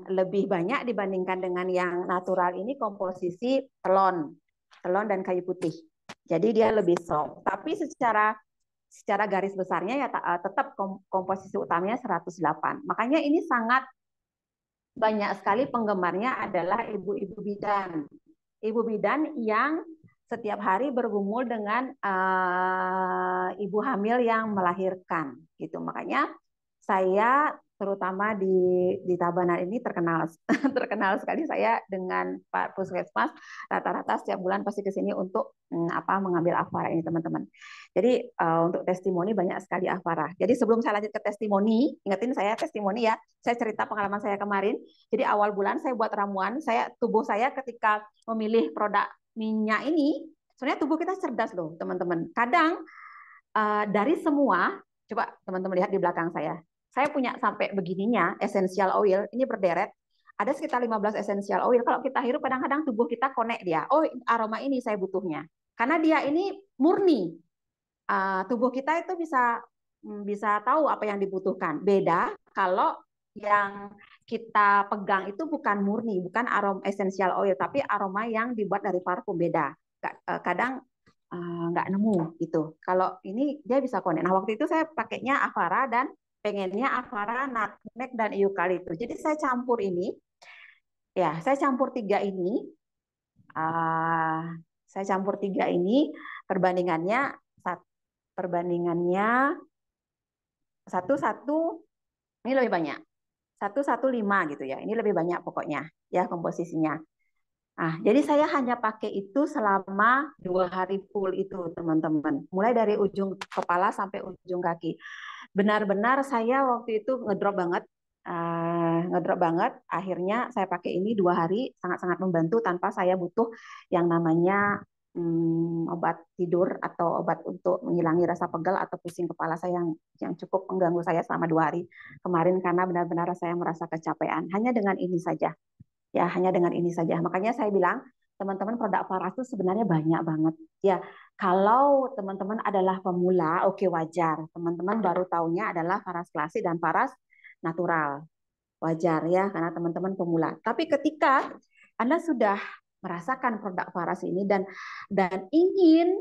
lebih banyak dibandingkan dengan yang natural ini komposisi telon dan kayu putih. Jadi dia lebih soft. Tapi secara garis besarnya ya tetap komposisi utamanya 108. Makanya ini sangat banyak sekali penggemarnya adalah ibu-ibu bidan. Ibu bidan yang setiap hari bergumul dengan ibu hamil yang melahirkan gitu. Makanya saya terutama di Tabanan ini terkenal sekali saya dengan Pak Puskesmas, rata-rata setiap bulan pasti ke sini untuk mengambil Avara ini teman-teman. Jadi untuk testimoni banyak sekali Avara. Jadi sebelum saya lanjut ke testimoni, ingetin saya testimoni ya, saya cerita pengalaman saya kemarin. Jadi awal bulan saya buat ramuan, tubuh saya ketika memilih produk minyak ini, sebenarnya tubuh kita cerdas loh teman-teman. Kadang dari semua, coba teman-teman lihat di belakang saya punya sampai begininya essential oil, ini berderet. ada sekitar 15 essential oil. Kalau kita hirup kadang-kadang tubuh kita connect dia. Oh, aroma ini saya butuhnya. Karena dia ini murni. Tubuh kita itu bisa tahu apa yang dibutuhkan. Beda kalau yang kita pegang itu bukan murni, bukan aroma essential oil, tapi aroma yang dibuat dari parfum. Beda. Kadang nggak nemu gitu. Kalau ini dia bisa connect. Nah, waktu itu saya pakainya Avara dan pengennya Avara, nutmeg, dan eukaliptus. Jadi saya campur ini. Ya, saya campur tiga ini. Saya campur tiga ini. Perbandingannya satu ini lebih banyak. 115 gitu ya. Ini lebih banyak pokoknya ya komposisinya. Nah, jadi saya hanya pakai itu selama 2 hari full itu, teman-teman. Mulai dari ujung kepala sampai ujung kaki. Benar-benar saya waktu itu ngedrop banget. Akhirnya saya pakai ini 2 hari, sangat-sangat membantu tanpa saya butuh yang namanya obat tidur atau obat untuk menghilangi rasa pegal atau pusing kepala saya yang cukup mengganggu saya selama 2 hari kemarin karena benar-benar saya merasa kecapean. Hanya dengan ini saja. Ya, hanya dengan ini saja. Makanya saya bilang, teman-teman produk Faras itu sebenarnya banyak banget. Ya, kalau teman-teman adalah pemula, oke wajar. Teman-teman baru tahunya adalah Faras klasik dan Faras natural. Wajar ya, karena teman-teman pemula. Tapi ketika Anda sudah merasakan produk Faras ini dan ingin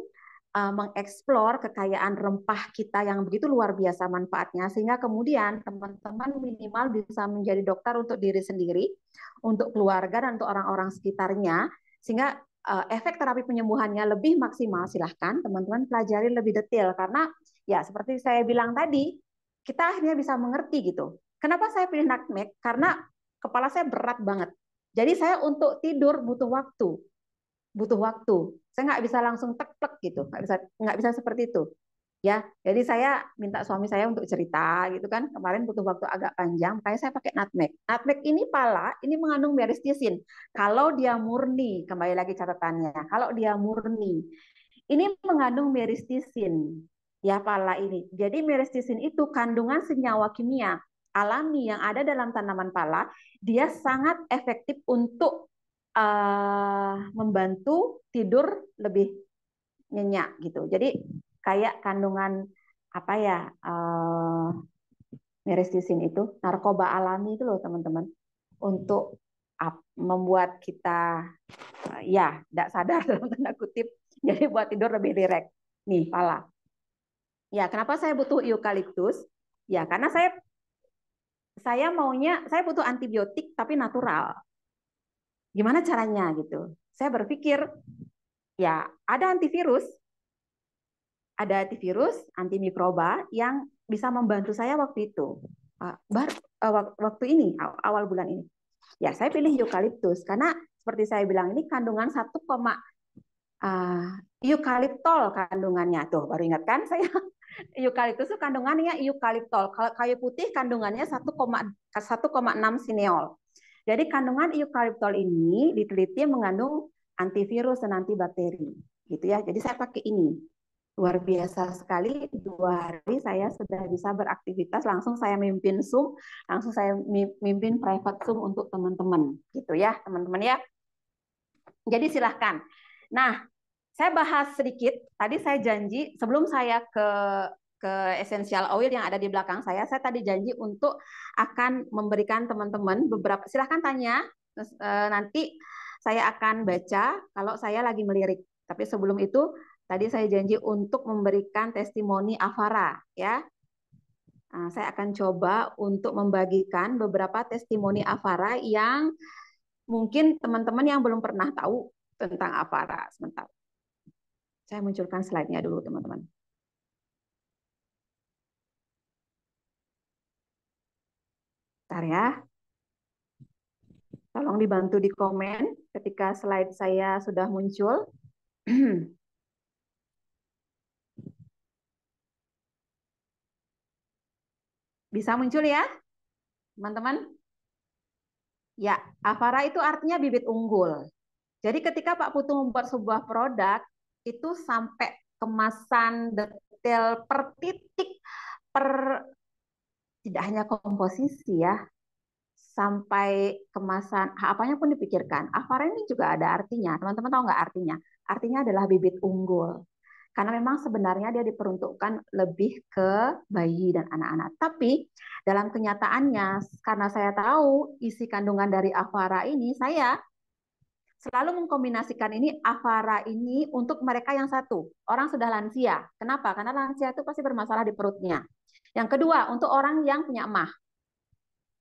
mengeksplor kekayaan rempah kita yang begitu luar biasa manfaatnya, sehingga kemudian teman-teman minimal bisa menjadi dokter untuk diri sendiri, untuk keluarga, dan untuk orang-orang sekitarnya, sehingga efek terapi penyembuhannya lebih maksimal. Silahkan teman-teman pelajari lebih detail, karena ya seperti saya bilang tadi, kita akhirnya bisa mengerti gitu. Kenapa saya pilih nutmeg? Karena kepala saya berat banget. Jadi saya untuk tidur butuh waktu. Saya nggak bisa langsung tek-tek gitu, nggak bisa seperti itu. Ya, jadi saya minta suami saya untuk cerita gitu kan. Kemarin butuh waktu agak panjang, makanya saya pakai nutmeg. Nutmeg ini ini mengandung myristicin. Kalau dia murni, kembali lagi catatannya, kalau dia murni, ini mengandung myristicin. Ya, pala ini. Jadi myristicin itu kandungan senyawa kimia alami yang ada dalam tanaman pala, dia sangat efektif untuk membantu tidur lebih nyenyak gitu. Jadi kayak kandungan apa ya, myristicin itu narkoba alami itu loh teman-teman, untuk membuat kita ya tidak sadar dalam tanda kutip, jadi buat tidur lebih rileks. Nih pala. Ya, kenapa saya butuh eukaliptus? Ya, karena saya butuh antibiotik tapi natural. Gimana caranya gitu? Saya berpikir ya ada antivirus, antimikroba yang bisa membantu saya waktu itu. Waktu ini awal bulan ini. Ya, saya pilih eukaliptus karena seperti saya bilang ini kandungan 1, eukaliptol kandungannya. Tuh, baru ingat kan saya. Eukaliptus itu kandungannya eukaliptol. Kalau kayu putih kandungannya 1,6 sineol. Jadi kandungan eukaliptol ini diteliti mengandung antivirus dan antibakteri, gitu ya. Jadi saya pakai ini. Luar biasa sekali, 2 hari saya sudah bisa beraktivitas, langsung saya mimpin Zoom, langsung saya mimpin private Zoom untuk teman-teman, gitu ya, teman-teman ya. Jadi silahkan. Nah, saya bahas sedikit, tadi saya janji sebelum saya ke essential oil yang ada di belakang saya tadi janji untuk akan memberikan teman-teman beberapa, silahkan tanya, nanti saya akan baca kalau saya lagi melirik. Tapi sebelum itu, tadi saya janji untuk memberikan testimoni Avara, ya. Nah, saya akan coba untuk membagikan beberapa testimoni Avara yang mungkin teman-teman yang belum pernah tahu tentang Avara. Sebentar. Saya munculkan slide-nya dulu, teman-teman. Bentar ya. Tolong dibantu di komen ketika slide saya sudah muncul. Bisa muncul ya, teman-teman? Ya, Avara itu artinya bibit unggul. Jadi ketika Pak Putu membuat sebuah produk, itu sampai kemasan detail per titik, tidak hanya komposisi ya, sampai kemasan, apanya pun dipikirkan. Avara ini juga ada artinya. Teman-teman tahu nggak artinya? Artinya adalah bibit unggul. Karena memang sebenarnya dia diperuntukkan lebih ke bayi dan anak-anak. Tapi dalam kenyataannya, karena saya tahu isi kandungan dari Avara ini, saya selalu mengkombinasikan ini Avara ini untuk mereka yang satu, orang sudah lansia. Kenapa? Karena lansia itu pasti bermasalah di perutnya. Yang kedua, untuk orang yang punya emah.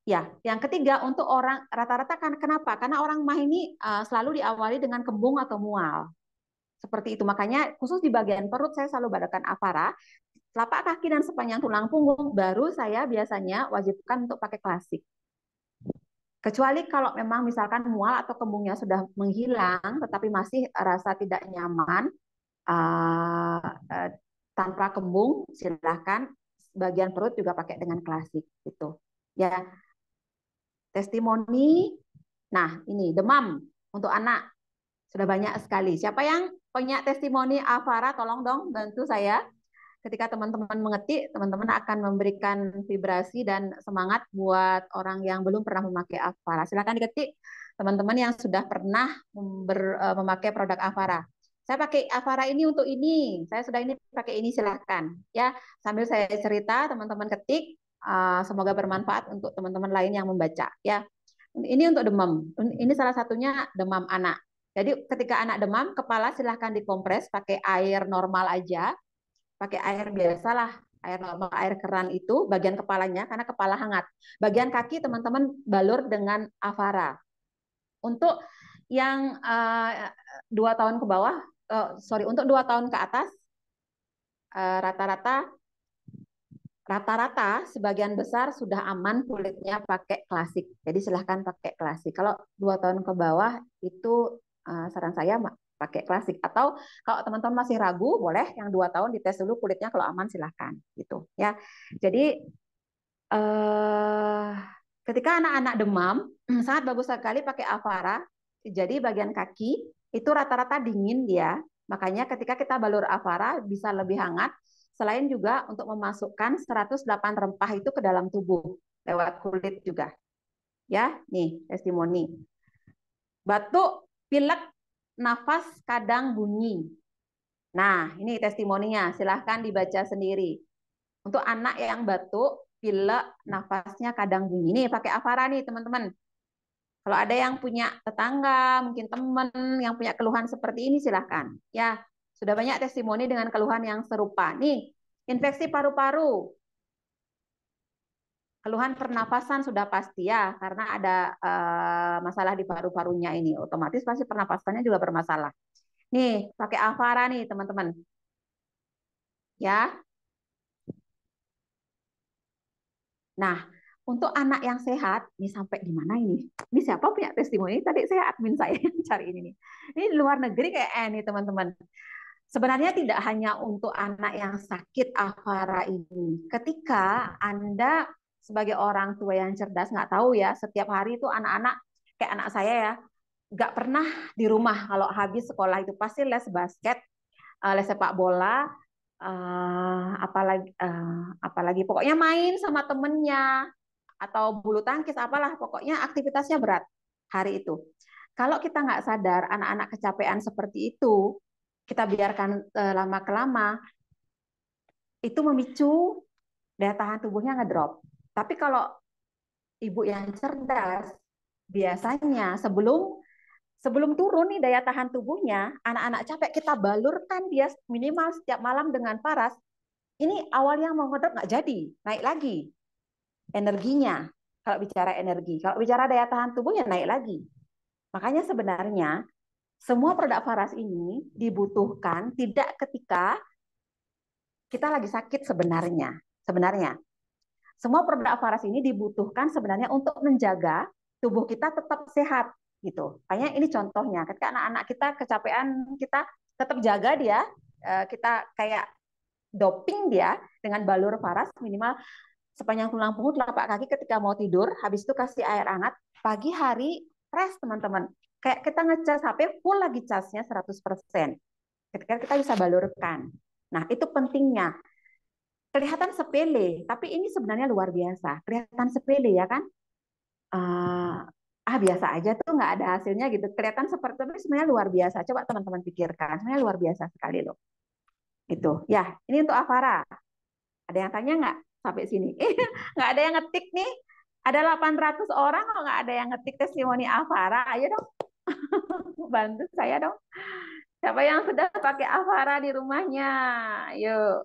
Ya, yang ketiga untuk orang rata-rata kan kenapa? Karena orang emah ini selalu diawali dengan kembung atau mual. Seperti itu. Makanya khusus di bagian perut saya selalu badakan Avara, telapak kaki dan sepanjang tulang punggung baru saya biasanya wajibkan untuk pakai klasik. Kecuali kalau memang misalkan mual atau kembungnya sudah menghilang, tetapi masih rasa tidak nyaman, tanpa kembung, silahkan bagian perut juga pakai dengan klasik gitu. Ya, testimoni. Nah, ini demam untuk anak sudah banyak sekali. Siapa yang punya testimoni Avara, tolong dong bantu saya. Ketika teman-teman mengetik, teman-teman akan memberikan vibrasi dan semangat buat orang yang belum pernah memakai Avara. Silakan diketik teman-teman yang sudah pernah memakai produk Avara. Saya pakai Avara ini untuk ini, saya sudah ini pakai ini, silahkan. Ya, sambil saya cerita, teman-teman ketik. Semoga bermanfaat untuk teman-teman lain yang membaca. Ya, ini untuk demam. Ini salah satunya demam anak. Jadi ketika anak demam, kepala silahkan dikompres pakai air normal aja. Pakai air biasalah, air normal, air keran itu bagian kepalanya karena kepala hangat. Bagian kaki teman-teman balur dengan Avara. Untuk yang 2 tahun ke bawah, untuk 2 tahun ke atas, rata-rata sebagian besar sudah aman kulitnya pakai klasik. Jadi silahkan pakai klasik. Kalau 2 tahun ke bawah itu saran saya pakai klasik, atau kalau teman-teman masih ragu boleh yang 2 tahun dites dulu kulitnya, kalau aman silahkan gitu ya. Jadi ketika anak-anak demam sangat bagus sekali pakai Avara. Jadi bagian kaki itu rata-rata dingin dia, makanya ketika kita balur Avara bisa lebih hangat. Selain juga untuk memasukkan 108 rempah itu ke dalam tubuh lewat kulit juga ya. Nih testimoni, batuk, pilek, nafas kadang bunyi. Nah, ini testimoninya, silahkan dibaca sendiri. Untuk anak yang batuk, pilek, nafasnya kadang bunyi. Nih, pakai Avara nih, teman-teman. Kalau ada yang punya tetangga, mungkin teman yang punya keluhan seperti ini, silahkan. Ya, sudah banyak testimoni dengan keluhan yang serupa. Nih, infeksi paru-paru. Keluhan pernapasan sudah pasti ya, karena ada masalah di paru-parunya ini. Otomatis pasti pernapasannya juga bermasalah. Nih, pakai Avara nih, teman-teman. Ya. Nah, untuk anak yang sehat, ini sampai di mana ini? Ini siapa punya testimoni? Tadi saya admin saya yang cari ini nih. Ini di luar negeri kayak nih, teman-teman. Sebenarnya tidak hanya untuk anak yang sakit Avara ini. Ketika Anda sebagai orang tua yang cerdas, nggak tahu ya, setiap hari itu anak-anak, kayak anak saya ya, nggak pernah di rumah. Kalau habis sekolah itu pasti les basket, les sepak bola, apalagi pokoknya main sama temennya atau bulu tangkis, apalah pokoknya aktivitasnya berat hari itu. Kalau kita nggak sadar anak-anak kecapean seperti itu, kita biarkan lama kelama, itu memicu daya tahan tubuhnya ngedrop. Tapi kalau ibu yang cerdas, biasanya sebelum turun nih daya tahan tubuhnya, anak-anak capek, kita balurkan dia minimal setiap malam dengan paras. Ini awalnya mau ngedrop nggak jadi, naik lagi energinya. Kalau bicara energi, kalau bicara daya tahan tubuhnya naik lagi. Makanya sebenarnya semua produk Faras ini dibutuhkan tidak ketika kita lagi sakit sebenarnya. Semua produk Faras ini dibutuhkan sebenarnya untuk menjaga tubuh kita tetap sehat gitu. Makanya ini contohnya, ketika anak-anak kita kecapean, kita tetap jaga dia, kita kayak doping dia dengan balur Faras minimal sepanjang tulang punggung, telapak kaki ketika mau tidur, habis itu kasih air hangat, pagi hari fresh teman-teman. Kayak kita ngecas HP full lagi casnya 100%. Ketika kita bisa balurkan. Nah, itu pentingnya. Kelihatan sepele, tapi ini sebenarnya luar biasa. Kelihatan sepele ya kan? biasa aja tuh nggak ada hasilnya gitu. Kelihatan seperti tapi sebenarnya luar biasa. Coba teman-teman pikirkan, sebenarnya luar biasa sekali loh. Itu ya, ini untuk Avara. Ada yang tanya nggak sampai sini? Nggak ada yang ngetik nih. Ada 800 orang kok nggak ada yang ngetik testimoni Avara. Ayo dong, bantu saya dong. Siapa yang sudah pakai Avara di rumahnya? Yuk.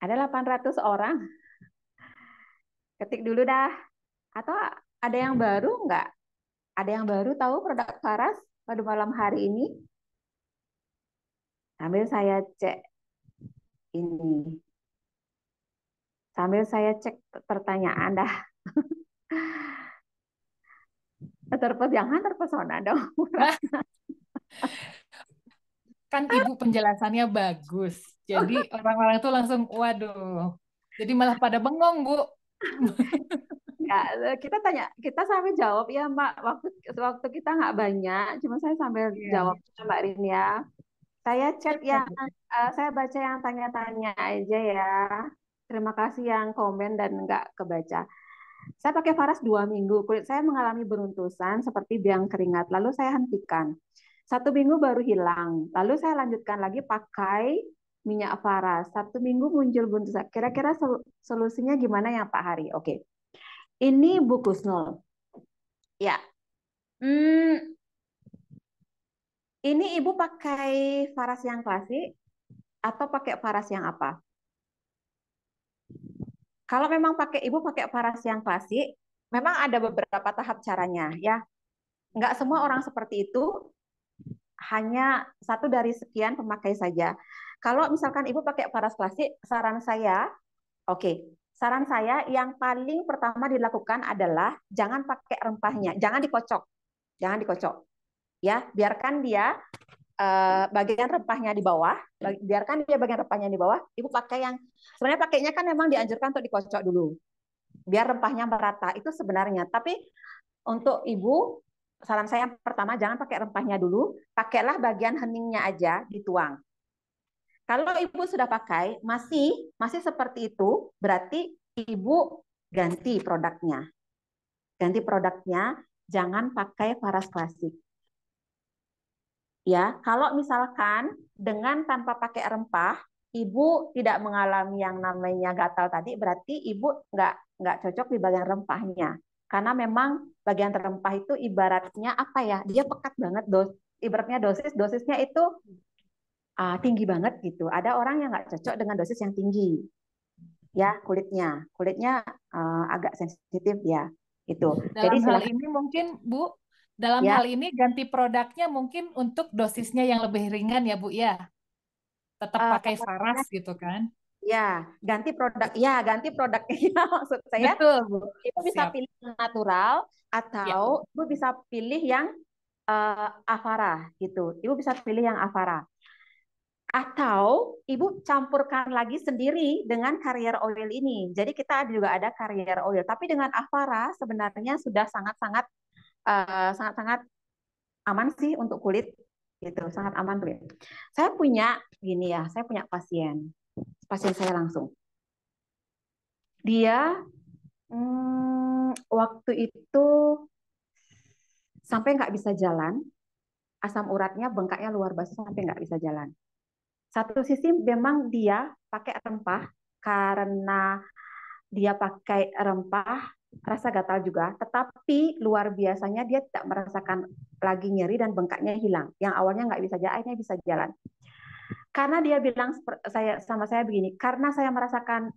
Ada 800 orang. Ketik dulu dah. Atau ada yang baru nggak? Ada yang baru tahu produk Faras pada malam hari ini? Sambil saya cek ini. Sambil saya cek pertanyaan dah. Jangan terpesona dong. Kan Ibu penjelasannya bagus. Jadi orang-orang itu langsung, waduh. Jadi malah pada bengong, Bu. Ya, kita sambil jawab ya Mbak. Waktu kita nggak banyak, cuma saya sambil jawab Mbak Rin ya. Saya chat yang saya baca yang tanya-tanya aja ya. Terima kasih yang komen dan nggak kebaca. Saya pakai Faras 2 minggu, kulit saya mengalami beruntusan seperti biang keringat, lalu saya hentikan. 1 minggu baru hilang, lalu saya lanjutkan lagi pakai minyak Faras. 1 minggu muncul beruntusan. Kira-kira solusinya gimana ya Pak Hari? Oke, ini Bu Kusnul. Ya, ini Ibu pakai Faras yang klasik atau pakai Faras yang apa? Kalau memang Ibu pakai Faras yang klasik, memang ada beberapa tahap caranya ya. Nggak semua orang seperti itu, hanya satu dari sekian pemakai saja. Kalau misalkan Ibu pakai Faras klasik, saran saya yang paling pertama dilakukan adalah jangan pakai rempahnya, jangan dikocok. Ya, biarkan dia bagian rempahnya di bawah, Ibu pakai yang sebenarnya pakainya kan memang dianjurkan untuk dikocok dulu, biar rempahnya merata itu sebenarnya. Tapi untuk Ibu, saran saya yang pertama jangan pakai rempahnya dulu, pakailah bagian heningnya aja dituang. Kalau Ibu sudah pakai masih seperti itu, berarti Ibu ganti produknya. Jangan pakai Faras klasik. Ya, kalau misalkan dengan tanpa pakai rempah, Ibu tidak mengalami yang namanya gatal tadi, berarti Ibu nggak cocok di bagian rempahnya. Karena memang bagian rempah itu ibaratnya apa ya? Dia pekat banget ibaratnya dosisnya itu tinggi banget gitu. Ada orang yang nggak cocok dengan dosis yang tinggi. Ya, kulitnya agak sensitif ya. Itu. Dalam hal ini mungkin Bu, hal ini ganti produknya mungkin untuk dosisnya yang lebih ringan ya Bu ya. Tetap pakai Faras gitu kan. Ya, ganti produknya maksud saya. Betul, Bu. Ibu bisa pilih yang natural atau Ibu bisa pilih yang Avara gitu. Ibu bisa pilih yang Avara. Atau Ibu campurkan lagi sendiri dengan carrier oil ini. Jadi kita juga ada carrier oil, tapi dengan Avara sebenarnya sudah sangat-sangat aman sih untuk kulit gitu, sangat aman kulit. Saya punya pasien saya langsung. Dia waktu itu sampai nggak bisa jalan, asam uratnya bengkaknya luar biasa sampai nggak bisa jalan. Satu sisi memang dia pakai rempah, karena dia pakai rempah rasa gatal juga, tetapi luar biasanya dia tidak merasakan lagi nyeri dan bengkaknya hilang. Yang awalnya nggak bisa jalan, akhirnya bisa jalan. Karena dia bilang sama saya begini, karena saya merasakan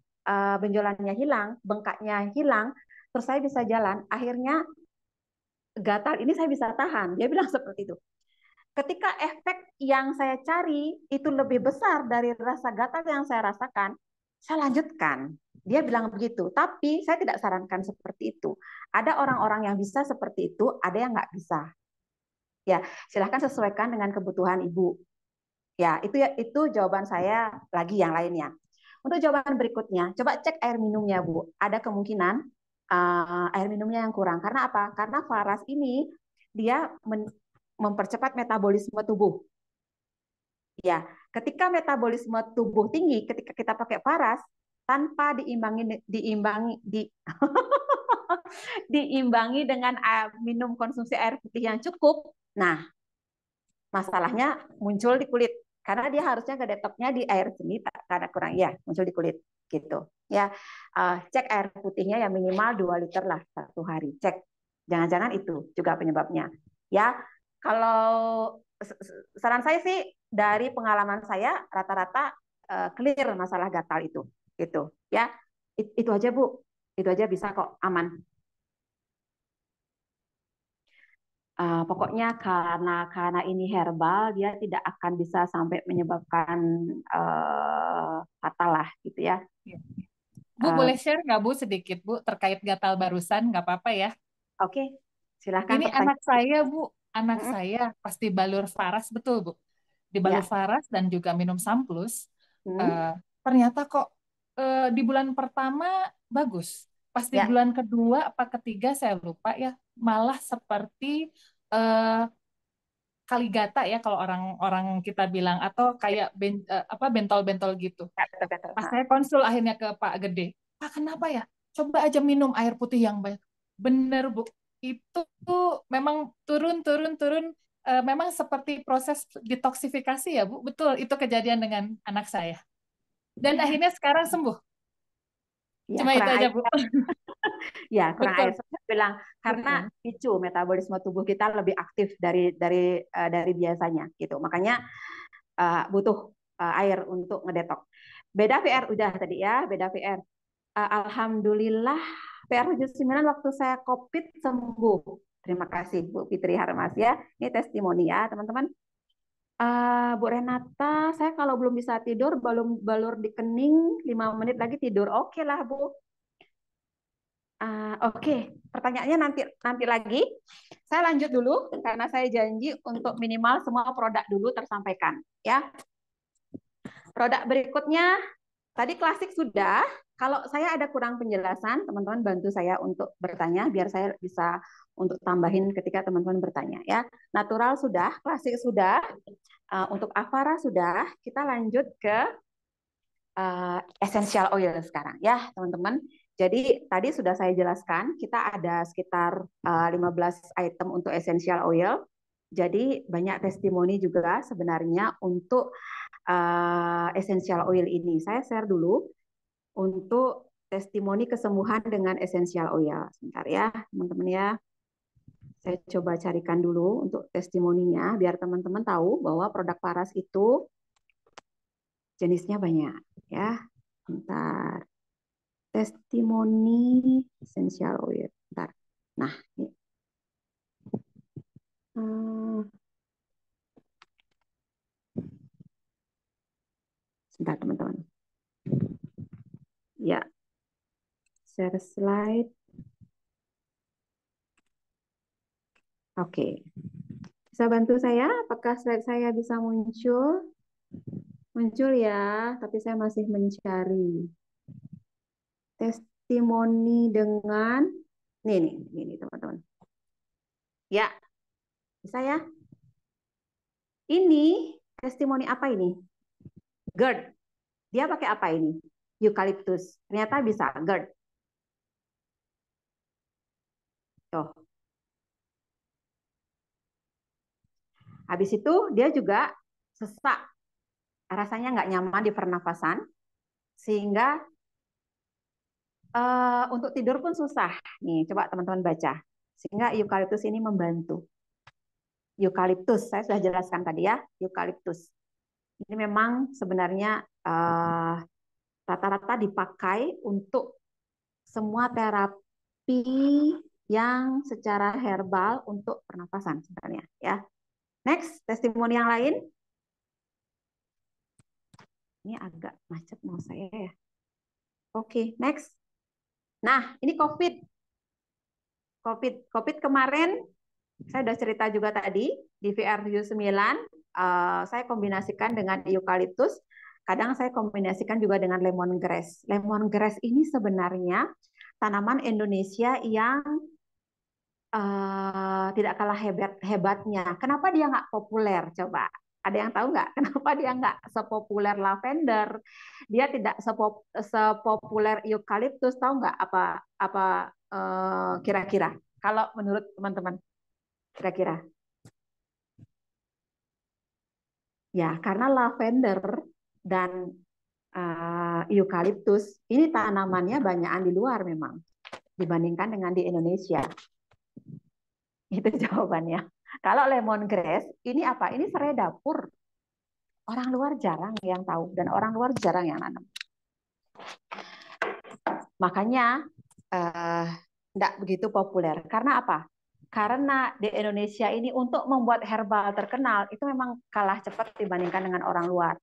benjolannya hilang, bengkaknya hilang, terus saya bisa jalan, akhirnya gatal ini saya bisa tahan. Dia bilang seperti itu. Ketika efek yang saya cari itu lebih besar dari rasa gatal yang saya rasakan, saya lanjutkan. Dia bilang begitu, tapi saya tidak sarankan seperti itu. Ada orang-orang yang bisa seperti itu, ada yang nggak bisa. Ya, silahkan sesuaikan dengan kebutuhan Ibu. Ya, itu jawaban saya lagi yang lainnya. Untuk jawaban berikutnya, coba cek air minumnya, Bu. Ada kemungkinan air minumnya yang kurang. Karena apa? Karena Faras ini dia mempercepat metabolisme tubuh. Ya, ketika metabolisme tubuh tinggi, ketika kita pakai paras tanpa diimbangi dengan minum konsumsi air putih yang cukup. Nah, masalahnya muncul di kulit karena dia harusnya ngedetoknya di air seni karena kurang ya muncul di kulit gitu ya. Cek air putihnya ya minimal 2 liter lah satu hari, cek, jangan-jangan itu juga penyebabnya ya. Kalau saran saya sih dari pengalaman saya rata-rata clear masalah gatal itu gitu ya. Itu aja Bu, itu aja bisa kok, aman. Pokoknya karena ini herbal, dia tidak akan bisa sampai menyebabkan fatal lah gitu ya. Bu, Uh, boleh share nggak Bu sedikit Bu terkait gatal barusan? Nggak apa-apa ya. Oke, silahkan Ini anak pertanyaan. saya Bu, anak saya pasti balur Faras betul Bu. Di balur Ya. Faras dan juga minum Samplus. Hmm. Ternyata kok di bulan pertama bagus. Pas di Ya. bulan kedua apa ketiga saya lupa ya, malah seperti eh, kaligata ya kalau orang-orang kita bilang, atau kayak apa bentol-bentol gitu. Betul. Pas saya konsul akhirnya ke Pak Gede, Pak kenapa ya? Coba aja minum air putih yang banyak. Bener Bu, itu tuh memang turun. Memang seperti proses detoksifikasi ya Bu. Betul, itu kejadian dengan anak saya. Dan akhirnya sekarang sembuh. Ya, Cuma itu kurang aja air. Bu. Ya, kurang air. Betul, Saya bilang karena betul. picu metabolisme tubuh kita lebih aktif dari biasanya gitu. Makanya butuh air untuk ngedetok. Beda VR udah tadi ya, beda VR. Alhamdulillah PR 79 waktu saya COVID sembuh. Terima kasih Bu Fitri Harmas ya. Ini testimoni ya teman-teman. Bu Renata, saya kalau belum bisa tidur, balur di kening, 5 menit lagi tidur. Oke lah Bu. Oke, pertanyaannya nanti lagi. Saya lanjut dulu karena saya janji untuk minimal semua produk dulu tersampaikan ya. Produk berikutnya tadi klasik sudah. Kalau saya ada kurang penjelasan, teman-teman bantu saya untuk bertanya biar saya bisa untuk tambahin ketika teman-teman bertanya ya. Natural sudah, klasik sudah, untuk Avara sudah. Kita lanjut ke essential oil sekarang ya, teman-teman. Jadi tadi sudah saya jelaskan, kita ada sekitar 15 item untuk essential oil. Jadi banyak testimoni juga sebenarnya untuk essential oil ini. Saya share dulu untuk testimoni kesembuhan dengan essential oil. Sebentar ya, teman-teman ya. Saya coba carikan dulu untuk testimoninya biar teman-teman tahu bahwa produk Paras itu jenisnya banyak ya. Bentar. Testimoni essential oil. Bentar. Nah, ini. Sebentar teman-teman. Ya. Share slide. Oke. Bisa bantu saya? Apakah slide saya bisa muncul? Muncul ya, tapi saya masih mencari. Testimoni dengan nih teman-teman. Ya, bisa ya? Ini testimoni apa ini? GERD. Dia pakai apa ini? Eucalyptus. Ternyata bisa GERD. Tuh. Habis itu dia juga sesak. Rasanya nggak nyaman di pernafasan. Sehingga untuk tidur pun susah. Nih, coba teman-teman baca. Sehingga eucalyptus ini membantu. Eucalyptus, saya sudah jelaskan tadi ya, eucalyptus. Ini memang sebenarnya rata-rata dipakai untuk semua terapi yang secara herbal untuk pernafasan sebenarnya ya. Next, testimoni yang lain. Ini agak macet mau saya ya. Oke, next. Nah, ini COVID. COVID kemarin saya sudah cerita juga tadi di VR79, saya kombinasikan dengan eucalyptus. Kadang saya kombinasikan juga dengan lemongrass. Lemongrass ini sebenarnya tanaman Indonesia yang tidak kalah hebatnya. Kenapa dia nggak populer? Coba. Ada yang tahu nggak kenapa dia nggak sepopuler lavender? Dia tidak sepopuler eukaliptus. Tahu nggak apa kira-kira? Kalau menurut teman-teman, kira-kira? Ya, karena lavender dan eukaliptus ini tanamannya banyakan di luar memang dibandingkan dengan di Indonesia. Itu jawabannya. Kalau lemongrass ini apa? Ini serai dapur. Orang luar jarang yang tahu dan orang luar jarang yang nanam. Makanya tidak begitu populer. Karena apa? Karena di Indonesia ini untuk membuat herbal terkenal itu memang kalah cepat dibandingkan dengan orang luar.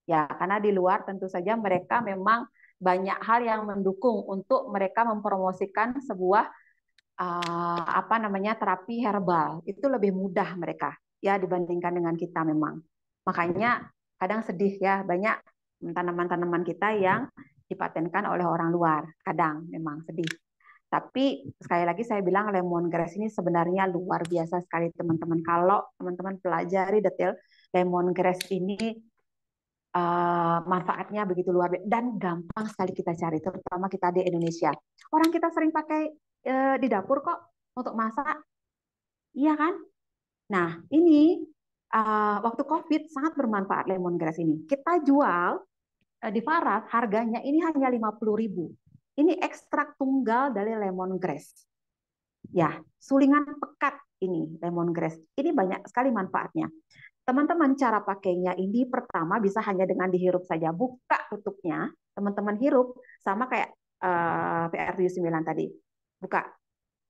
Ya, karena di luar tentu saja mereka memang banyak hal yang mendukung untuk mereka mempromosikan sebuah terapi herbal. Itu lebih mudah mereka ya dibandingkan dengan kita memang. Makanya kadang sedih ya, banyak tanaman-tanaman kita yang dipatenkan oleh orang luar. Kadang memang sedih. Tapi sekali lagi saya bilang lemongrass ini sebenarnya luar biasa sekali teman-teman. Kalau teman-teman pelajari detail lemongrass ini manfaatnya begitu luar biasa dan gampang sekali kita cari, terutama kita di Indonesia. Orang kita sering pakai di dapur kok untuk masak, iya kan? Nah ini waktu COVID sangat bermanfaat lemongrass ini. Kita jual di Faras harganya ini hanya 50.000. Ini ekstrak tunggal dari lemongrass. Ya, sulingan pekat ini lemongrass. Ini banyak sekali manfaatnya. Teman-teman cara pakainya ini pertama bisa hanya dengan dihirup saja. Buka tutupnya, teman-teman hirup sama kayak PR79 tadi. Buka.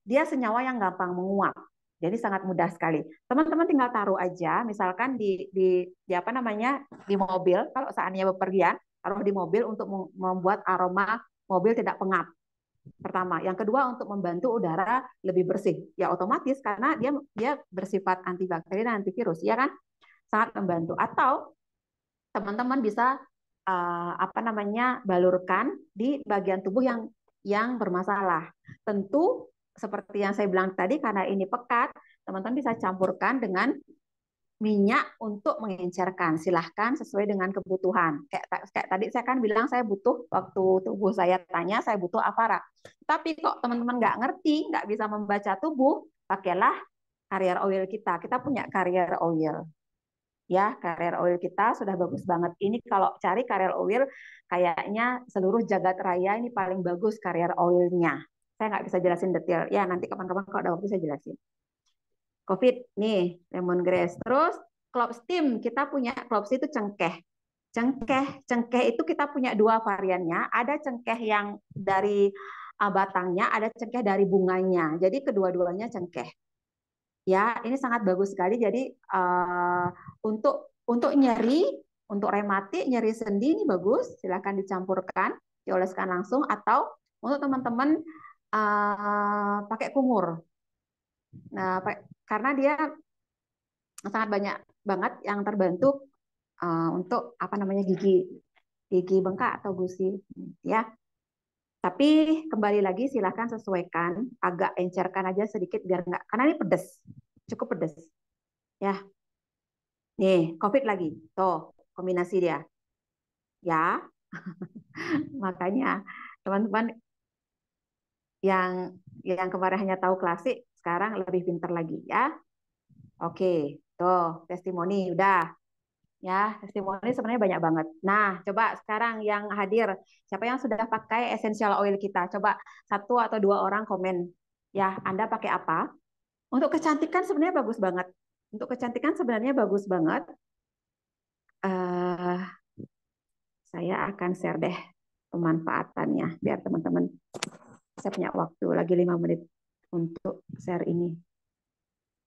Dia senyawa yang gampang menguap. Jadi sangat mudah sekali. Teman-teman tinggal taruh aja, misalkan di apa namanya di mobil. Kalau seandainya bepergian, taruh di mobil untuk membuat aroma mobil tidak pengap. Pertama, yang kedua untuk membantu udara lebih bersih. Ya otomatis karena dia bersifat antibakteri dan antivirus, ya kan? Sangat membantu. Atau teman-teman bisa balurkan di bagian tubuh yang bermasalah. Tentu seperti yang saya bilang tadi, karena ini pekat, teman-teman bisa campurkan dengan minyak untuk mengencerkan. Silahkan sesuai dengan kebutuhan. Kayak tadi saya kan bilang saya butuh, waktu tubuh saya tanya saya butuh Avara. Tapi kok teman-teman nggak ngerti, nggak bisa membaca tubuh, pakailah carrier oil kita. Kita punya carrier oil. Ya, carrier oil kita sudah bagus banget. Ini kalau cari carrier oil, kayaknya seluruh jagat raya ini paling bagus carrier oilnya. Saya nggak bisa jelasin detail. Ya, nanti kapan-kapan kalau ada waktu saya jelasin. COVID nih, lemongrass. Terus clove steam, kita punya clove steam itu cengkeh. Cengkeh itu kita punya dua variannya. Ada cengkeh yang dari batangnya, ada cengkeh dari bunganya. Jadi kedua-duanya cengkeh. Ya, ini sangat bagus sekali. Jadi untuk nyeri, untuk rematik, nyeri sendi ini bagus. Silahkan dicampurkan, dioleskan langsung, atau untuk teman-teman pakai kumur. Nah, karena dia sangat banyak banget yang terbantu untuk gigi bengkak atau gusi, ya. Tapi kembali lagi silahkan sesuaikan, agak encerkan aja sedikit biar nggak, karena ini pedas, cukup pedas, ya. Nih, COVID lagi, tuh kombinasi dia, ya. Makanya teman-teman yang kemarin hanya tahu klasik, sekarang lebih pintar lagi, ya. Oke, tuh testimoni udah. Ya, testimoni sebenarnya banyak banget. Nah, coba sekarang yang hadir, siapa yang sudah pakai essential oil kita? Coba satu atau dua orang komen. Ya, Anda pakai apa? Untuk kecantikan sebenarnya bagus banget. Untuk kecantikan sebenarnya bagus banget. Saya akan share deh pemanfaatannya, biar teman-teman, saya punya waktu lagi 5 menit untuk share ini.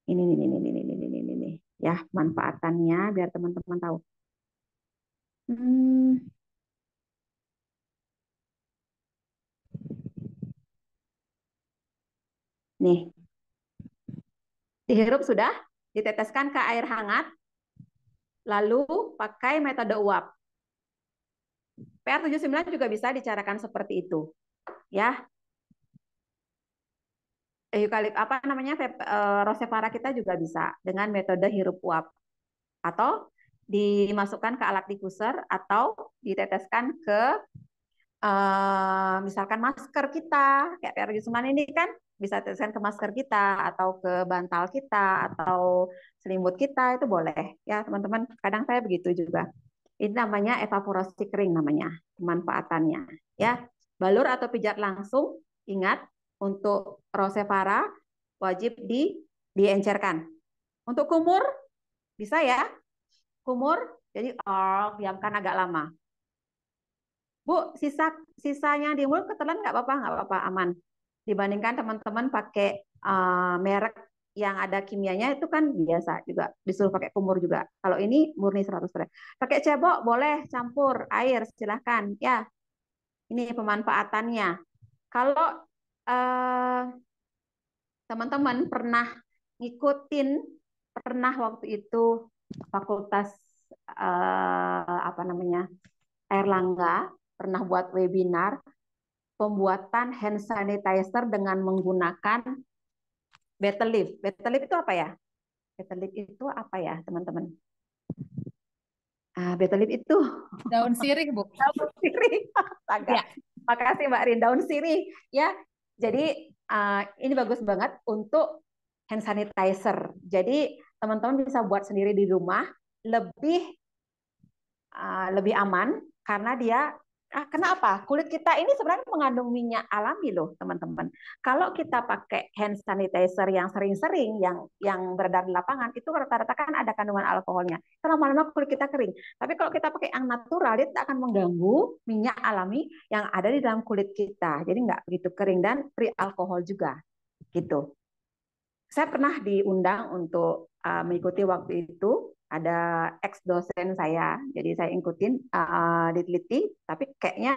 Ini. Ya, manfaatannya biar teman-teman tahu. Nih, dihirup sudah, diteteskan ke air hangat, lalu pakai metode uap. PR79 juga bisa dicarakan seperti itu, ya. Rosevara kita juga bisa dengan metode hirup uap, atau dimasukkan ke alat diffuser atau diteteskan ke misalkan masker kita, kayak PR ini kan bisa teteskan ke masker kita atau ke bantal kita atau selimut kita, itu boleh ya teman-teman. Kadang saya begitu juga. Ini namanya evaporasi kering namanya pemanfaatannya ya. Balur atau pijat langsung, ingat untuk rosevara wajib diencerkan. Untuk kumur bisa ya, kumur jadi diamkan agak lama. Bu, sisanya di mulut ketelan nggak apa-apa, aman. Dibandingkan teman-teman pakai merek yang ada kimianya itu kan biasa juga disuruh pakai kumur juga. Kalau ini murni 100%. Pakai cebok boleh campur air silahkan ya. Ini pemanfaatannya. Kalau teman-teman pernah waktu itu fakultas apa namanya Airlangga pernah buat webinar pembuatan hand sanitizer dengan menggunakan betel leaf. Betel leaf itu apa ya? Betel leaf itu apa ya, teman-teman? Betel leaf itu daun sirih, Bu. daun sirih. Ya. Makasih Mbak Rin, daun sirih ya. Jadi ini bagus banget untuk hand sanitizer. Jadi teman-teman bisa buat sendiri di rumah, lebih aman karena dia kenapa? Kulit kita ini sebenarnya mengandung minyak alami loh, teman-teman. Kalau kita pakai hand sanitizer yang sering-sering, yang beredar di lapangan, itu rata-rata kan ada kandungan alkoholnya. Karena lama-lama kulit kita kering. Tapi kalau kita pakai yang natural, dia tidak akan mengganggu minyak alami yang ada di dalam kulit kita. Jadi nggak begitu kering dan free alkohol juga, gitu. Saya pernah diundang untuk mengikuti waktu itu. Ada ex dosen saya, jadi saya ikutin diteliti, tapi kayaknya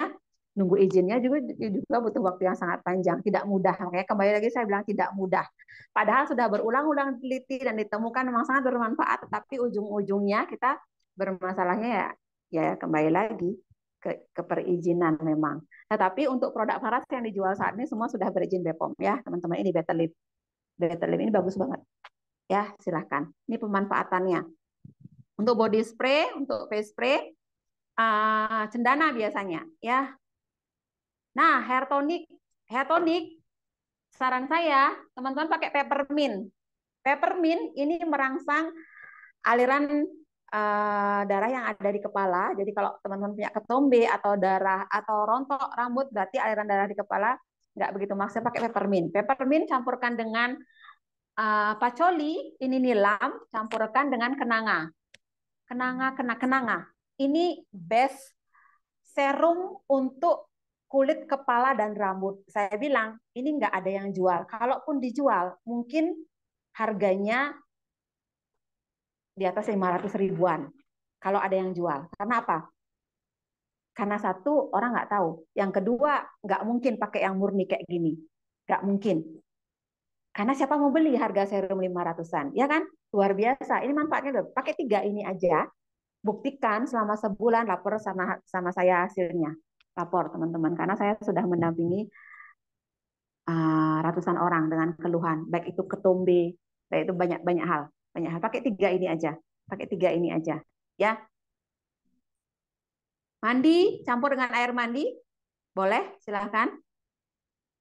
nunggu izinnya juga butuh waktu yang sangat panjang, tidak mudah. Makanya kembali lagi saya bilang tidak mudah. Padahal sudah berulang-ulang diteliti dan ditemukan memang sangat bermanfaat, tetapi ujung-ujungnya kita bermasalahnya ya kembali lagi ke perizinan memang. Nah, tapi untuk produk Faras yang dijual saat ini semua sudah berizin BPOM ya, teman-teman. Ini Betel Leaf. Betel Leaf ini bagus banget. Ya, silahkan. Ini pemanfaatannya. Untuk body spray, untuk face spray, cendana biasanya, ya. Nah, hair tonic, saran saya, teman-teman pakai peppermint. Peppermint ini merangsang aliran darah yang ada di kepala. Jadi kalau teman-teman punya ketombe atau darah atau rontok rambut, berarti aliran darah di kepala nggak begitu maksudnya pakai peppermint. Peppermint campurkan dengan pacoli, ini nilam, campurkan dengan kenanga. Kenanga. Ini best serum untuk kulit kepala dan rambut. Saya bilang ini nggak ada yang jual. Kalaupun dijual, mungkin harganya di atas 500 ribuan. Kalau ada yang jual. Karena apa? Karena satu, orang nggak tahu. Yang kedua, nggak mungkin pakai yang murni kayak gini. Nggak mungkin. Karena siapa mau beli harga serum 500-an? Ya kan? Luar biasa. Ini manfaatnya. Pakai 3 ini aja. Buktikan selama sebulan, lapor sama saya hasilnya. Lapor teman-teman, karena saya sudah mendampingi ratusan orang dengan keluhan, baik itu ketombe, baik itu banyak hal. Pakai 3 ini aja, ya. Mandi, campur dengan air mandi, boleh, silahkan.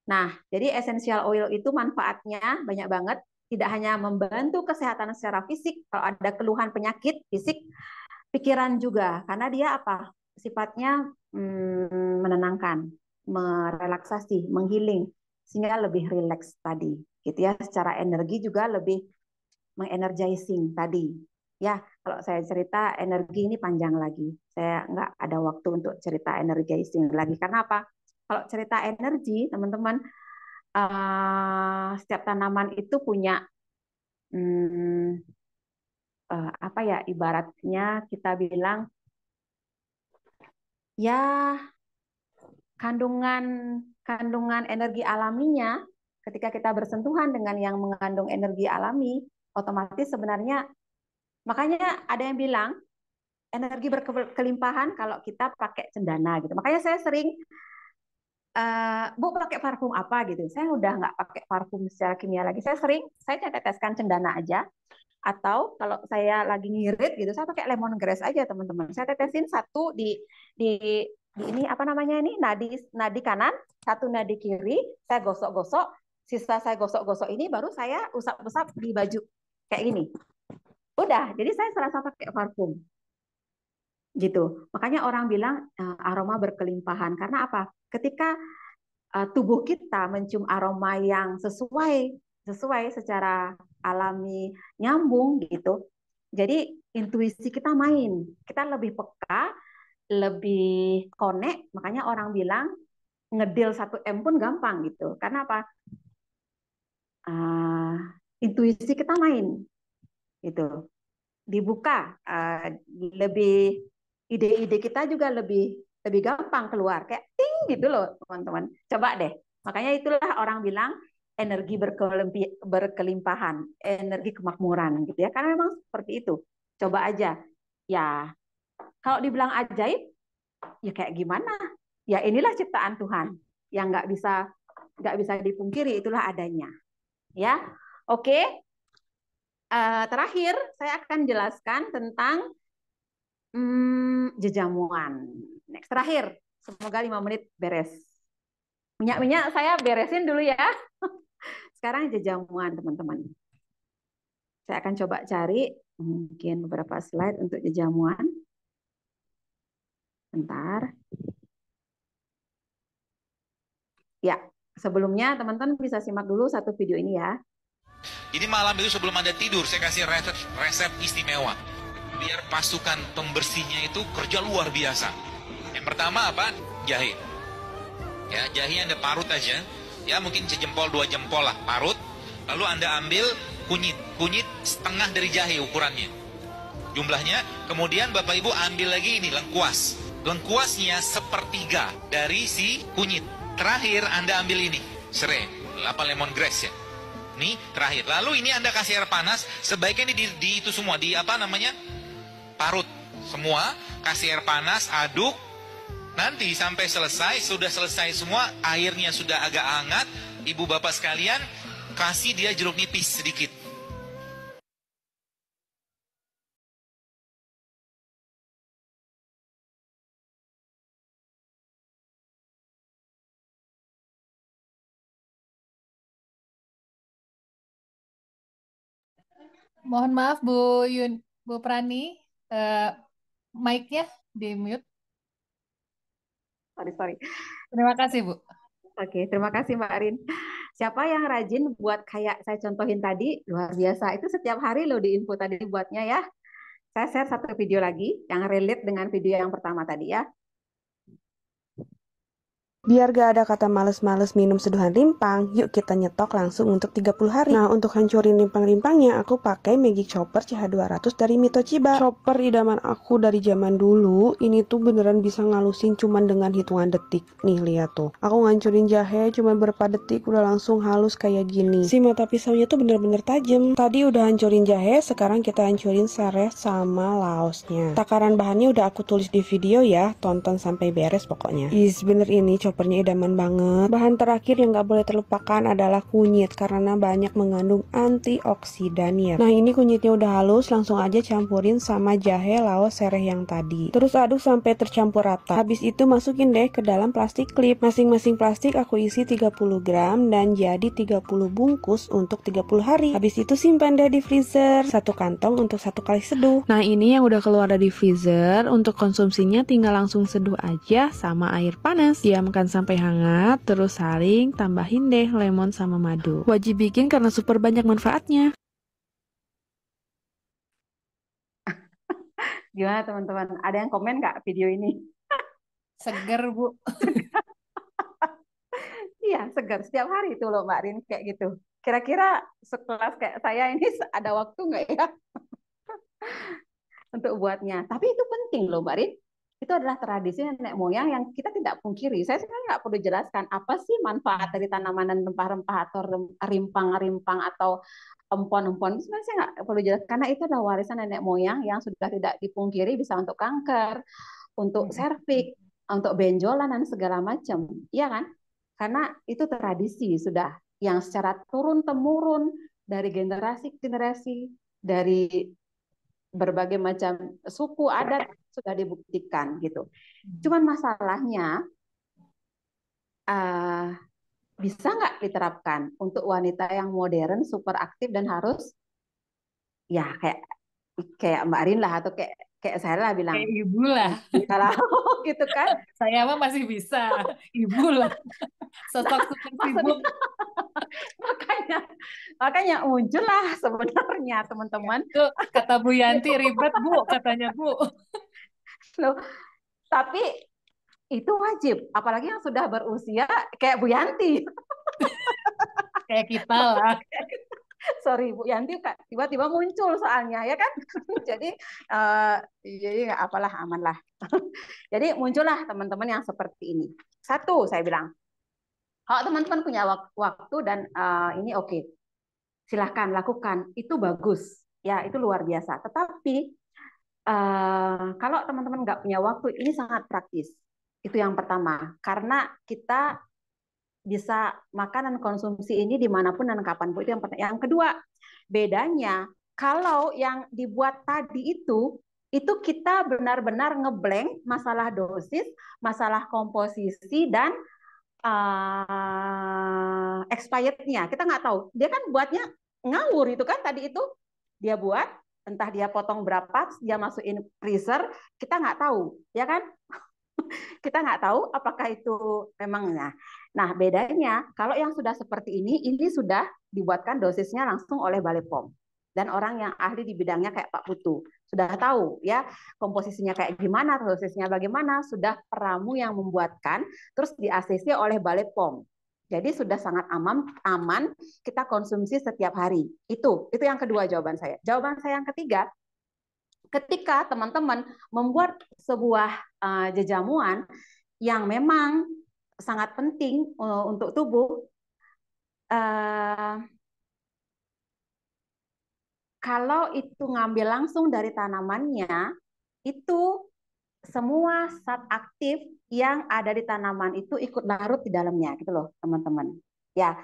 Nah, jadi essential oil itu manfaatnya banyak banget, tidak hanya membantu kesehatan secara fisik, kalau ada keluhan penyakit fisik, pikiran juga, karena dia apa? Sifatnya menenangkan, merelaksasi, menghealing, sehingga lebih rileks tadi, gitu ya. Secara energi juga lebih mengenergizing tadi. Ya, kalau saya cerita energi ini panjang lagi. Saya nggak ada waktu untuk cerita energizing lagi. Karena apa? Kalau cerita energi, teman-teman, setiap tanaman itu punya apa ya, ibaratnya kita bilang ya kandungan energi alaminya ketika kita bersentuhan dengan yang mengandung energi alami, otomatis sebenarnya, makanya ada yang bilang energi berkelimpahan kalau kita pakai cendana gitu. Makanya saya sering Bu pakai parfum apa gitu. Saya udah nggak pakai parfum secara kimia lagi. Saya teteskan cendana aja. Atau kalau saya lagi ngirit gitu, saya pakai lemongrass aja teman-teman. Saya tetesin satu di ini apa namanya ini nadi kanan, satu nadi kiri, saya gosok-gosok, sisa saya gosok-gosok ini baru saya usap-usap di baju kayak gini. Udah, jadi saya serasa pakai parfum gitu. Makanya orang bilang aroma berkelimpahan karena apa? Ketika tubuh kita mencium aroma yang sesuai secara alami, nyambung gitu. Jadi intuisi kita main, kita lebih peka, lebih connect. Makanya orang bilang ngedil 1M pun gampang gitu. Karena apa? Intuisi kita main gitu. Dibuka, lebih ide-ide kita juga lebih gampang keluar kayak ting gitu loh teman-teman. Coba deh. Makanya itulah orang bilang energi berkelimpahan, energi kemakmuran gitu ya. Karena memang seperti itu. Coba aja. Ya, kalau dibilang ajaib, ya kayak gimana? Ya inilah ciptaan Tuhan yang nggak bisa dipungkiri, itulah adanya. Ya, oke. Terakhir saya akan jelaskan tentang jejamuan. Next terakhir, semoga 5 menit beres. Minyak saya beresin dulu ya. Sekarang jejamuan teman-teman. Saya akan coba cari mungkin beberapa slide untuk jejamuan. Bentar. Ya, sebelumnya teman-teman bisa simak dulu satu video ini ya. Jadi malam itu sebelum Anda tidur, saya kasih resep istimewa. Biar pasukan pembersihnya itu kerja luar biasa. Yang pertama apa? Jahe. Ya, jahe Anda parut aja. Ya, mungkin sejempol 2 jempol lah, parut. Lalu Anda ambil kunyit setengah dari jahe ukurannya. Jumlahnya. Kemudian Bapak Ibu ambil lagi ini lengkuas. Lengkuasnya 1/3 dari si kunyit. Terakhir Anda ambil ini, serai, apa lemongrass ya. Nih, terakhir. Lalu ini Anda kasih air panas, sebaiknya di itu semua, di apa namanya? Parut. Semua, kasih air panas, aduk. Nanti sampai selesai, sudah selesai semua, airnya sudah agak hangat, Ibu Bapak sekalian, kasih dia jeruk nipis sedikit. Mohon maaf Bu Prani, mic-nya di mute. Sorry. Terima kasih Bu. Oke, terima kasih Mbak Arin. Siapa yang rajin buat kayak saya contohin tadi, luar biasa. Itu setiap hari loh di info tadi buatnya ya. Saya share satu video lagi yang relate dengan video yang pertama tadi ya. Biar gak ada kata males-males minum seduhan rimpang, yuk kita nyetok langsung untuk 30 hari. Nah, untuk hancurin rimpang-rimpangnya, aku pakai Magic Chopper CH200 dari Mitochiba. Chopper idaman aku dari zaman dulu, ini tuh beneran bisa ngalusin cuman dengan hitungan detik. Nih, lihat tuh. Aku ngancurin jahe cuman berapa detik, udah langsung halus kayak gini. Si mata pisaunya tuh bener-bener tajam. Tadi udah hancurin jahe, sekarang kita hancurin sereh sama laosnya. Takaran bahannya udah aku tulis di video ya, tonton sampai beres pokoknya. Bener ini choppernya idaman banget. Bahan terakhir yang gak boleh terlupakan adalah kunyit karena banyak mengandung antioksidan ya. Nah, ini kunyitnya udah halus, langsung aja campurin sama jahe, laos, sereh yang tadi. Terus aduk sampai tercampur rata. Habis itu masukin deh ke dalam plastik klip. Masing-masing plastik aku isi 30 gram dan jadi 30 bungkus untuk 30 hari. Habis itu simpan deh di freezer. Satu kantong untuk 1 kali seduh. Nah, ini yang udah keluar dari freezer, untuk konsumsinya tinggal langsung seduh aja sama air panas. Diamkan sampai hangat, terus saring, tambahin deh lemon sama madu. Wajib bikin karena super banyak manfaatnya. Gimana teman-teman? Ada yang komen nggak video ini? Seger Bu. Iya, segar. Setiap hari itu loh Mbak Rin kayak gitu. Kira-kira sekelas kayak saya ini ada waktu nggak ya untuk buatnya? Tapi itu penting loh Mbak Rin. Itu adalah tradisi nenek moyang yang kita tidak pungkiri. Saya sebenarnya nggak perlu jelaskan apa sih manfaat dari tanaman dan rempah-rempah atau rimpang-rimpang atau empon-empon. Sebenarnya saya nggak perlu jelaskan karena itu adalah warisan nenek moyang yang sudah tidak dipungkiri, bisa untuk kanker, untuk serviks, untuk benjolan dan segala macam. Iya kan? Karena itu tradisi sudah yang secara turun-temurun dari generasi ke generasi dari berbagai macam suku adat sudah dibuktikan gitu. Cuman masalahnya bisa nggak diterapkan untuk wanita yang modern, super aktif dan harus ya kayak Mbak Rin lah atau kayak saya lah bilang Kayak ibu lah. gitu kan. Saya mah masih bisa. Ibu lah. Sosok super sibuk. Makanya muncullah sebenarnya teman-teman. Tuh, kata Bu Yanti ribet Bu, katanya Bu. Loh, tapi itu wajib, apalagi yang sudah berusia kayak Bu Yanti. Kayak kita lah. Sorry Bu Yanti tiba-tiba muncul soalnya ya kan. Jadi nggak apalah, aman lah. Jadi muncullah teman-teman yang seperti ini. Satu saya bilang, kalau teman-teman punya waktu dan ini oke, silahkan lakukan, itu bagus ya, itu luar biasa. Tetapi kalau teman-teman nggak punya waktu, ini sangat praktis. Itu yang pertama, karena kita bisa makan dan konsumsi ini dimanapun dan kapanpun. Itu yang pertama. Yang kedua, bedanya kalau yang dibuat tadi itu kita benar-benar ngeblank masalah dosis, masalah komposisi, dan expirednya. Kita nggak tahu. Dia kan buatnya ngawur itu kan tadi itu. Dia buat, entah dia potong berapa, dia masukin freezer, kita nggak tahu, ya kan? Kita nggak tahu apakah itu memangnya. Nah, bedanya kalau yang sudah seperti ini sudah dibuatkan dosisnya langsung oleh Balai POM. Dan orang yang ahli di bidangnya kayak Pak Putu. Sudah tahu ya komposisinya kayak gimana, dosisnya bagaimana, sudah peramu yang membuatkan, terus di ACC oleh Balai POM. Jadi sudah sangat aman kita konsumsi setiap hari. Itu yang kedua jawaban saya. Jawaban saya yang ketiga, ketika teman-teman membuat sebuah jajamuan yang memang sangat penting untuk tubuh, kalau itu ngambil langsung dari tanamannya, itu semua zat aktif yang ada di tanaman itu ikut larut di dalamnya, gitu loh teman-teman. Ya,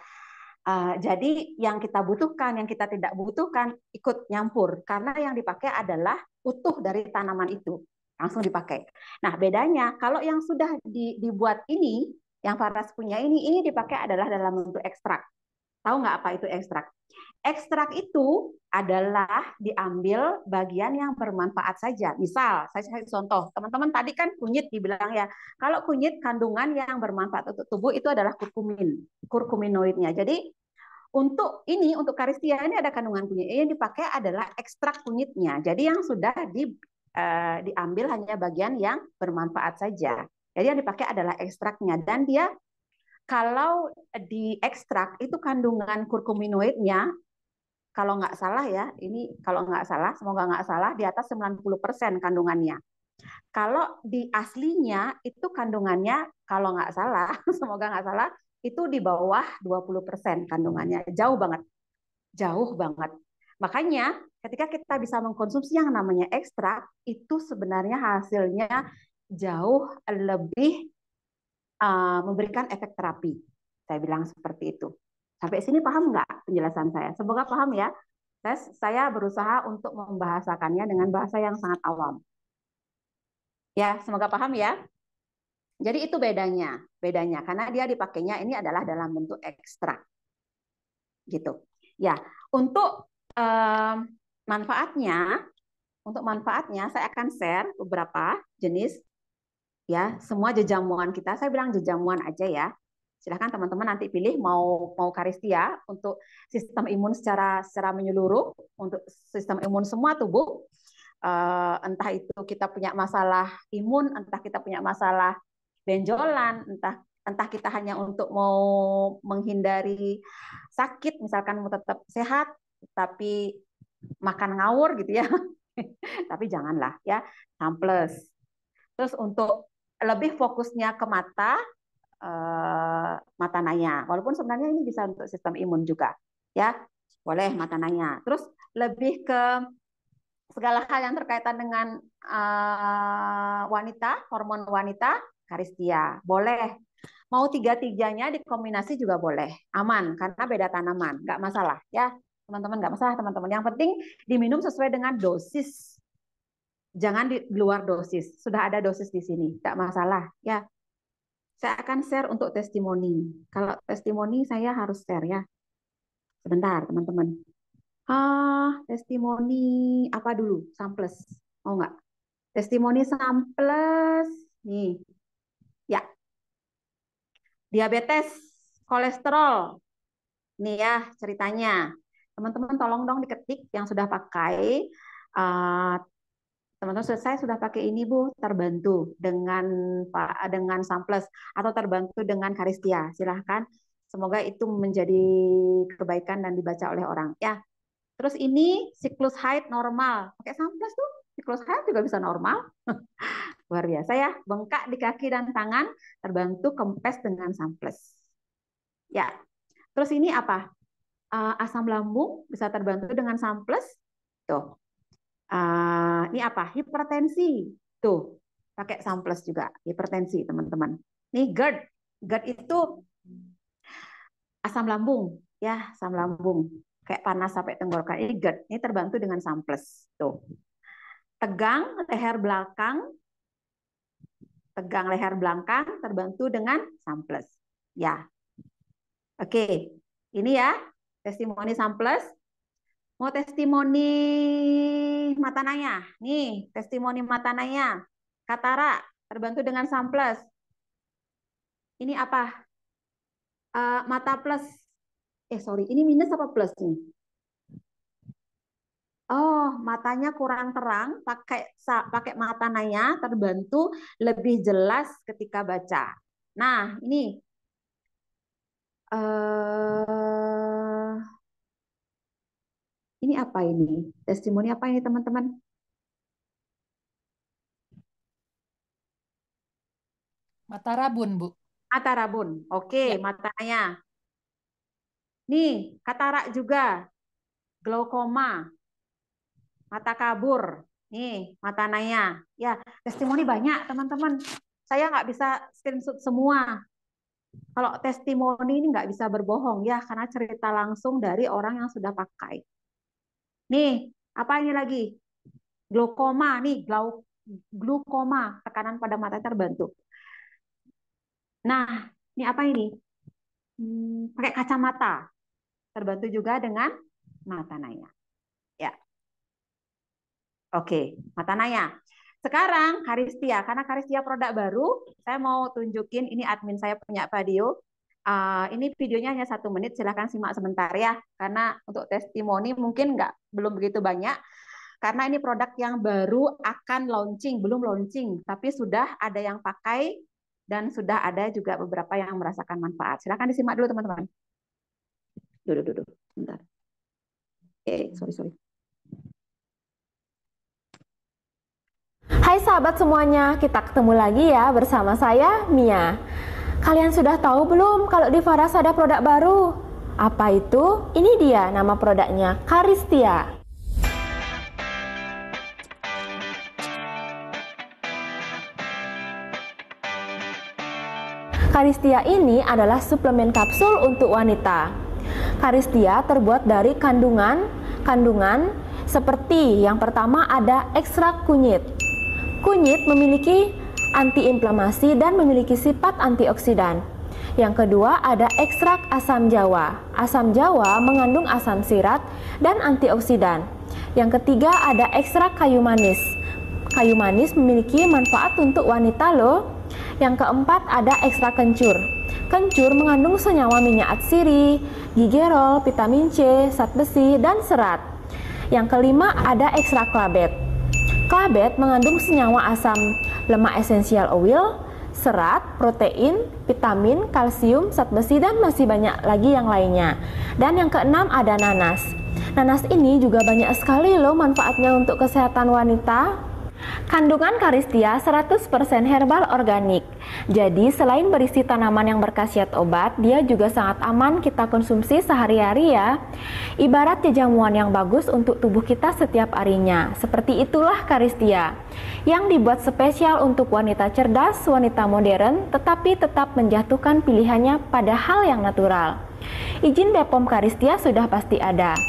jadi yang kita butuhkan, yang kita tidak butuhkan ikut nyampur, karena yang dipakai adalah utuh dari tanaman itu, langsung dipakai. Nah, bedanya kalau yang sudah dibuat ini, yang Faras punya ini dipakai adalah dalam bentuk ekstrak. Tahu nggak apa itu ekstrak? Ekstrak itu adalah diambil bagian yang bermanfaat saja. Misal, saya kasih contoh. Teman-teman tadi kan kunyit dibilang ya, kalau kunyit kandungan yang bermanfaat untuk tubuh itu adalah kurkumin, kurkuminoidnya. Jadi untuk karistia ini ada kandungan kunyit. Yang dipakai adalah ekstrak kunyitnya. Jadi yang sudah diambil hanya bagian yang bermanfaat saja. Jadi yang dipakai adalah ekstraknya. Dan dia kalau diekstrak itu kandungan kurkuminoidnya, kalau nggak salah ya, semoga nggak salah, di atas 90% kandungannya. Kalau di aslinya itu kandungannya, kalau nggak salah, semoga nggak salah, itu di bawah 20% kandungannya. Jauh banget. Jauh banget. Makanya ketika kita bisa mengkonsumsi yang namanya ekstrak, itu sebenarnya hasilnya jauh lebih memberikan efek terapi. Saya bilang seperti itu. Sampai sini paham nggak penjelasan saya? Semoga paham ya. Saya berusaha untuk membahasakannya dengan bahasa yang sangat awam. Ya, semoga paham ya. Jadi itu bedanya karena dia dipakainya ini adalah dalam bentuk ekstrak. Gitu. Ya, untuk manfaatnya saya akan share beberapa jenis ya, semua jajamuan kita. Saya bilang jajamuan aja ya. Silahkan teman-teman nanti pilih mau karistia untuk sistem imun secara menyeluruh, untuk sistem imun semua tubuh. Entah itu kita punya masalah imun, entah kita punya masalah benjolan, entah kita hanya untuk mau menghindari sakit, misalkan mau tetap sehat, tapi makan ngawur gitu ya. Tapi janganlah ya, plus. Terus untuk lebih fokusnya ke mata nanya, walaupun sebenarnya ini bisa untuk sistem imun juga ya, boleh mata nanya. Terus lebih ke segala hal yang terkaitan dengan wanita, hormon wanita, karistia boleh. Mau tiga-tiganya dikombinasi juga boleh, aman karena beda tanaman, nggak masalah ya. teman-teman, nggak masalah teman-teman. Yang penting diminum sesuai dengan dosis. Jangan di luar dosis. Sudah ada dosis di sini, nggak masalah ya. Saya akan share untuk testimoni. Kalau testimoni saya harus share ya. Sebentar teman-teman. Testimoni apa dulu? Samples. Mau nggak? Testimoni samples. Nih. Ya. Diabetes, kolesterol. Nih ya ceritanya. Teman-teman tolong dong diketik yang sudah pakai. Teman-teman, saya sudah pakai ini Bu, terbantu dengan samples atau terbantu dengan Karistia. Silahkan. Semoga itu menjadi kebaikan dan dibaca oleh orang. Ya. Terus ini siklus haid normal. Pakai samples tuh, siklus haid juga bisa normal. Luar biasa ya. Bengkak di kaki dan tangan, terbantu kempes dengan samples. Ya. Terus ini apa? Asam lambung bisa terbantu dengan samples. Tuh. Ini apa? Hipertensi. Tuh. Pakai samples juga. Hipertensi, teman-teman. Ini GERD. GERD itu asam lambung. Ya, asam lambung. Kayak panas sampai tenggorokan. Ini GERD. Ini terbantu dengan samples. Tuh. Tegang leher belakang. Tegang leher belakang terbantu dengan samples. Ya. Oke. Ini ya. Testimoni samples. Mau testimoni mata naya. Nih, testimoni mata naya. Katara terbantu dengan samples. Ini apa? Mata plus. Sorry. Ini minus apa plus nih? Oh, matanya kurang terang, pakai mata naya terbantu lebih jelas ketika baca. Nah, ini apa ini? Testimoni apa ini, teman-teman? Mata rabun, Bu. Mata rabun. Oke, Ya. mata naya. Nih, katarak juga. Glaukoma. Mata kabur, nih mata naya. Ya, testimoni banyak teman-teman. Saya nggak bisa screenshot semua. Kalau testimoni ini nggak bisa berbohong ya, karena cerita langsung dari orang yang sudah pakai. Nih, apa ini lagi? Glaukoma, nih glaukoma, tekanan pada mata terbantu. Nah, ini apa ini? Pakai kacamata, terbantu juga dengan mata naya. Ya. Oke, mata naya. Sekarang Karistia, karena Karistia produk baru, saya mau tunjukin ini admin saya punya video. Ini videonya hanya 1 menit, silahkan simak sebentar ya. Karena untuk testimoni mungkin belum begitu banyak. Karena ini produk yang baru akan launching, belum launching, tapi sudah ada yang pakai dan sudah ada juga beberapa yang merasakan manfaat. Silahkan disimak dulu teman-teman. Duduk, bentar. Sorry. Hai sahabat semuanya, kita ketemu lagi ya bersama saya, Mia. Kalian sudah tahu belum kalau di Faras ada produk baru? Apa itu? Ini dia nama produknya, Karistia. Karistia ini adalah suplemen kapsul untuk wanita. Karistia terbuat dari kandungan seperti yang pertama ada ekstrak kunyit. Kunyit memiliki antiinflamasi dan memiliki sifat antioksidan. Yang kedua ada ekstrak asam jawa. Asam jawa mengandung asam sirat dan antioksidan. Yang ketiga ada ekstrak kayu manis. Kayu manis memiliki manfaat untuk wanita loh. Yang keempat ada ekstrak kencur. Kencur mengandung senyawa minyak atsiri, gigerol, vitamin C, zat besi, dan serat. Yang kelima ada ekstrak klabet. Klabet mengandung senyawa asam lemak esensial oil, serat, protein, vitamin, kalsium, zat besi, dan masih banyak lagi yang lainnya. Dan yang keenam ada nanas. Nanas ini juga banyak sekali loh manfaatnya untuk kesehatan wanita. Kandungan Karistia 100% herbal organik. Jadi selain berisi tanaman yang berkhasiat obat, dia juga sangat aman kita konsumsi sehari-hari ya. Ibarat jamuan yang bagus untuk tubuh kita setiap harinya. Seperti itulah Karistia, yang dibuat spesial untuk wanita cerdas, wanita modern, tetapi tetap menjatuhkan pilihannya pada hal yang natural. Izin BPOM Karistia sudah pasti ada.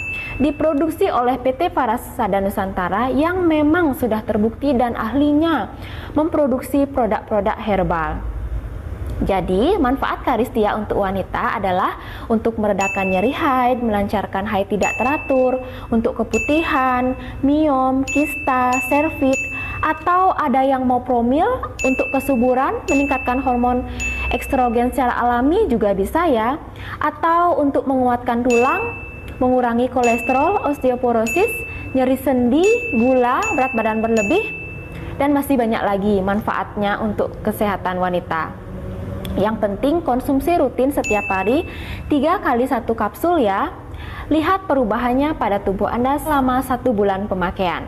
diproduksi oleh PT Farasada Nusantara yang memang sudah terbukti dan ahlinya memproduksi produk-produk herbal. Jadi, manfaat Caristia untuk wanita adalah untuk meredakan nyeri haid, melancarkan haid tidak teratur, untuk keputihan, miom, kista, serviks, atau ada yang mau promil untuk kesuburan, meningkatkan hormon estrogen secara alami juga bisa ya, atau untuk menguatkan tulang, mengurangi kolesterol, osteoporosis, nyeri sendi, gula, berat badan berlebih, dan masih banyak lagi manfaatnya untuk kesehatan wanita. Yang penting konsumsi rutin setiap hari 3 kali 1 kapsul ya. Lihat perubahannya pada tubuh Anda selama 1 bulan pemakaian.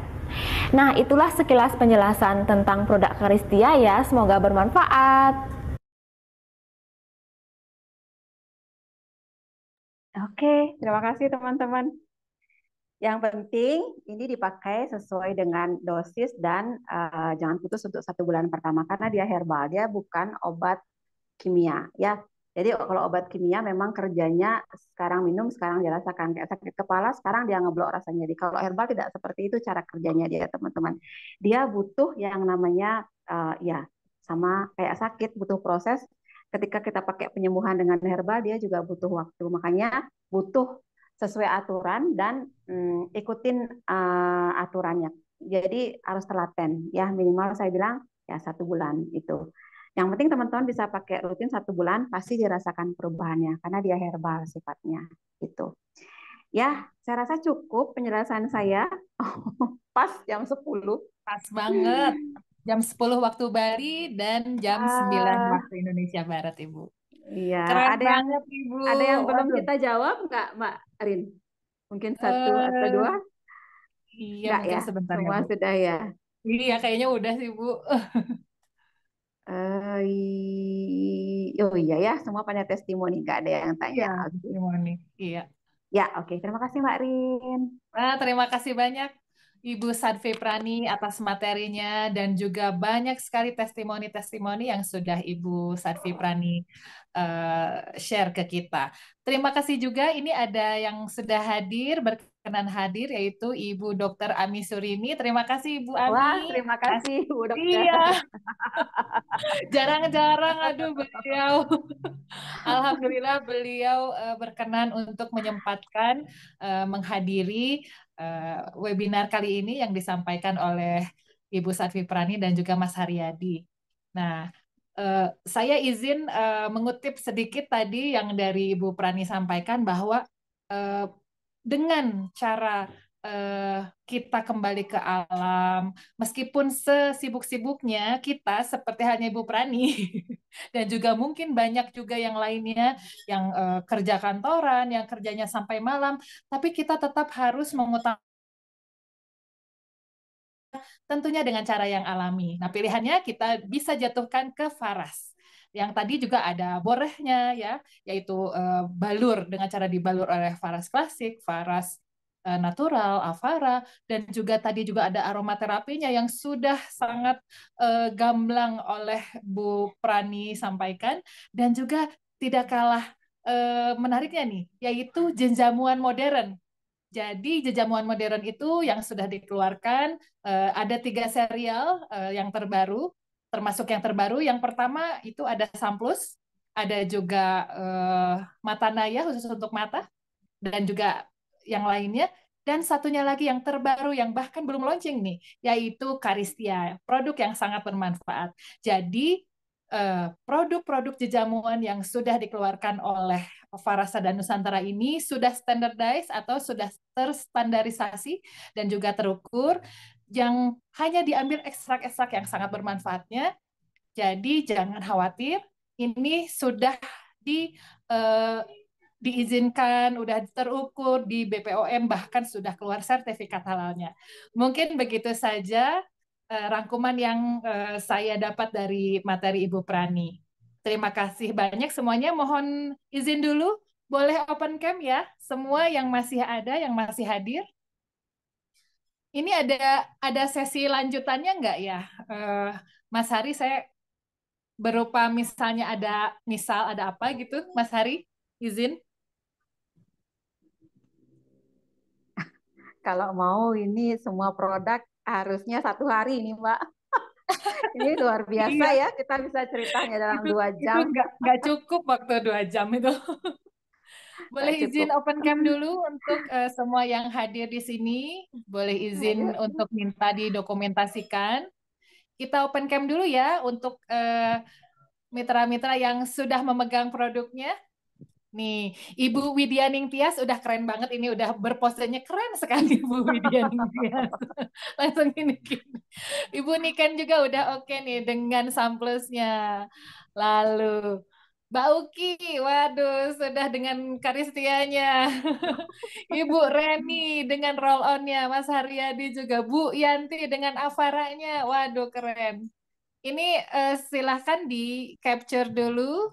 Nah, itulah sekilas penjelasan tentang produk Caristia ya. Semoga bermanfaat. Oke, terima kasih teman-teman. Yang penting ini dipakai sesuai dengan dosis dan jangan putus untuk 1 bulan pertama karena dia herbal, dia bukan obat kimia ya. Jadi kalau obat kimia memang kerjanya sekarang minum, sekarang dirasakan kayak sakit kepala, sekarang dia ngeblok rasanya. Jadi kalau herbal tidak seperti itu cara kerjanya dia teman-teman. Dia butuh yang namanya ya sama kayak sakit butuh proses. Ketika kita pakai penyembuhan dengan herbal dia juga butuh waktu. Makanya butuh sesuai aturan dan ikutin aturannya. Jadi harus telaten ya minimal saya bilang ya 1 bulan itu. Yang penting teman-teman bisa pakai rutin 1 bulan, pasti dirasakan perubahannya karena dia herbal sifatnya gitu. Ya, saya rasa cukup penjelasan saya. Pas jam 10. Pas banget. Jam 10 waktu Bali dan jam 9 waktu Indonesia Barat, Ibu. Iya, Keren ada yang banget, Ibu. ada yang belum Waduh. kita jawab nggak, Mbak Rin? Mungkin 1 atau 2? Iya, Nggak mungkin ya, sebentar ya, semua Bu. sudah ya. Iya, kayaknya udah sih, Bu. Oh iya ya, semua pada testimoni, nggak ada yang tanya. Iya, Oke. testimoni. Iya. Ya, oke. Terima kasih Mbak Rin. Nah, terima kasih banyak Ibu Sadfi Prani atas materinya dan juga banyak sekali testimoni-testimoni yang sudah Ibu Sadfi Prani share ke kita. Terima kasih juga ini ada yang sudah hadir, berkenan hadir yaitu Ibu Dr. Ami Surini. Terima kasih Ibu Ami. Wah, terima kasih Bu Dokter. Iya, jarang-jarang aduh beliau. Alhamdulillah beliau berkenan untuk menyempatkan menghadiri webinar kali ini yang disampaikan oleh Ibu Satfi Prani dan juga Mas Haryadi. Nah, saya izin mengutip sedikit tadi yang dari Ibu Prani sampaikan bahwa dengan cara kita kembali ke alam, meskipun sesibuk-sibuknya kita seperti halnya Ibu Prani dan juga mungkin banyak juga yang lainnya yang kerja kantoran, yang kerjanya sampai malam, tapi kita tetap harus mengutamakan tentunya dengan cara yang alami. Nah, pilihannya kita bisa jatuhkan ke Faras. Yang tadi juga ada borehnya ya, yaitu balur dengan cara dibalur oleh Faras klasik, Faras natural, Avara, dan juga tadi juga ada aromaterapinya yang sudah sangat gamblang oleh Bu Prani sampaikan, dan juga tidak kalah menariknya nih, yaitu jenjamuan modern. Jadi jejamuan modern itu yang sudah dikeluarkan ada 3 serial yang terbaru, termasuk yang terbaru. Yang pertama itu ada Samplus, ada juga Matanaya khusus untuk mata, dan juga yang lainnya. Dan satunya lagi yang terbaru yang bahkan belum launching nih, yaitu Caristia, produk yang sangat bermanfaat. Jadi produk-produk jejamuan yang sudah dikeluarkan oleh Farasada Nusantara ini sudah standardized atau sudah terstandarisasi dan juga terukur, yang hanya diambil ekstrak-ekstrak yang sangat bermanfaatnya. Jadi jangan khawatir, ini sudah diizinkan, udah terukur di BPOM, bahkan sudah keluar sertifikat halalnya. Mungkin begitu saja rangkuman yang saya dapat dari materi Ibu Prani. Terima kasih banyak semuanya. Mohon izin dulu, boleh open cam ya, semua yang masih ada, yang masih hadir. Ini ada sesi lanjutannya nggak ya, Mas Hari? Saya berupa misalnya ada apa gitu, Mas Hari? Izin. Kalau mau ini semua produk harusnya 1 hari ini, Mbak. Ini luar biasa Iya, ya, kita bisa ceritanya dalam itu 2 jam. nggak cukup waktu 2 jam itu. Nggak Boleh izin cukup. open cam dulu untuk semua yang hadir di sini. Boleh izin Ayo. untuk minta didokumentasikan. Kita open cam dulu ya untuk mitra-mitra yang sudah memegang produknya. Nih, Ibu Widya Ningtyas udah keren banget ini, udah berposenya keren sekali Ibu Widya Ningtyas. Langsung gini. Ibu Niken juga udah oke nih dengan samplesnya. Lalu Mbak Uki, waduh, sudah dengan karistianya. Ibu Reni dengan roll on-nya, Mas Haryadi juga, Bu Yanti dengan avaranya, waduh keren. Ini silahkan di capture dulu,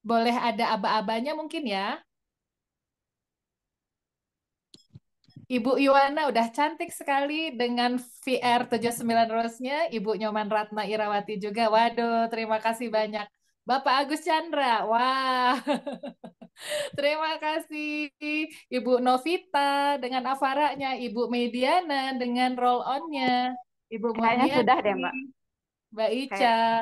boleh ada aba-abanya mungkin ya. Ibu Iwana udah cantik sekali dengan VR 79 Rose-nya. Ibu Nyoman Ratna Irawati juga. Waduh, terima kasih banyak. Bapak Agus Chandra, wah, terima kasih. Ibu Novita dengan avaranya, Ibu Mediana dengan roll-on-nya, Ibu Kayaknya sudah Murniati, deh, Mbak. Mbak Ica. Kayak,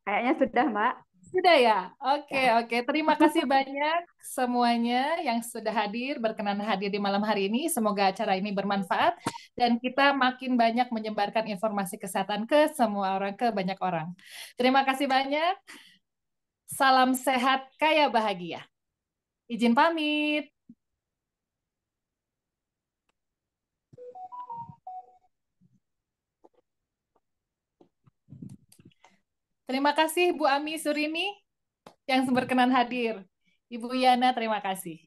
kayaknya sudah, Mbak. Sudah ya? Oke, Ya. oke. Terima kasih banyak semuanya yang sudah hadir, berkenan hadir di malam hari ini. Semoga acara ini bermanfaat dan kita makin banyak menyebarkan informasi kesehatan ke semua orang, ke banyak orang. Terima kasih banyak. Salam sehat, kaya bahagia. Izin pamit. Terima kasih Bu Ami Surini yang berkenan hadir. Ibu Yana, terima kasih.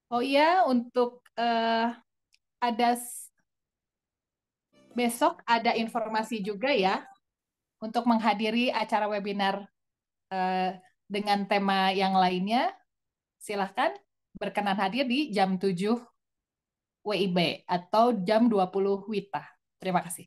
Oh iya, untuk ada besok ada informasi juga ya untuk menghadiri acara webinar dengan tema yang lainnya. Silahkan berkenan hadir di jam 7 WIB atau jam 20 WITA. Terima kasih.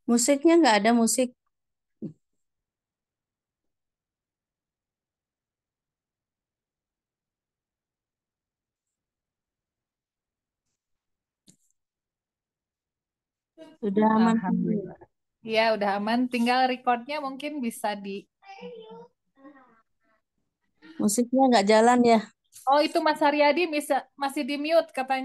Musiknya nggak ada musik. Sudah aman. Alhamdulillah. Ya, udah aman. Tinggal recordnya mungkin bisa di... Musiknya nggak jalan ya. Oh, itu Mas Haryadi masih di mute katanya.